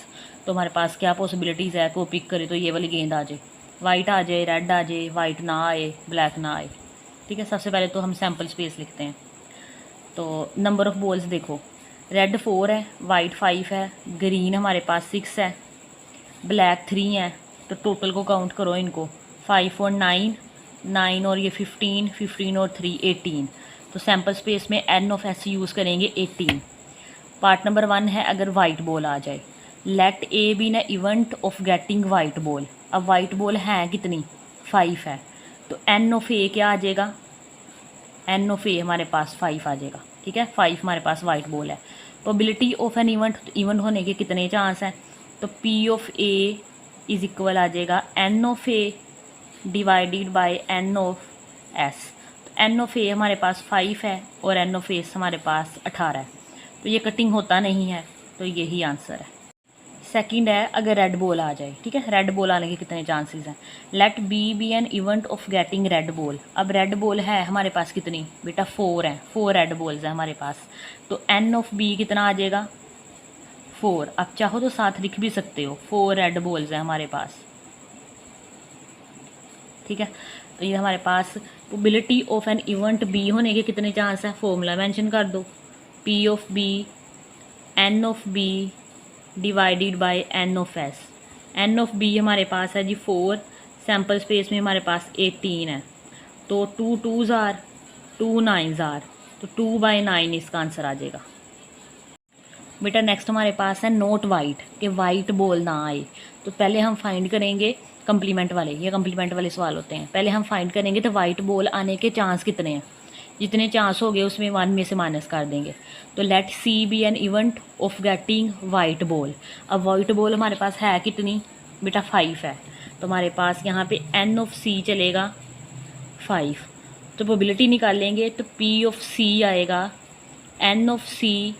तो हमारे पास क्या पॉसिबिलिटीज़ है, को पिक करे तो ये वाली गेंद आ जाए, वाइट आ जाए, रेड आ जाए, वाइट ना आए, ब्लैक ना आए, ठीक है। सबसे पहले तो हम सैम्पल स्पेस लिखते हैं। तो नंबर ऑफ़ बॉल्स देखो, रेड 4 है, वाइट 5 है, ग्रीन हमारे पास 6 है, ब्लैक 3 है, तो टोटल को काउंट करो इनको, 5 और 9 और ये 15 और 3 18, तो सैम्पल स्पेस में एन ऑफ एस यूज़ करेंगे 18। पार्ट नंबर 1 है अगर वाइट बॉल आ जाए, लेट ए बी न event of getting white ball. अब वाइट बॉल है कितनी, 5 है, तो एन ऑफ ए क्या आ जाएगा, एन ऑफ ए हमारे पास 5 आ जाएगा, ठीक है। 5 हमारे पास वाइट बॉल है। Probability of an event, event होने के कितने चांस हैं, तो P of A is equal आ जाएगा n of A divided by n of S. N of A हमारे पास 5 है और एन ऑफ एस हमारे पास 18 है, तो ये कटिंग होता नहीं है, तो यही आंसर है। सेकंड है अगर रेड बॉल आ जाए, ठीक है, रेड बॉल आने के कितने चांसेस हैं, let B an event of getting red ball. अब रेड बॉल है हमारे पास कितनी बेटा, 4 है, 4 रेड बॉल्स हैं हमारे पास, तो एन ऑफ बी कितना आ जाएगा 4। आप चाहो तो साथ लिख भी सकते हो, 4 रेड बॉल्स हैं हमारे पास, ठीक है। तो ये हमारे पास probability of an event B होने के कितने चांस है, फॉर्मूला मेंशन कर दो, P of B n of B divided by n of S. N of B हमारे पास है जी 4, सैम्पल स्पेस में हमारे पास 18 है, तो 2 2s आर 2 9s आर, तो 2/9 इसका आंसर आ जाएगा। बेटा नेक्स्ट हमारे पास है नोट वाइट, कि वाइट बॉल ना आए, तो पहले हम फाइंड करेंगे कंप्लीमेंट वाले, ये कंप्लीमेंट वाले सवाल होते हैं। पहले हम फाइंड करेंगे तो वाइट बॉल आने के चांस कितने हैं, जितने चांस हो गए उसमें 1 में से माइनस कर देंगे। तो let C be an event of getting white ball. अब वाइट बॉल हमारे पास है कितनी बेटा 5 है, तो हमारे पास यहाँ पे एन ऑफ सी चलेगा 5, तो प्रोबेबिलिटी निकालेंगे तो पी ऑफ सी आएगा n of C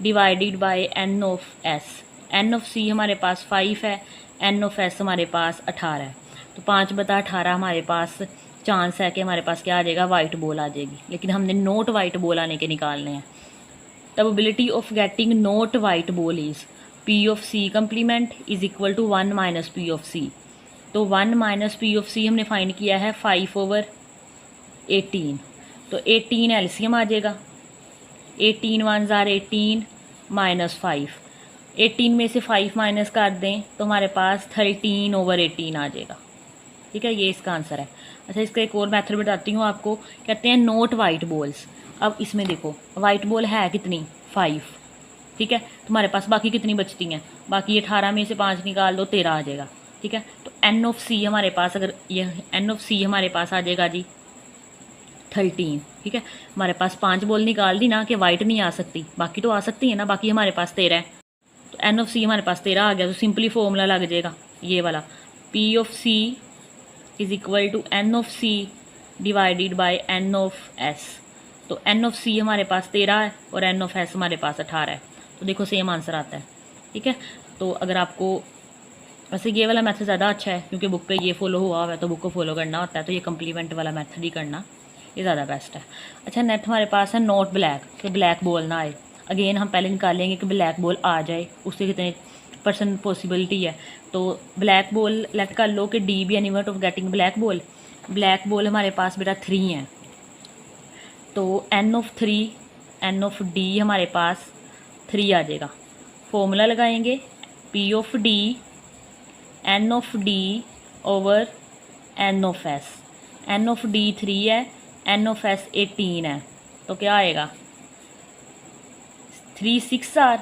divided by n of S. N of C हमारे पास 5 है, एन ऑफ एस हमारे पास 18 है, तो 5/18 हमारे पास चांस है कि हमारे पास क्या आ जाएगा, वाइट बॉल आ जाएगी। लेकिन हमने नोट वाइट बॉल आने के निकालने हैं। The probability of getting not white ball is P of C complement is equal to 1 minus P of C. तो 1 माइनस पी ऑफ सी हमने फाइंड किया है 5/18, तो 18 एलसीएम आ जाएगा, 18 1s आर 18 माइनस 5, 18 में से 5 माइनस कर दें तो हमारे पास 13/18 आ जाएगा, ठीक है। ये इसका आंसर है। अच्छा, इसका एक और मेथड बताती हूँ आपको, कहते हैं नोट वाइट बॉल्स। अब इसमें देखो वाइट बॉल है कितनी 5, ठीक है, तुम्हारे पास बाकी कितनी बचती हैं, बाकी 18 में से 5 निकाल दो 13 आ जाएगा, ठीक है। तो एन ऑफ सी हमारे पास, अगर ये एन ऑफ सी हमारे पास आ जाएगा जी 13, ठीक है। हमारे पास 5 बॉल निकाल दी ना कि वाइट नहीं आ सकती, बाकी तो आ सकती है ना, बाकी हमारे पास 13 है, तो एन ऑफ सी हमारे पास 13 आ गया, तो सिंपली फॉर्मूला लग जाएगा ये वाला, P of C is equal to N of C divided by n of S. तो एन ऑफ सी हमारे पास 13 है और एन ऑफ एस हमारे पास 18 है, तो देखो सेम आंसर आता है, ठीक है। तो अगर आपको, वैसे ये वाला मेथड ज़्यादा अच्छा है क्योंकि बुक पे ये फॉलो हुआ है, तो बुक को फॉलो करना होता है, तो ये कम्प्लीमेंट वाला मेथड ही करना, ये ज़्यादा बेस्ट है। अच्छा, नेक्स्ट हमारे पास है नॉट ब्लैक, कि ब्लैक बॉल ना आए। अगेन हम पहले निकालेंगे कि ब्लैक बॉल आ जाए, उससे कितने % पॉसिबिलिटी है। तो ब्लैक बॉल लेट कर लो कि D be an event of getting black ball. Black ball हमारे पास बेटा 3 है, तो n of 3 n of D हमारे पास 3 आ जाएगा। फॉर्मूला लगाएंगे P of D n of D over N of S. N of D 3 है, एन ऑफ एस 18 है, तो क्या आएगा 3 6 आर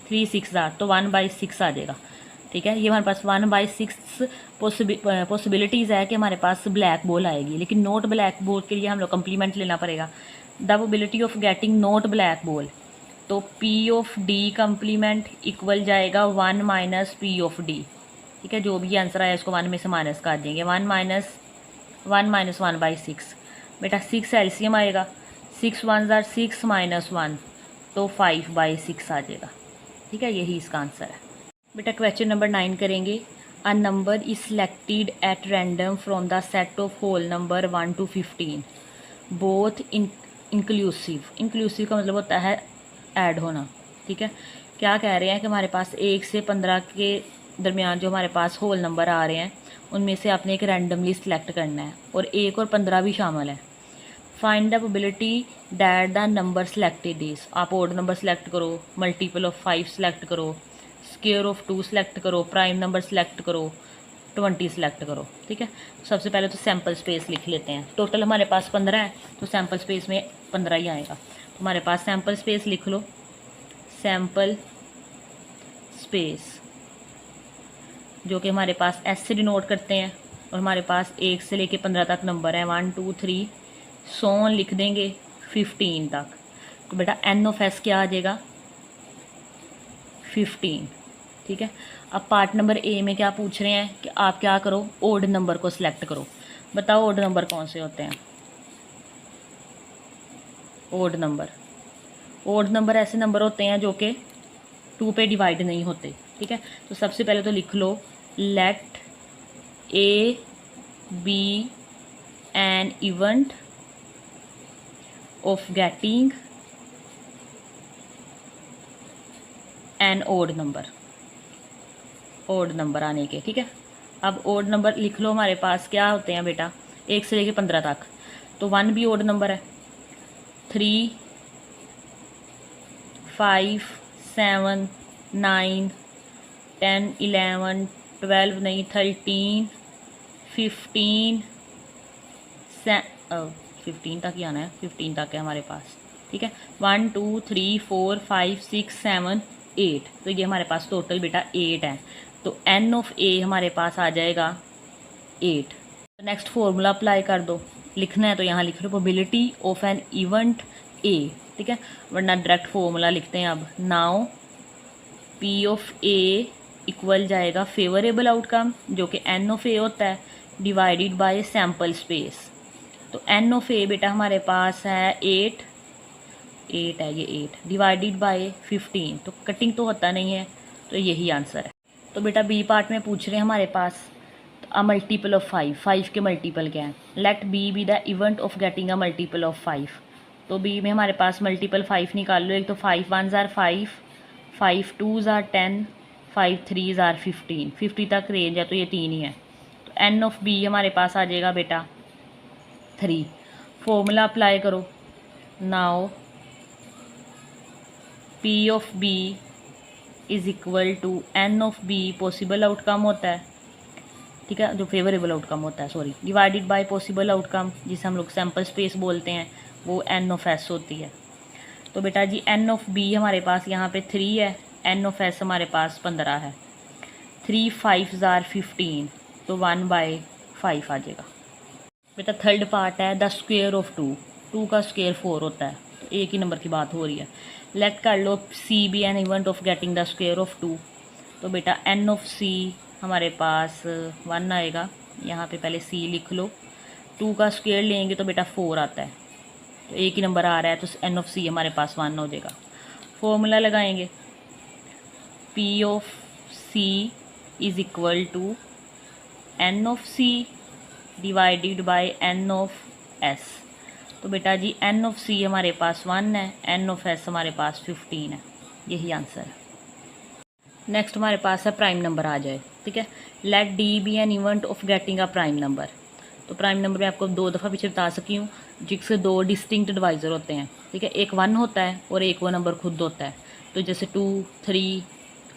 3 6 आर, तो 1/6 आ जाएगा, ठीक है। ये हमारे पास 1/6 पॉसिबिलिटीज़ है कि हमारे पास ब्लैक बॉल आएगी, लेकिन नोट ब्लैक बॉल के लिए हम लोग कम्प्लीमेंट लेना पड़ेगा। The probability of getting not black ball, तो P of D complement equal जाएगा 1 माइनस पी ऑफ डी, ठीक है। जो भी आंसर आया इसको 1 में से माइनस कर देंगे, 1 माइनस 1/6 बेटा 6 एलसीएम आएगा, 6 1s आर 6 माइनस 1, तो 5/6 आ जाएगा, ठीक है। यही इसका आंसर है। बेटा क्वेश्चन नंबर 9 करेंगे। A number is selected at random from the set of whole number 1 to 15 both inclusive. Inclusive का मतलब होता है ऐड होना, ठीक है। क्या कह रहे हैं कि हमारे पास 1 से 15 के दरमियान जो हमारे पास होल नंबर आ रहे हैं उनमें से आपने एक रैंडमली सिलेक्ट करना है, और 1 और 15 भी शामिल है। Find the probability that the number selected is. आप ओड नंबर सेलेक्ट करो, मल्टीपल ऑफ 5 सेलेक्ट करो, स्क्वायर ऑफ 2 सेलेक्ट करो, प्राइम नंबर सेलेक्ट करो, 20 सेलेक्ट करो। ठीक है, सबसे पहले तो सैम्पल स्पेस लिख लेते हैं। टोटल हमारे पास 15 है, तो सैम्पल स्पेस में 15 ही आएगा। तो हमारे पास सैम्पल स्पेस लिख लो, सैम्पल स्पेस जो कि हमारे पास एस से डिनोट करते हैं, और हमारे पास 1 से लेके 15 तक नंबर है, 1 2 3 सोन लिख देंगे 15 तक। तो बेटा एन ऑफ एस क्या आ जाएगा, 15। ठीक है, अब पार्ट नंबर ए में क्या पूछ रहे हैं कि आप क्या करो, ओड नंबर को सिलेक्ट करो। बताओ ओड नंबर कौन से होते हैं। ओड नंबर ऐसे नंबर होते हैं जो कि 2 पे डिवाइड नहीं होते। ठीक है, तो सबसे पहले तो लिख लो, let A be an event of getting an odd number आने के। ठीक है, अब ओड नंबर लिख लो, हमारे पास क्या होते हैं बेटा, 1 से लेके 15 तक। तो 1 भी ओड नंबर है, 3 5 7 9 10 11 12 नहीं 13 15 15 तक ही आना है, 15 तक है हमारे पास। ठीक है, 1 2 3 4 5 6 7 8, तो ये हमारे पास टोटल बेटा 8 है। तो एन ऑफ ए हमारे पास आ जाएगा 8। नेक्स्ट फॉर्मूला अप्लाई कर दो, लिखना है तो यहाँ लिख लो प्रोबेबिलिटी ऑफ एन इवेंट ए। ठीक है, वरना डायरेक्ट फॉर्मूला लिखते हैं। अब now P of A equal जाएगा फेवरेबल आउटकम जो कि एन ऑफ ए होता है डिवाइडेड बाय सैम्पल स्पेस। तो एन ऑफ ए बेटा हमारे पास है 8 है, ये 8 डिवाइडेड बाय 15, तो कटिंग तो होता नहीं है, तो यही आंसर है। तो बेटा बी पार्ट में पूछ रहे हैं हमारे पास अ मल्टीपल ऑफ 5 के मल्टीपल क्या है। Let B the event of getting a multiple of 5। तो बी में हमारे पास मल्टीपल 5 निकाल लो। एक तो 5 1s are 5, 5 2s are 10, 5 3s are 15, 50 तक रेंज है, तो ये 3 ही है। तो एन ऑफ बी हमारे पास आ जाएगा बेटा 3। फॉर्मूला अप्लाई करो, now P of B is equal to N of B possible outcome होता है। ठीक है, जो फेवरेबल आउटकम होता है, sorry, divided by possible outcome जिसे हम लोग सैम्पल स्पेस बोलते हैं, वो एन ऑफ एस होती है। तो बेटा जी एन ऑफ बी हमारे पास यहाँ पे 3 है, एन ऑफ एस हमारे पास 15 है। 3 5s आर 15, तो 1/5 आ जाएगा। बेटा थर्ड पार्ट है द स्क्वेयर ऑफ 2 का स्क्वेयर 4 होता है, तो एक ही नंबर की बात हो रही है। लेट कर लो C be an event of getting the square of 2। तो बेटा एन ऑफ सी हमारे पास 1 आएगा, यहाँ पे पहले सी लिख लो। 2 का स्क्वेयर लेंगे तो बेटा 4 आता है, तो एक ही नंबर आ रहा है, तो एन ऑफ सी हमारे पास 1 हो जाएगा। फॉर्मूला लगाएंगे, P of C is equal to N of C divided by n of S. तो बेटा जी एन ऑफ सी हमारे पास 1 है, एन ऑफ एस हमारे पास 15 है, यही आंसर है। नेक्स्ट हमारे पास है प्राइम नंबर आ जाए। ठीक है, let D be an event of getting a prime number. तो प्राइम नंबर मैं आपको 2 दफ़ा पीछे बता सकी हूँ, जिससे 2 डिस्टिंक्ट डिवाइज़र होते हैं। ठीक है, एक 1 होता है और एक वो नंबर खुद होता है। तो जैसे 2 3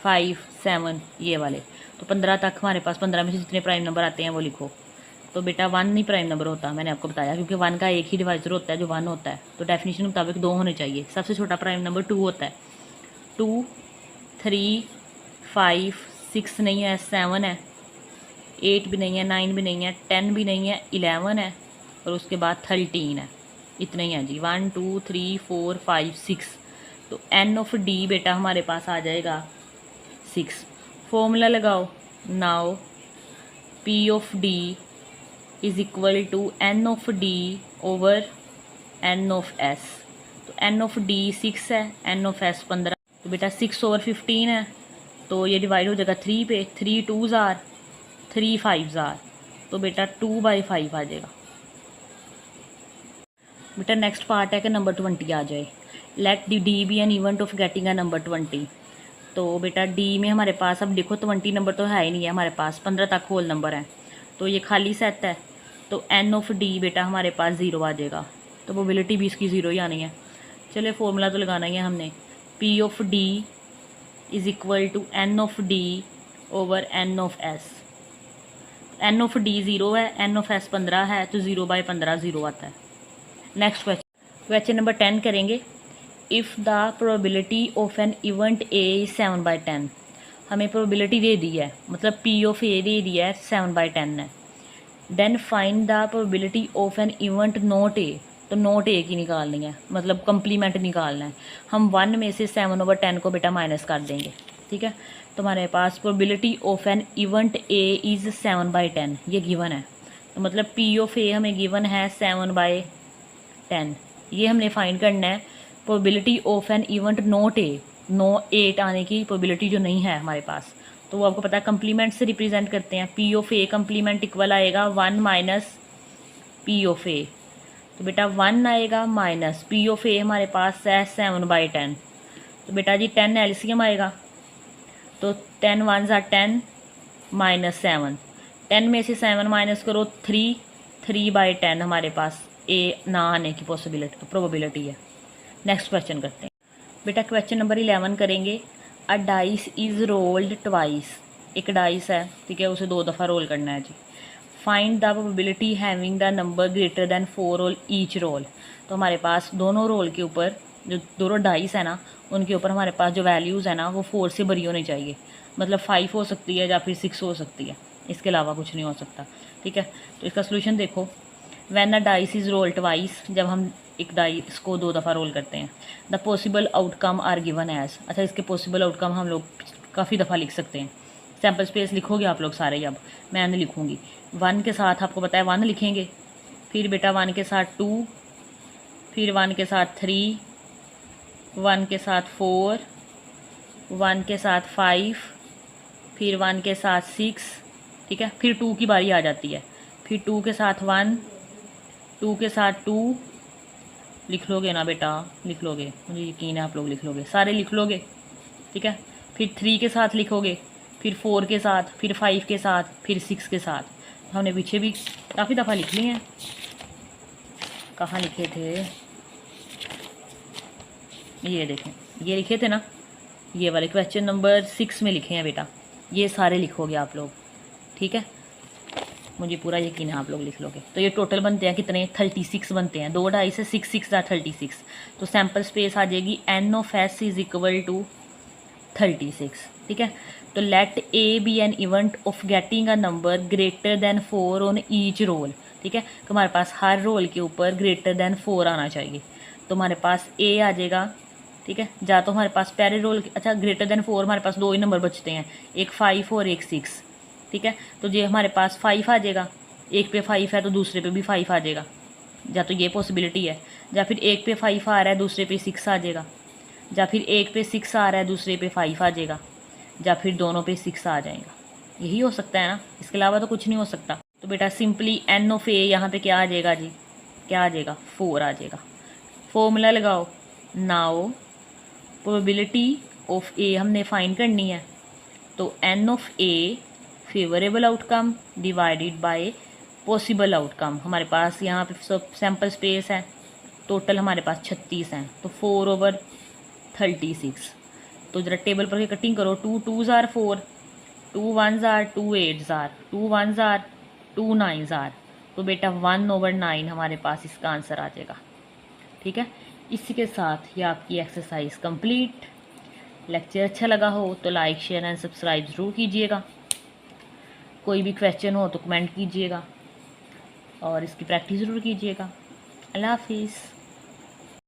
5 7 ये वाले, तो 15 तक हमारे पास 15 में से जितने प्राइम नंबर आते हैं वो लिखो। तो बेटा 1 नहीं प्राइम नंबर होता, मैंने आपको बताया, क्योंकि 1 का एक ही डिवाइज़र होता है जो 1 होता है। तो डेफिनेशन के मुताबिक 2 होने चाहिए। सबसे छोटा प्राइम नंबर 2 होता है। 2 3 5 6 नहीं है, 7 है, 8 भी नहीं है, 9 भी नहीं है, 10 भी नहीं है, 11 है, और उसके बाद 13 है। इतना ही है जी, 1 2 3 4 5 6। तो एन ऑफ डी बेटा हमारे पास आ जाएगा 6। फॉर्मूला लगाओ, now P of D is equal to N of D over N of S. तो एन ऑफ डी 6 है, एन ऑफ एस 15। तो बेटा 6 ओवर 15 है, तो ये डिवाइड हो जाएगा 3 पे। 3 2s आर, 3 5s आर, तो बेटा 2/5 आ जाएगा। बेटा नेक्स्ट पार्ट है कि नंबर 20 आ जाए। Let D be an event of getting a number 20। तो बेटा डी में हमारे पास, अब देखो 20 नंबर तो है ही नहीं है हमारे पास, 15 तक होल नंबर है, तो ये खाली सेट है। तो एन ऑफ डी बेटा हमारे पास 0 आ जाएगा, तो प्रोबेबिलिटी भी इसकी 0 ही आनी है। चलिए फॉर्मूला तो लगाना ही है हमने, P of D is equal to N of D over N of S. N of D 0 है, एन ऑफ एस 15 है, तो 0/15 0 आता है। नेक्स्ट क्वेश्चन नंबर 10 करेंगे। If the probability of an event A is 7/10, हमें प्रोबेबिलिटी दे दी है, मतलब पी ऑफ ए दे दिया है 7/10 है। Then find the probability of an event not A, तो नॉट ए की निकालनी है, मतलब कंप्लीमेंट निकालना है। हम 1 में से 7/10 को बेटा माइनस कर देंगे, ठीक है। तो हमारे पास probability of an event A is 7/10, ये गिवन है। तो मतलब पी ऑफ ए हमें गिवन है 7/10, ये हमने फाइंड करना है। Probability of an event not ए, 8 आने की प्रोबेबिलिटी जो नहीं है हमारे पास, तो वो आपको पता है कंप्लीमेंट से रिप्रेजेंट करते हैं। P of A complement equal आएगा 1 माइनस पी ऑफ ए, तो बेटा 1 आएगा माइनस पी ऑफ ए हमारे पास है 7/10, तो बेटा जी 10 एलसीएम आएगा, तो 10 1s are 10 माइनस 7, 10 में से 7 माइनस करो 3/10 हमारे पास ए ना आने की प्रोबेबिलिटी है। नेक्स्ट क्वेश्चन करते हैं बेटा। क्वेश्चन नंबर 11 करेंगे। A dice is rolled twice, एक डाइस है, ठीक है, उसे 2 दफ़ा रोल करना है जी। Find the probability having the number greater than 4 roll each roll, तो हमारे पास दोनों रोल के ऊपर जो दोनों डाइस है ना, उनके ऊपर हमारे पास जो वैल्यूज़ है ना वो 4 से बड़ी होनी चाहिए, मतलब 5 हो सकती है या फिर 6 हो सकती है, इसके अलावा कुछ नहीं हो सकता, ठीक है। तो इसका सोल्यूशन देखो। When a dice is role twice, जब हम एक डाइस को 2 दफ़ा रोल करते हैं। The possible outcome are given as, अच्छा इसके पॉसिबल आउटकम हम लोग काफ़ी दफ़ा लिख सकते हैं। सैम्पल स्पेस लिखोगे आप लोग सारे, अब मैं नहीं लिखूँगी। 1 के साथ आपको पता है 1 लिखेंगे, फिर बेटा 1 के साथ 2, फिर 1 के साथ 3, 1 के साथ 4, 1 के साथ 5, फिर 1 के साथ 6, ठीक है। फिर 2 की बारी आ जाती है, फिर 2 के साथ 1, 2 के साथ 2, लिख लोगे ना बेटा, लिख लोगे, मुझे यकीन है आप लोग लिख लोगे, सारे लिख लोगे, ठीक है। फिर 3 के साथ लिखोगे, फिर 4 के साथ, फिर 5 के साथ, फिर 6 के साथ। हमने पीछे भी काफ़ी दफ़ा लिख लिए हैं, कहाँ लिखे थे, ये देखें, ये लिखे थे ना, ये वाले क्वेश्चन नंबर 6 में लिखे हैं बेटा, ये सारे लिखोगे आप लोग, ठीक है। मुझे पूरा यकीन है आप लोग लिख लोगे। तो ये टोटल बनते हैं कितने, 36 बनते हैं, 2 ढाई से 6 6 36। तो सैम्पल स्पेस आ जाएगी n of S is equal to 36, ठीक है। तो let A be an event of getting a number greater than 4 on each roll, ठीक है। तो हमारे पास हर रोल के ऊपर ग्रेटर देन 4 आना चाहिए, तो हमारे पास ए आ जाएगा, ठीक है। या तो हमारे पास पहले रोल, अच्छा ग्रेटर देन 4 हमारे पास 2 ही नंबर बचते हैं, एक 5 और एक 6, ठीक है। तो ये हमारे पास 5 आ जाएगा, एक पे 5 है तो दूसरे पे भी 5 आ जाएगा, या तो ये पॉसिबिलिटी है, या फिर एक पे 5 आ रहा है दूसरे पे 6 आ जाएगा, या फिर एक पे 6 आ रहा है दूसरे पे 5 आ जाएगा, या फिर दोनों पे 6 आ जाएगा। यही हो सकता है ना, इसके अलावा तो कुछ नहीं हो सकता। तो बेटा सिंपली एन ऑफ ए यहाँ पे क्या आ जाएगा जी, क्या आ जाएगा, 4 आ जाएगा। फॉर्मूला लगाओ, नाउ प्रोबेबिलिटी ऑफ ए हमने फाइंड करनी है, तो n of A favourable outcome divided by possible outcome. हमारे पास यहाँ पे सब सैम्पल स्पेस है, टोटल हमारे पास 36 हैं, तो 4/36। तो जरा टेबल पर कटिंग करो, 2 2s are 4, 2 1s are 2 8s are 2 1s are 2 9s are, तो बेटा 1/9 हमारे पास इसका आंसर आ जाएगा, ठीक है। इसी के साथ ये आपकी एक्सरसाइज कंप्लीट। लेक्चर अच्छा लगा हो तो लाइक शेयर एंड सब्सक्राइब ज़रूर कीजिएगा। कोई भी क्वेश्चन हो तो कमेंट कीजिएगा और इसकी प्रैक्टिस ज़रूर कीजिएगा। अल्लाह हाफिज़।